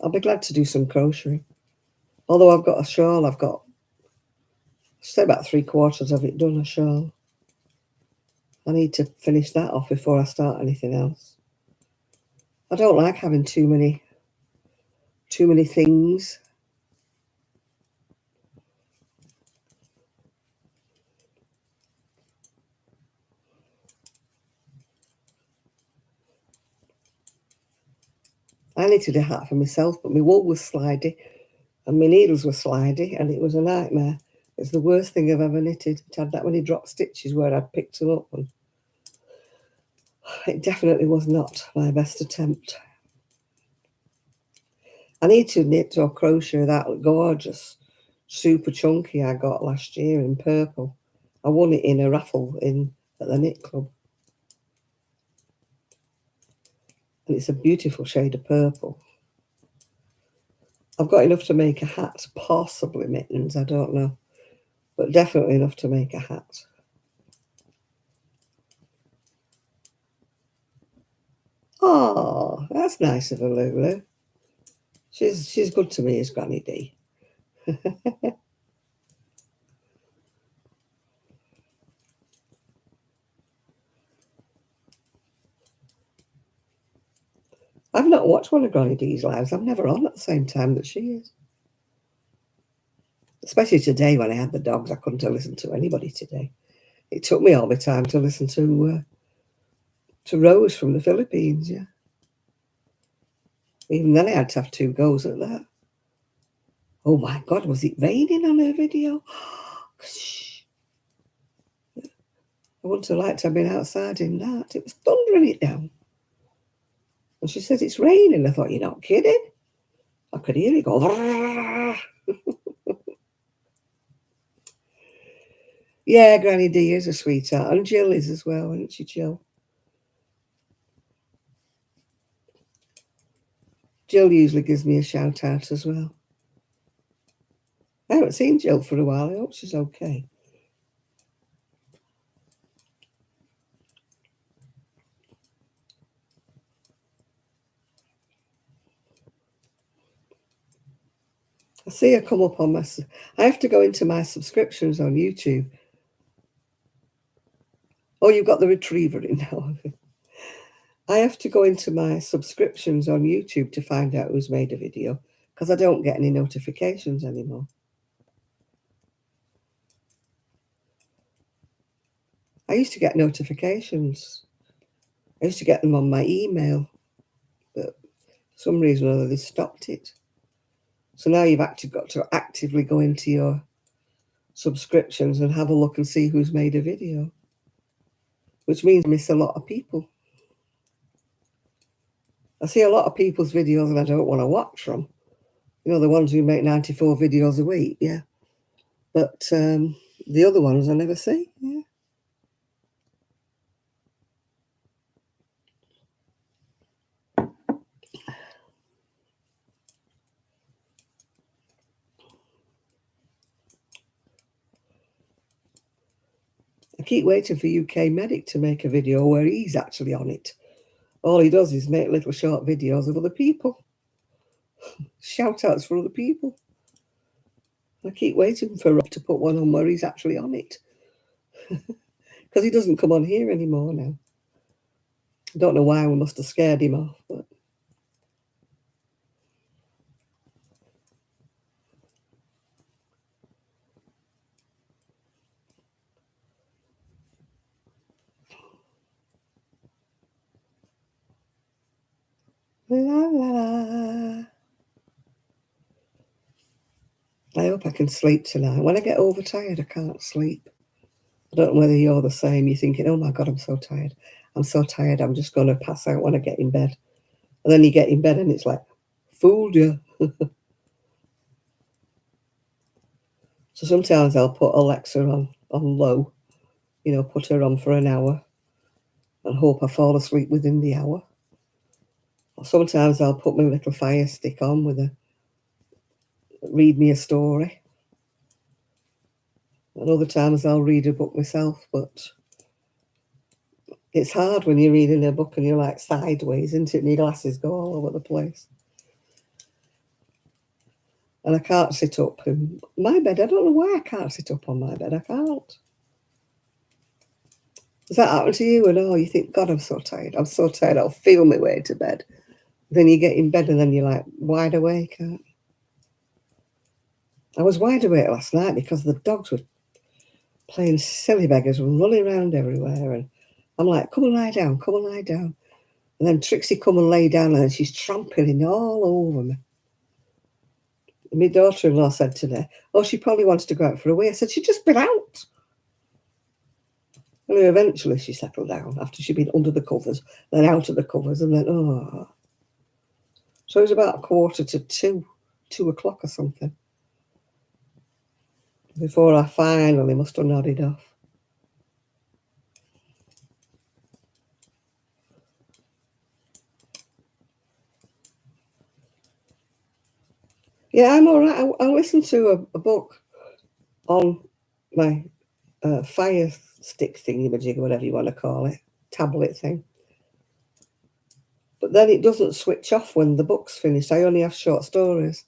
I'll be glad to do some crocheting. Although I've got a shawl, I've got, say, about 3/4 of it done, a shawl. I need to finish that off before I start anything else. I don't like having too many things. I needed a hat for myself, but my wool was slidey and my needles were slidey, and it was a nightmare. It's the worst thing I've ever knitted. It had that many drop stitches where I'd picked them up, and it definitely was not my best attempt. I need to knit or crochet that gorgeous, super chunky I got last year in purple. I won it in a raffle at the knit club. And it's a beautiful shade of purple. I've got enough to make a hat, possibly mittens, I don't know. But definitely enough to make a hat. Oh, that's nice of her, Lulu. She's good to me as Granny D. I've not watched one of Granny D's lives. I'm never on at the same time that she is. Especially today when I had the dogs, I couldn't listen to anybody today. It took me all the time to listen to Rose from the Philippines, yeah. Even then I had to have 2 goes at that. Oh my God, was it raining on her video? I wouldn't have liked to have been outside in that. It was thundering it down. And she said, it's raining. I thought, you're not kidding. I could hear it go. Yeah, Granny D is a sweetheart. And Jill is as well, isn't she, Jill? Jill usually gives me a shout out as well. I haven't seen Jill for a while. I hope she's okay. I see her come up on my... I have to go into my subscriptions on YouTube. Oh, you've got the retriever in now. I have to go into my subscriptions on YouTube to find out who's made a video because I don't get any notifications anymore. I used to get notifications. I used to get them on my email, but for some reason or other they stopped it. So now you've actually got to actively go into your subscriptions and have a look and see who's made a video, which means I miss a lot of people. I see a lot of people's videos and I don't want to watch them. You know, the ones who make 94 videos a week, yeah. But the other ones I never see, yeah. I keep waiting for UK Medic to make a video where he's actually on it. All he does is make little short videos of other people. Shout outs for other people. I keep waiting for Rob to put one on where he's actually on it. Because he doesn't come on here anymore now. I don't know why, we must have scared him off. But la la. I hope I can sleep tonight. When I get overtired, I can't sleep. I don't know whether you're the same. You're thinking, oh my God, I'm so tired. I'm so tired. I'm just going to pass out when I get in bed. And then you get in bed and it's like, fooled you. So sometimes I'll put Alexa on low, put her on for an hour and hope I fall asleep within the hour. Or sometimes I'll put my little fire stick on with read me a story. And other times I'll read a book myself, but it's hard when you're reading a book and you're like sideways, isn't it? And your glasses go all over the place. And I can't sit up in my bed. I don't know why I can't sit up on my bed. I can't. Does that happen to you? And you think, God, I'm so tired. I'm so tired. I'll feel my way to bed. Then you get in bed and then you're like wide awake. I was wide awake last night because the dogs were playing silly beggars and running around everywhere. And I'm like, come and lie down, come and lie down. And then Trixie come and lay down and then she's trampling all over me. My daughter-in-law said today, oh, she probably wants to go out for a wee. I said, she'd just been out. And eventually she settled down after she'd been under the covers, then out of the covers, and then, So it was about 1:45, 2:00 or something, before I finally must have nodded off. Yeah, I'm all right. I listened to a book on my fire stick thingy-majig, whatever you want to call it, tablet thing. But then it doesn't switch off when the book's finished. I only have short stories.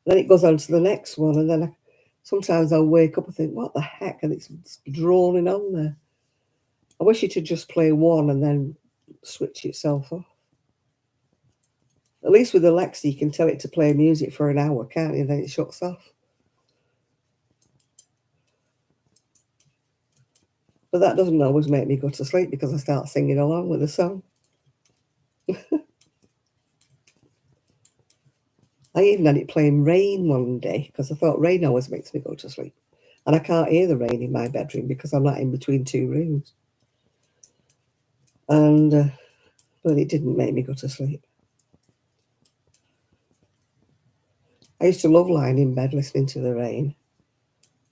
Then it goes on to the next one, and then sometimes I'll wake up and think, what the heck? And it's droning on there. I wish it would just play one and then switch itself off. At least with Alexa, you can tell it to play music for an hour, can't you? Then it shuts off. But that doesn't always make me go to sleep because I start singing along with the song. I even had it playing rain one day because I thought rain always makes me go to sleep. And I can't hear the rain in my bedroom because I'm not in between two rooms. And but it didn't make me go to sleep. I used to love lying in bed listening to the rain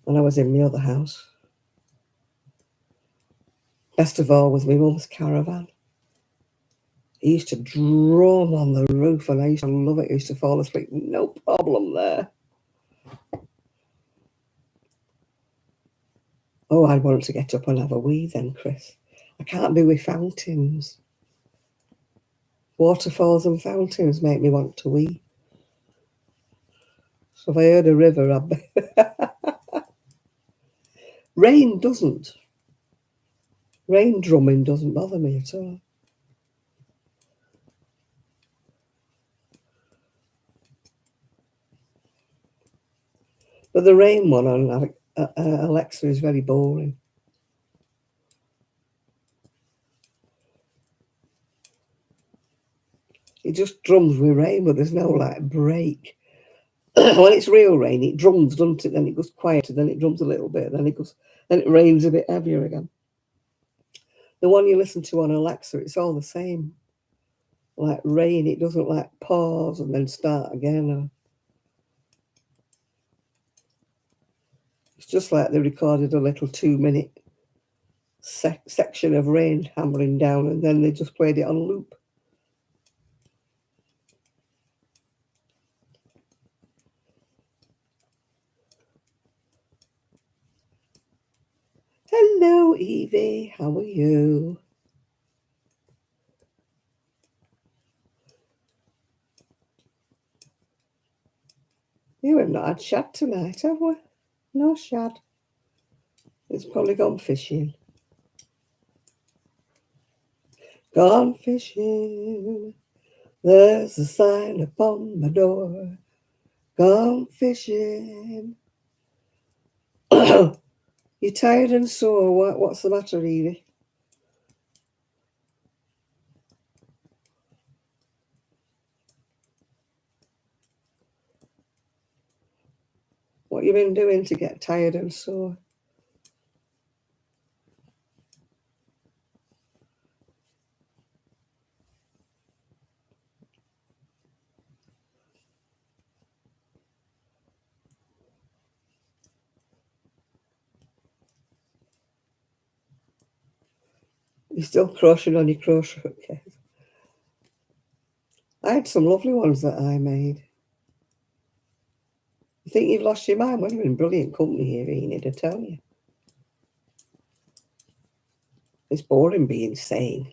when I was in my other house. Best of all was my mum's caravan. It used to drum on the roof and I used to love it. I used to fall asleep, no problem there. Oh, I'd want to get up and have a wee then, Chris. I can't be with fountains. Waterfalls and fountains make me want to wee. So if I heard a river, rain doesn't. Rain drumming doesn't bother me at all. But the rain one on Alexa is very boring. It just drums with rain, but there's no break. When it's real rain, it drums, doesn't it? Then it goes quieter, then it drums a little bit, then it rains a bit heavier again. The one you listen to on Alexa, it's all the same. Like rain, it doesn't pause and then start again. It's just like they recorded a little 2-minute section of rain hammering down and then they just played it on loop. Hello, Evie. How are you? You have not had shad tonight, have we? No shad. It's probably gone fishing. Gone fishing. There's a sign upon my door. Gone fishing. You tired and sore? What's the matter, Evie? What you been doing to get tired and sore? You're still crocheting on your crochet case. I had some lovely ones that I made. You think you've lost your mind? Well, you're in brilliant company here, Enid, I tell you. It's boring being sane.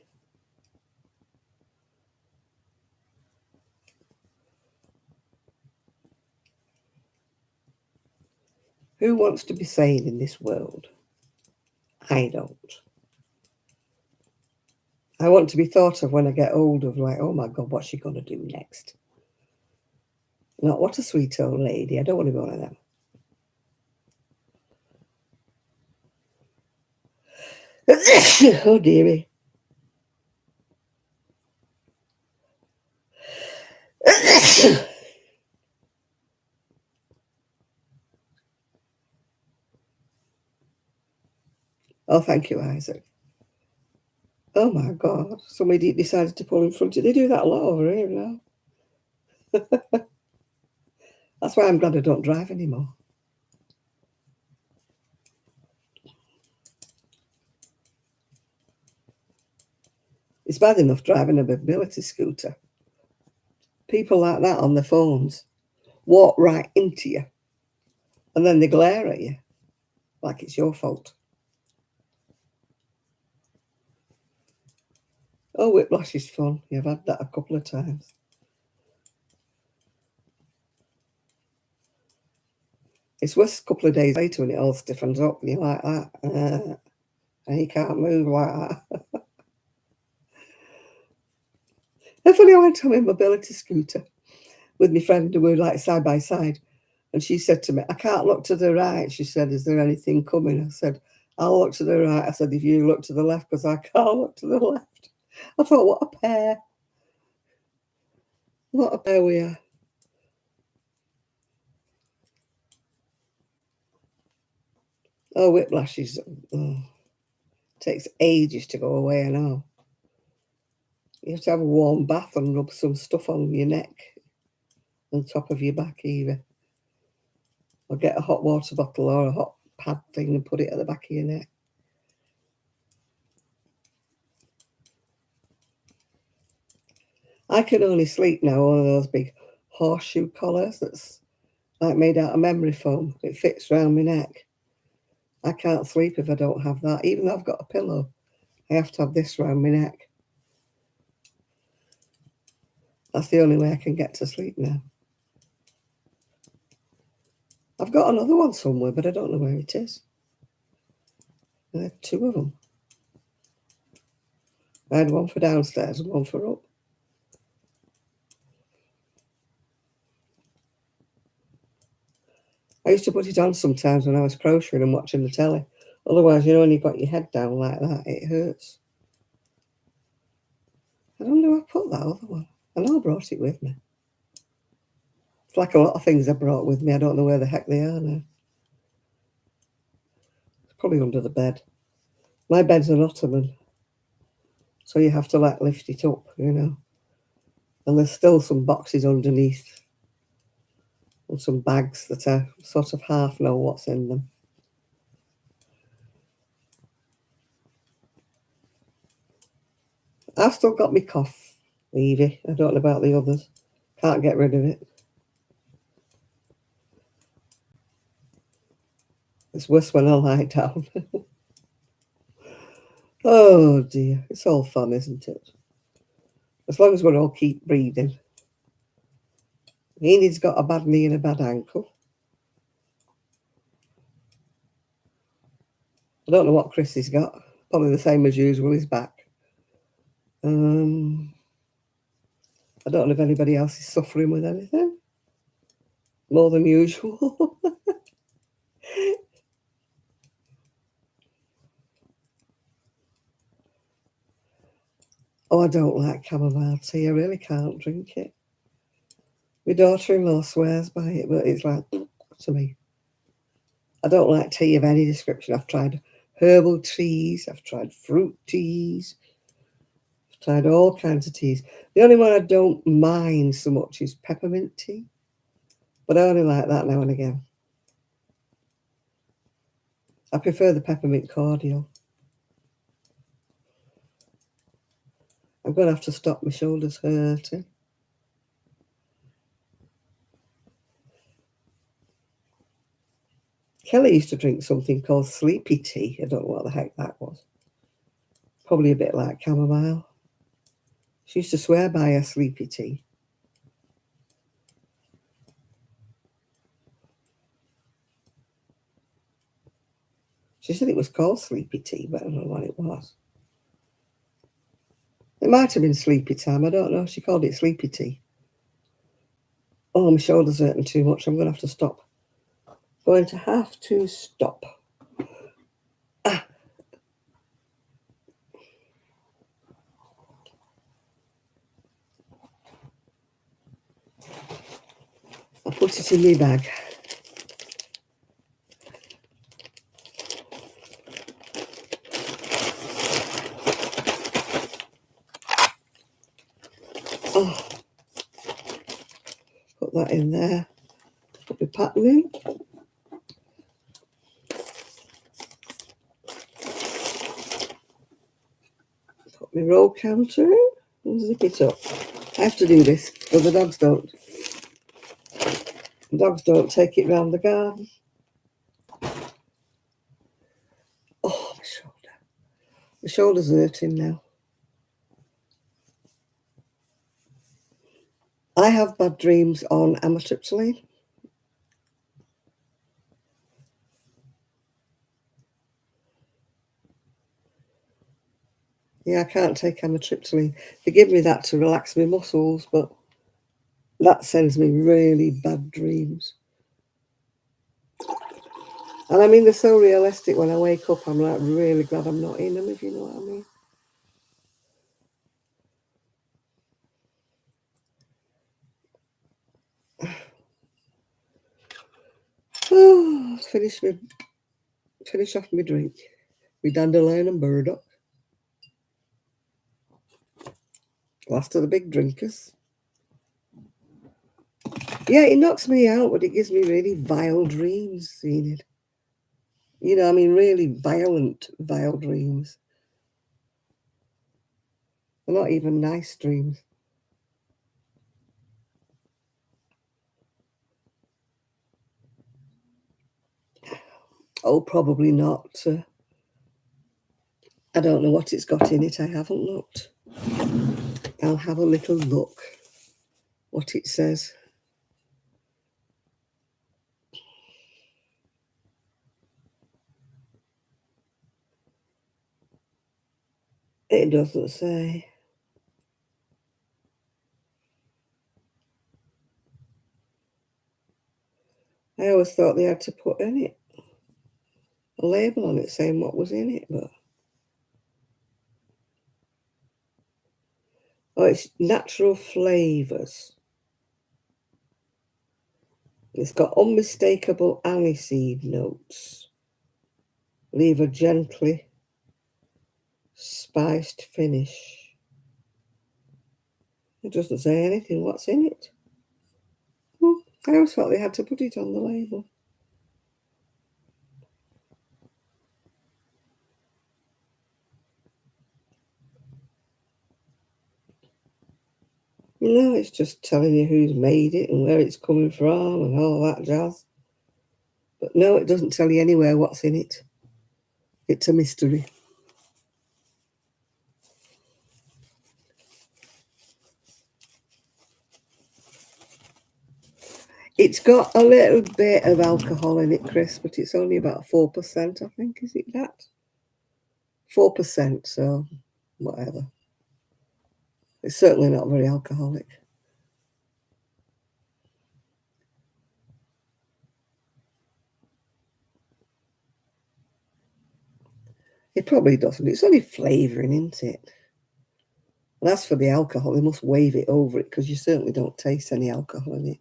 Who wants to be sane in this world? I don't. I want to be thought of when I get old of like, oh my God, what's she going to do next? Not what a sweet old lady. I don't want to be one of them. Oh, dearie. Oh, thank you, Isaac. Oh my God, somebody decided to pull in front of you. They do that a lot over here now. That's why I'm glad I don't drive anymore. It's bad enough driving a mobility scooter. People like that on their phones walk right into you and then they glare at you like it's your fault. Oh, whiplash is fun. You've had that a couple of times. It's worse a couple of days later when it all stiffens up and you're like that. And you can't move like that. And funny, I went on my mobility scooter with my friend and we were like side by side. And she said to me, I can't look to the right. She said, is there anything coming? I said, I'll look to the right. I said, if you look to the left, because I can't look to the left. I thought, what a pair. What a pair we are. Oh, whiplash is, takes ages to go away, I know. You have to have a warm bath and rub some stuff on your neck and top of your back even. Or get a hot water bottle or a hot pad thing and put it at the back of your neck. I can only sleep now on those big horseshoe collars that's like made out of memory foam. It fits round my neck. I can't sleep if I don't have that. Even though I've got a pillow, I have to have this round my neck. That's the only way I can get to sleep now. I've got another one somewhere, but I don't know where it is. I had two of them. I had one for downstairs and one for up. I used to put it on sometimes when I was crocheting and watching the telly. Otherwise, when you've got your head down like that, it hurts. I don't know where I put that other one. I know I brought it with me. It's like a lot of things I brought with me. I don't know where the heck they are now. It's probably under the bed. My bed's an ottoman, so you have to like lift it up, And there's still some boxes underneath and some bags that I sort of half know what's in them. I've still got my cough, Evie. I don't know about the others. Can't get rid of it. It's worse when I lie down. Oh dear, it's all fun, isn't it? As long as we all keep breathing. Enid's got a bad knee and a bad ankle. I don't know what Chris has got. Probably the same as usual, his back. I don't know if anybody else is suffering with anything. More than usual. Oh, I don't like chamomile tea. I really can't drink it. My daughter-in-law swears by it, but it's like to me. I don't like tea of any description. I've tried herbal teas, I've tried fruit teas, I've tried all kinds of teas. The only one I don't mind so much is peppermint tea, but I only like that now and again. I prefer the peppermint cordial. I'm going to have to stop, my shoulders hurting. Kelly used to drink something called sleepy tea. I don't know what the heck that was. Probably a bit like chamomile. She used to swear by her sleepy tea. She said it was called sleepy tea, but I don't know what it was. It might have been sleepy time. I don't know. She called it sleepy tea. Oh, my shoulders hurting too much. I'm going to have to stop. Going to have to stop. Ah. I'll put it in my bag. Oh, put that in there. Put my pattern in. Put my roll counter in and zip it up. I have to do this, but the dogs don't. The dogs don't take it round the garden. Oh, my shoulder. My shoulder's hurting now. I have bad dreams on amitriptyline. Yeah, I can't take amitriptyline. They give me that to relax my muscles, but that sends me really bad dreams. And I mean, they're so realistic. When I wake up, I'm like really glad I'm not in them, if you know what I mean. Oh, finish off my drink. With dandelion and burdock. Last of the big drinkers. Yeah, it knocks me out, but it gives me really vile dreams, seeing it. You know, I mean, really violent, vile dreams. They're not even nice dreams. Oh, probably not. I don't know what it's got in it. I haven't looked. I'll have a little look what it says. It doesn't say. I always thought they had to put in it a label on it saying what was in it, but oh, it's natural flavours. It's got unmistakable aniseed notes. Leave a gently spiced finish. It doesn't say anything what's in it. I always thought they had to put it on the label. No, it's just telling you who's made it and where it's coming from and all that jazz. But no, it doesn't tell you anywhere what's in it. It's a mystery. It's got a little bit of alcohol in it, Chris, but it's only about 4%, I think. Is it that? 4%, so whatever. It's certainly not very alcoholic. It probably doesn't. It's only flavouring, isn't it? And as for the alcohol, they must wave it over it because you certainly don't taste any alcohol in it.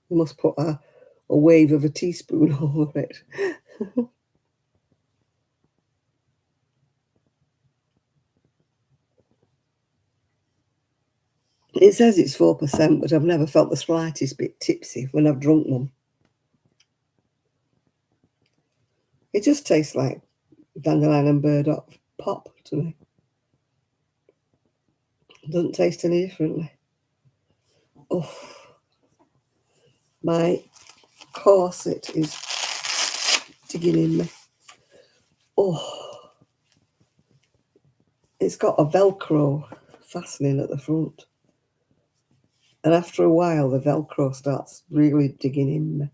They must put a a wave of a teaspoon over it. It says it's 4%, but I've never felt the slightest bit tipsy when I've drunk one. It just tastes like dandelion and burdock pop to me. It doesn't taste any differently. Oh, my corset is digging in me. Oh, it's got a Velcro fastening at the front. And after a while, the Velcro starts really digging in me.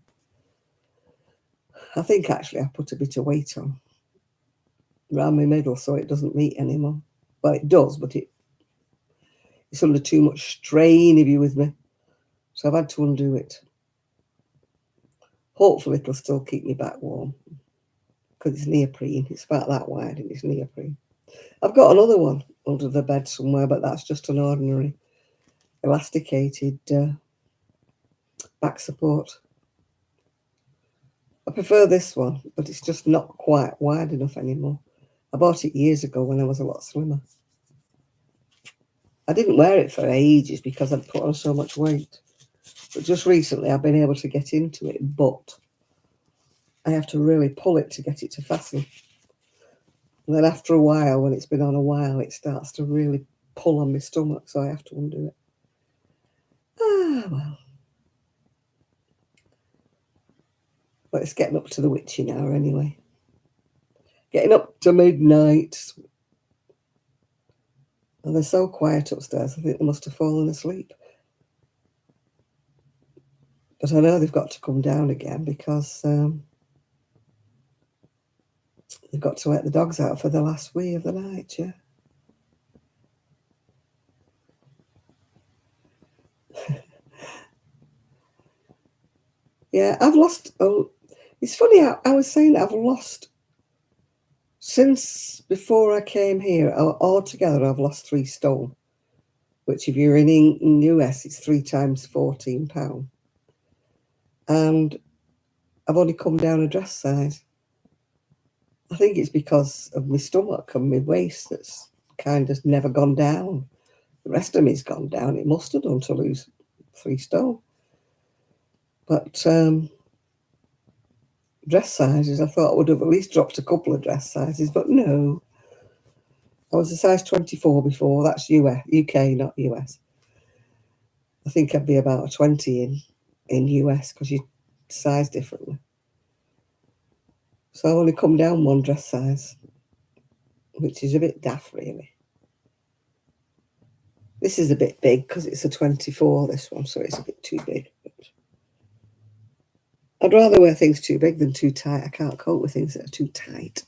I think actually I put a bit of weight on around my middle so it doesn't meet anymore. Well, it does, but it's under too much strain, if you're with me. So I've had to undo it. Hopefully it'll still keep me back warm because it's neoprene. It's about that wide and it's neoprene. I've got another one under the bed somewhere, but that's just an ordinary elasticated back support. I prefer this one, but it's just not quite wide enough anymore. I bought it years ago when I was a lot slimmer. I didn't wear it for ages because I'd put on so much weight. But just recently I've been able to get into it, but I have to really pull it to get it to fasten. And then after a while, when it's been on a while, it starts to really pull on my stomach, so I have to undo it. Ah, well. But it's getting up to the witching hour anyway. Getting up to midnight. And they're so quiet upstairs, I think they must have fallen asleep. But I know they've got to come down again because they've got to let the dogs out for the last wee of the night, yeah. Yeah, I've lost, it's funny, I was saying I've lost, since before I came here, altogether I've lost 3 stone, which if you're in US, it's 3 times £14. And I've only come down a dress size. I think it's because of my stomach and my waist that's kind of never gone down. The rest of me's gone down. It must have done to lose 3 stone. But dress sizes, I thought I would have at least dropped a couple of dress sizes, but no. I was a size 24 before. That's UK, not US. I think I'd be about a 20 in US because you size differently. So I only come down 1 dress size, which is a bit daft, really. This is a bit big because it's a 24, this one, so it's a bit too big. But I'd rather wear things too big than too tight. I can't cope with things that are too tight.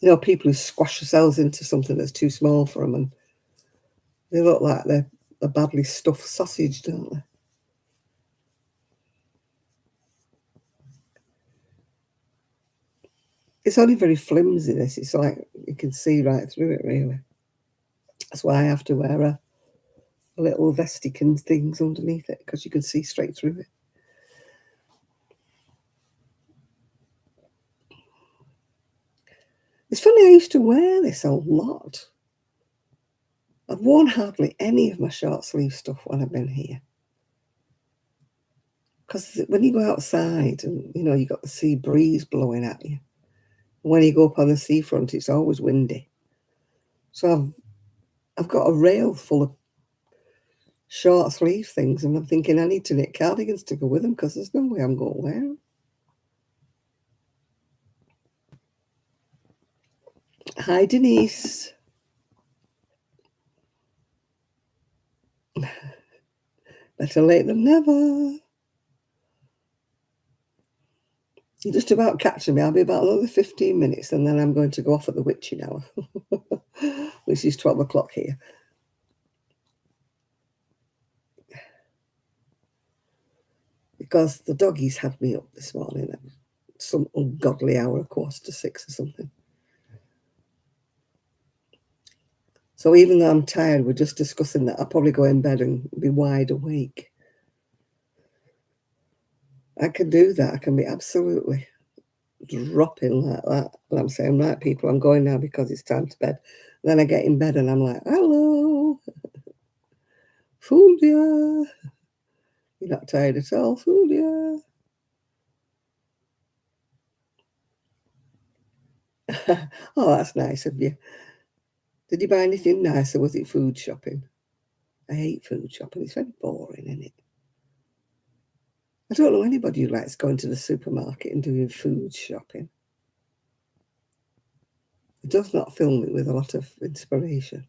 You know, people who squash themselves into something that's too small for them, and they look like they're a badly stuffed sausage, don't they? It's only very flimsy, this. It's like you can see right through it, really. That's why I have to wear a little vestic and things underneath it, because you can see straight through it. It's funny, I used to wear this a lot. I've worn hardly any of my short sleeve stuff when I've been here. Because when you go outside and, you know, you got the sea breeze blowing at you, when you go up on the seafront, it's always windy. So I've got a rail full of short sleeve things, and I'm thinking I need to knit cardigans to go with them because there's no way I'm going to wear them. Hi, Denise. Better late than never. You're just about catching me. I'll be about another 15 minutes and then I'm going to go off at the witching hour, which is 12 o'clock here. Because the doggies had me up this morning at some ungodly hour, 5:45 or something. So even though I'm tired, we're just discussing that I'll probably go in bed and be wide awake. I can do that. I can be absolutely dropping like that. And I'm saying, right, people, I'm going now because it's time to bed. Then I get in bed and I'm like, hello, fooled ya. You're not tired at all, fooled ya. Oh, that's nice of you. Did you buy anything nice or was it food shopping? I hate food shopping. It's very boring, isn't it? I don't know anybody who likes going to the supermarket and doing food shopping. It does not fill me with a lot of inspiration.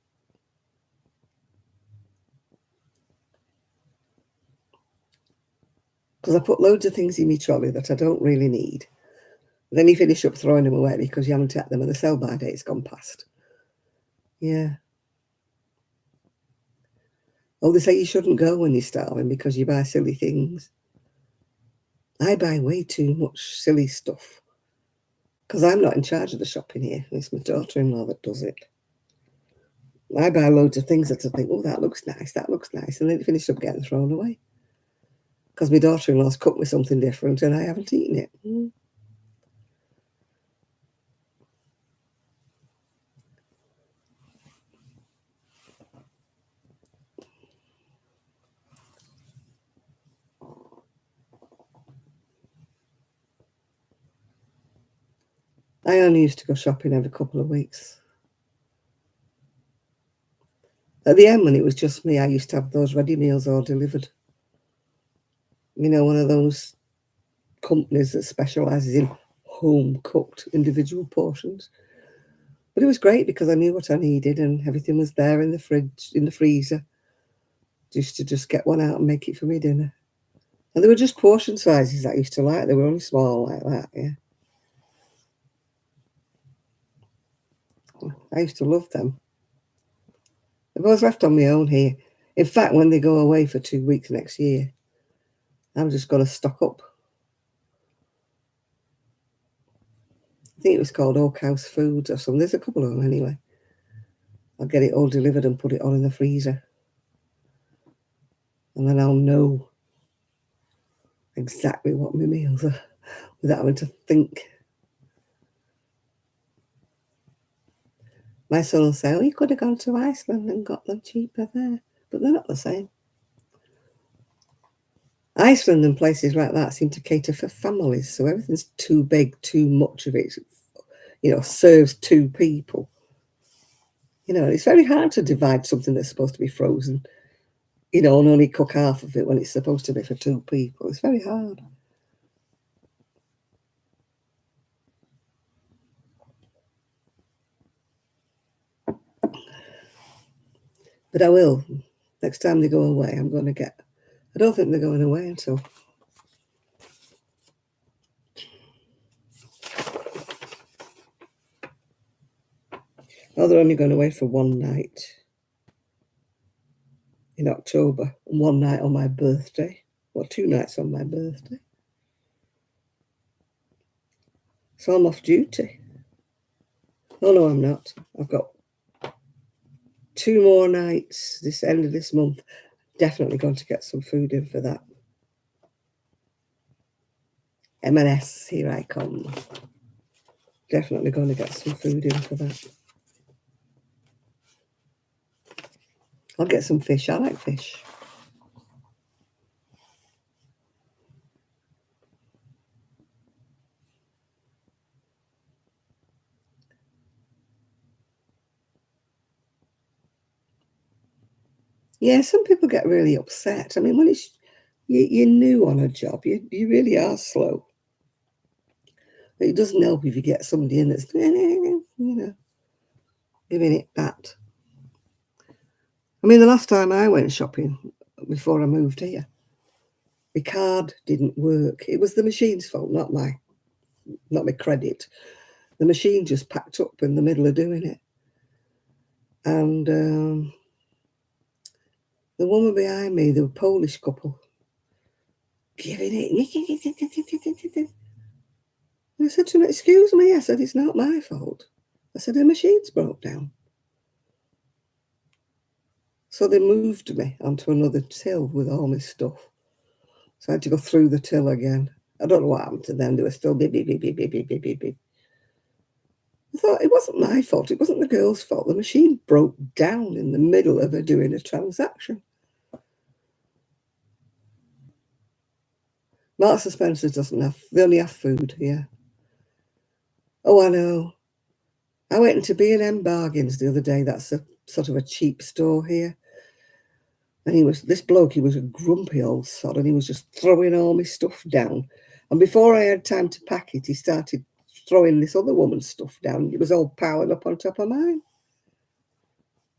Because I put loads of things in my trolley that I don't really need. Then you finish up throwing them away because you haven't had them and the sell-by date's gone past. Yeah. Oh, they say you shouldn't go when you're starving because you buy silly things. I buy way too much silly stuff because I'm not in charge of the shopping here. It's my daughter-in-law that does it. I buy loads of things that I think, oh, that looks nice, and then it finishes up getting thrown away because my daughter-in-law's cooked me something different and I haven't eaten it. I only used to go shopping every couple of weeks. At the end, when it was just me, I used to have those ready meals all delivered. You know, one of those companies that specialises in home-cooked individual portions. But it was great because I knew what I needed and everything was there in the fridge, in the freezer. Just get one out and make it for me dinner. And they were just portion sizes that I used to like. They were only small like that, yeah. I used to love them. If I was left on my own here, in fact, when they go away for 2 weeks next year, I'm just going to stock up. I think it was called Oak House Foods or something. There's a couple of them anyway. I'll get it all delivered and put it all in the freezer. And then I'll know exactly what my meals are without having to think. My son will say, oh, you could have gone to Iceland and got them cheaper there. But they're not the same. Iceland and places like that seem to cater for families. So everything's too big, too much of it, serves two people. It's very hard to divide something that's supposed to be frozen, and only cook half of it when it's supposed to be for two people. It's very hard. But I will. Next time they go away, I'm going to get... I don't think they're going away until... Oh, they're only going away for one night in October, and one night on my birthday. Well, 2 nights on my birthday. So I'm off duty. Oh, no, I'm not. I've got 2 more nights this end of this month. Definitely going to get some food in for that. M&S, here I come. Definitely going to get some food in for that. I'll get some fish. I like fish. Yeah, some people get really upset. I mean, when it's you're new on a job, you really are slow. It doesn't help if you get somebody in that's, giving it that. I mean, the last time I went shopping before I moved here, my card didn't work. It was the machine's fault, not my credit. The machine just packed up in the middle of doing it. And the woman behind me, the Polish couple, giving it. And I said to him, excuse me. I said, it's not my fault. I said, the machine's broke down. So they moved me onto another till with all my stuff. So I had to go through the till again. I don't know what happened to them. They were still beep, beep, beep, beep, beep, beep, beep, beep, beep. I thought it wasn't my fault. It wasn't the girl's fault. The machine broke down in the middle of her doing a transaction. Marks and Spencer's doesn't have, they only have food, yeah. Oh, I know. I went into B&M Bargains the other day. That's a sort of a cheap store here. And this bloke, he was a grumpy old sod, and he was just throwing all my stuff down. And before I had time to pack it, he started throwing this other woman's stuff down. It was all piled up on top of mine.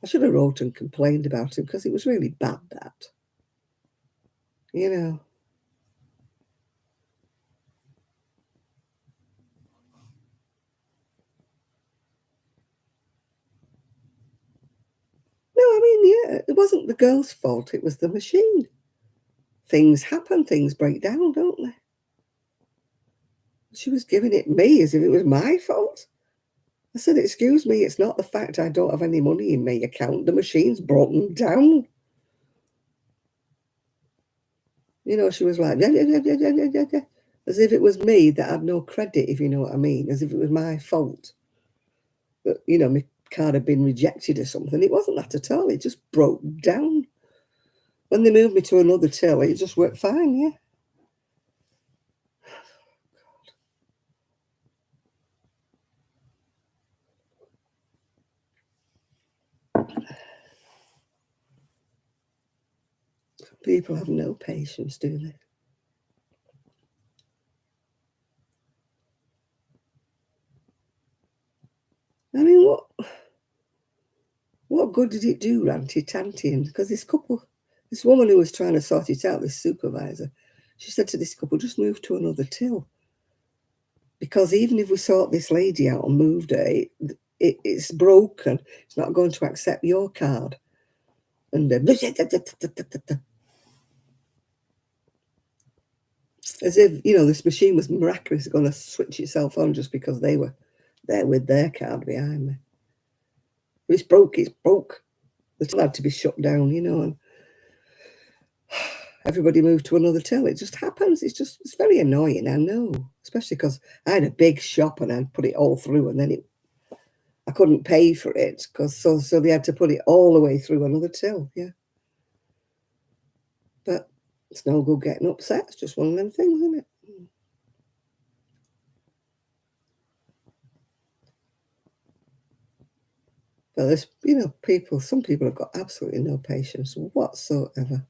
I should have wrote and complained about him because it was really bad, that. You know. No, I mean, yeah, it wasn't the girl's fault. It was the machine. Things happen. Things break down, don't they? She was giving it me as if it was my fault. I said, excuse me, it's not the fact I don't have any money in my account. The machine's broken down. You know, she was like, yeah, yeah, yeah, yeah, yeah, yeah, yeah. As if it was me that had no credit, if you know what I mean. As if it was my fault. That, you know, my card had been rejected or something. It wasn't that at all. It just broke down. When they moved me to another till, it just worked fine, yeah. People have no patience, do they? I mean, what good did it do, ranty tanty? Because this woman who was trying to sort it out, this supervisor, she said to this couple, just move to another till. Because even if we sort this lady out and moved her, it's broken. It's not going to accept your card. And as if, you know, this machine was miraculously going to switch itself on just because they were there with their card behind me. If it's broke, it's broke. The till had to be shut down, you know, and everybody moved to another till. It just happens. It's very annoying, I know, especially because I had a big shop and I'd put it all through, and then I couldn't pay for it because so they had to put it all the way through another till, yeah. But it's no good getting upset. It's just one of them things, isn't it? But there's, you know, some people have got absolutely no patience whatsoever.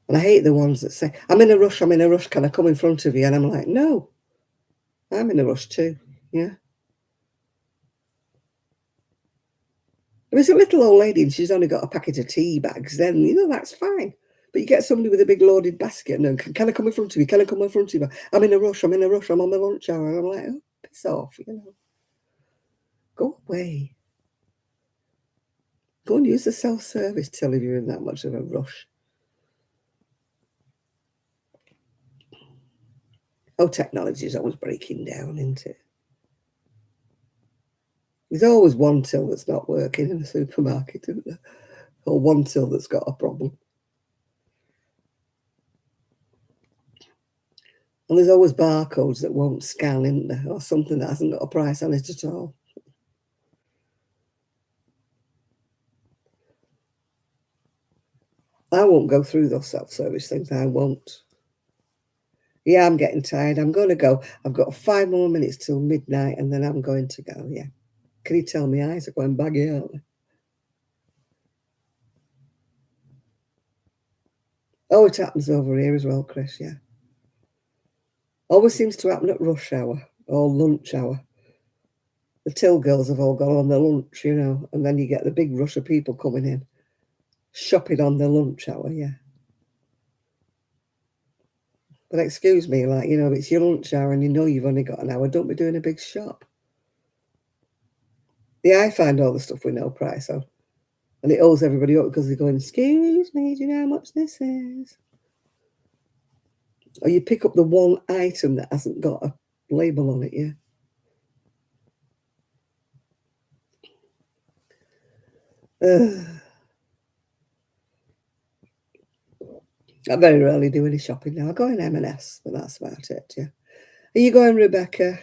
And I hate the ones that say, I'm in a rush, can I come in front of you? And I'm like, no, I'm in a rush too, yeah. If it's a little old lady and she's only got a packet of tea bags, then, you know, that's fine. But you get somebody with a big loaded basket and can I come in front of you? Can I come in front of you? I'm in a rush, I'm on my lunch hour. And I'm like, oh, piss off, you know. Go away. Go and use the self-service till if you're in that much of a rush. Oh, technology is always breaking down, isn't it? There's always one till that's not working in a supermarket, isn't there? Or one till that's got a problem. And there's always barcodes that won't scan, isn't there? Or something that hasn't got a price on it at all. I won't go through those self-service things. I won't. Yeah, I'm getting tired. I'm going to go. I've got 5 more minutes till midnight and then I'm going to go, yeah. Can you tell my eyes are going baggy, aren't they? Oh, it happens over here as well, Chris, yeah. Always seems to happen at rush hour or lunch hour. The till girls have all gone on their lunch, you know, and then you get the big rush of people coming in, shopping on their lunch hour, yeah. But excuse me, like, you know, it's your lunch hour and you know you've only got an hour, don't be doing a big shop. Yeah, I find all the stuff with no price on. And it owes everybody up because they're going, excuse me, do you know how much this is? Or you pick up the one item that hasn't got a label on it, yeah. I very rarely do any shopping now. I go in M&S, but that's about it, yeah. Are you going, Rebecca?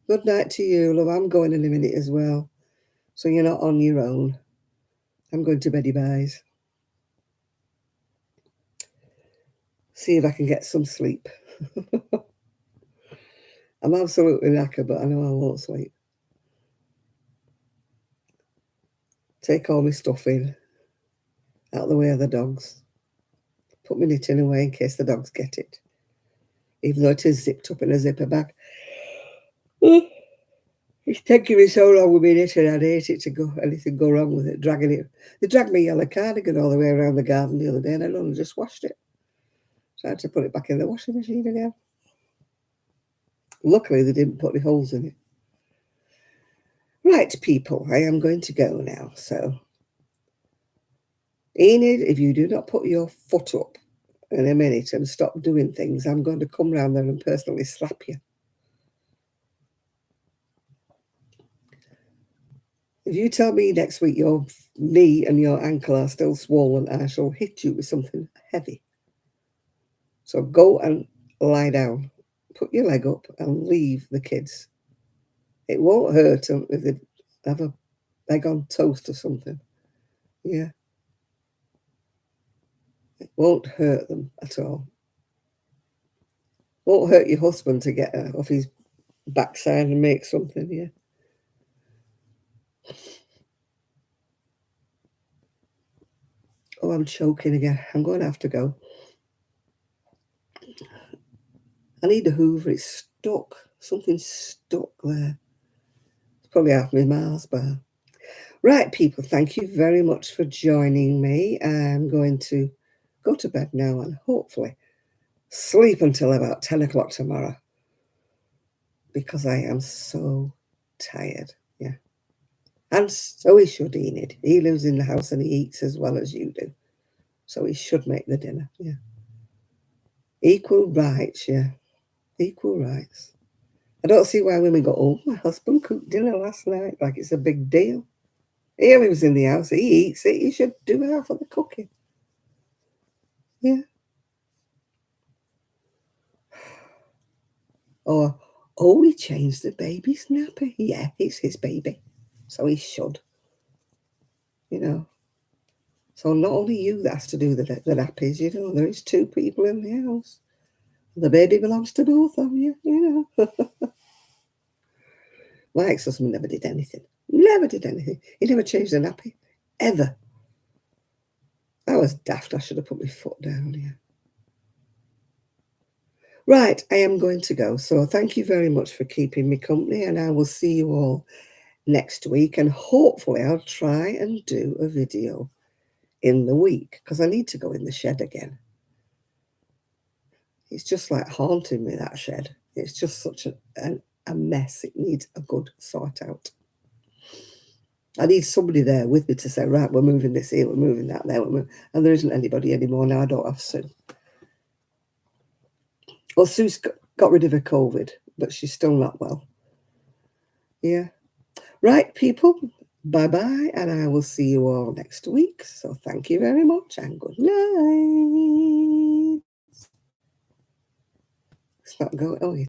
Good night to you, love. I'm going in a minute as well. So you're not on your own. I'm going to beddy buys. See if I can get some sleep. I'm absolutely knackered, but I know I won't sleep. Take all my stuff in, out of the way of the dogs. Put my knitting away in case the dogs get it. Even though it is zipped up in a zipper bag. It's taking me so long with my knitting, I'd hate it to go anything go wrong with it, dragging it. They dragged my yellow cardigan all the way around the garden the other day and I'd only just washed it. So I had to put it back in the washing machine again. Luckily, they didn't put any holes in it. Right, people, I am going to go now. So, Enid, if you do not put your foot up in a minute and stop doing things, I'm going to come round there and personally slap you. If you tell me next week your knee and your ankle are still swollen, I shall hit you with something heavy. So go and lie down, put your leg up and leave the kids. It won't hurt them if they have a egg on toast or something. Yeah. It won't hurt them at all. Won't hurt your husband to get off his backside and make something, yeah. Oh, I'm choking again. I'm going to have to go. I need a hoover. It's stuck. Something's stuck there. It's probably half my Mars bar. Right, people, thank you very much for joining me. I'm going to go to bed now and hopefully sleep until about 10 o'clock tomorrow because I am so tired. Yeah. And so he should, Enid. He lives in the house and he eats as well as you do. So he should make the dinner. Yeah. Equal rights, yeah. Equal rights. I don't see why women go, oh, my husband cooked dinner last night, like it's a big deal. He lives in the house, he eats it, he should do half of the cooking. Yeah. Or, oh, he changed the baby's nappy. Yeah, it's his baby. So he should. You know. So not only you that has to do the nappies, you know, there is two people in the house. The baby belongs to both of you, you know. My ex-husband never did anything. Never did anything. He never changed a nappy. Ever. I was daft. I should have put my foot down, yeah. Right, I am going to go. So thank you very much for keeping me company, and I will see you all next week. And hopefully I'll try and do a video in the week because I need to go in the shed again. It's just like haunting me, that shed. It's just such a mess. It needs a good sort out. I need somebody there with me to say, right, we're moving this here, we're moving that there. And there isn't anybody anymore now. I don't have Sue. Well, Sue's got rid of her COVID, but she's still not well. Yeah. Right, people. Bye-bye, and I will see you all next week. So thank you very much, and good night. It's not going. Oh,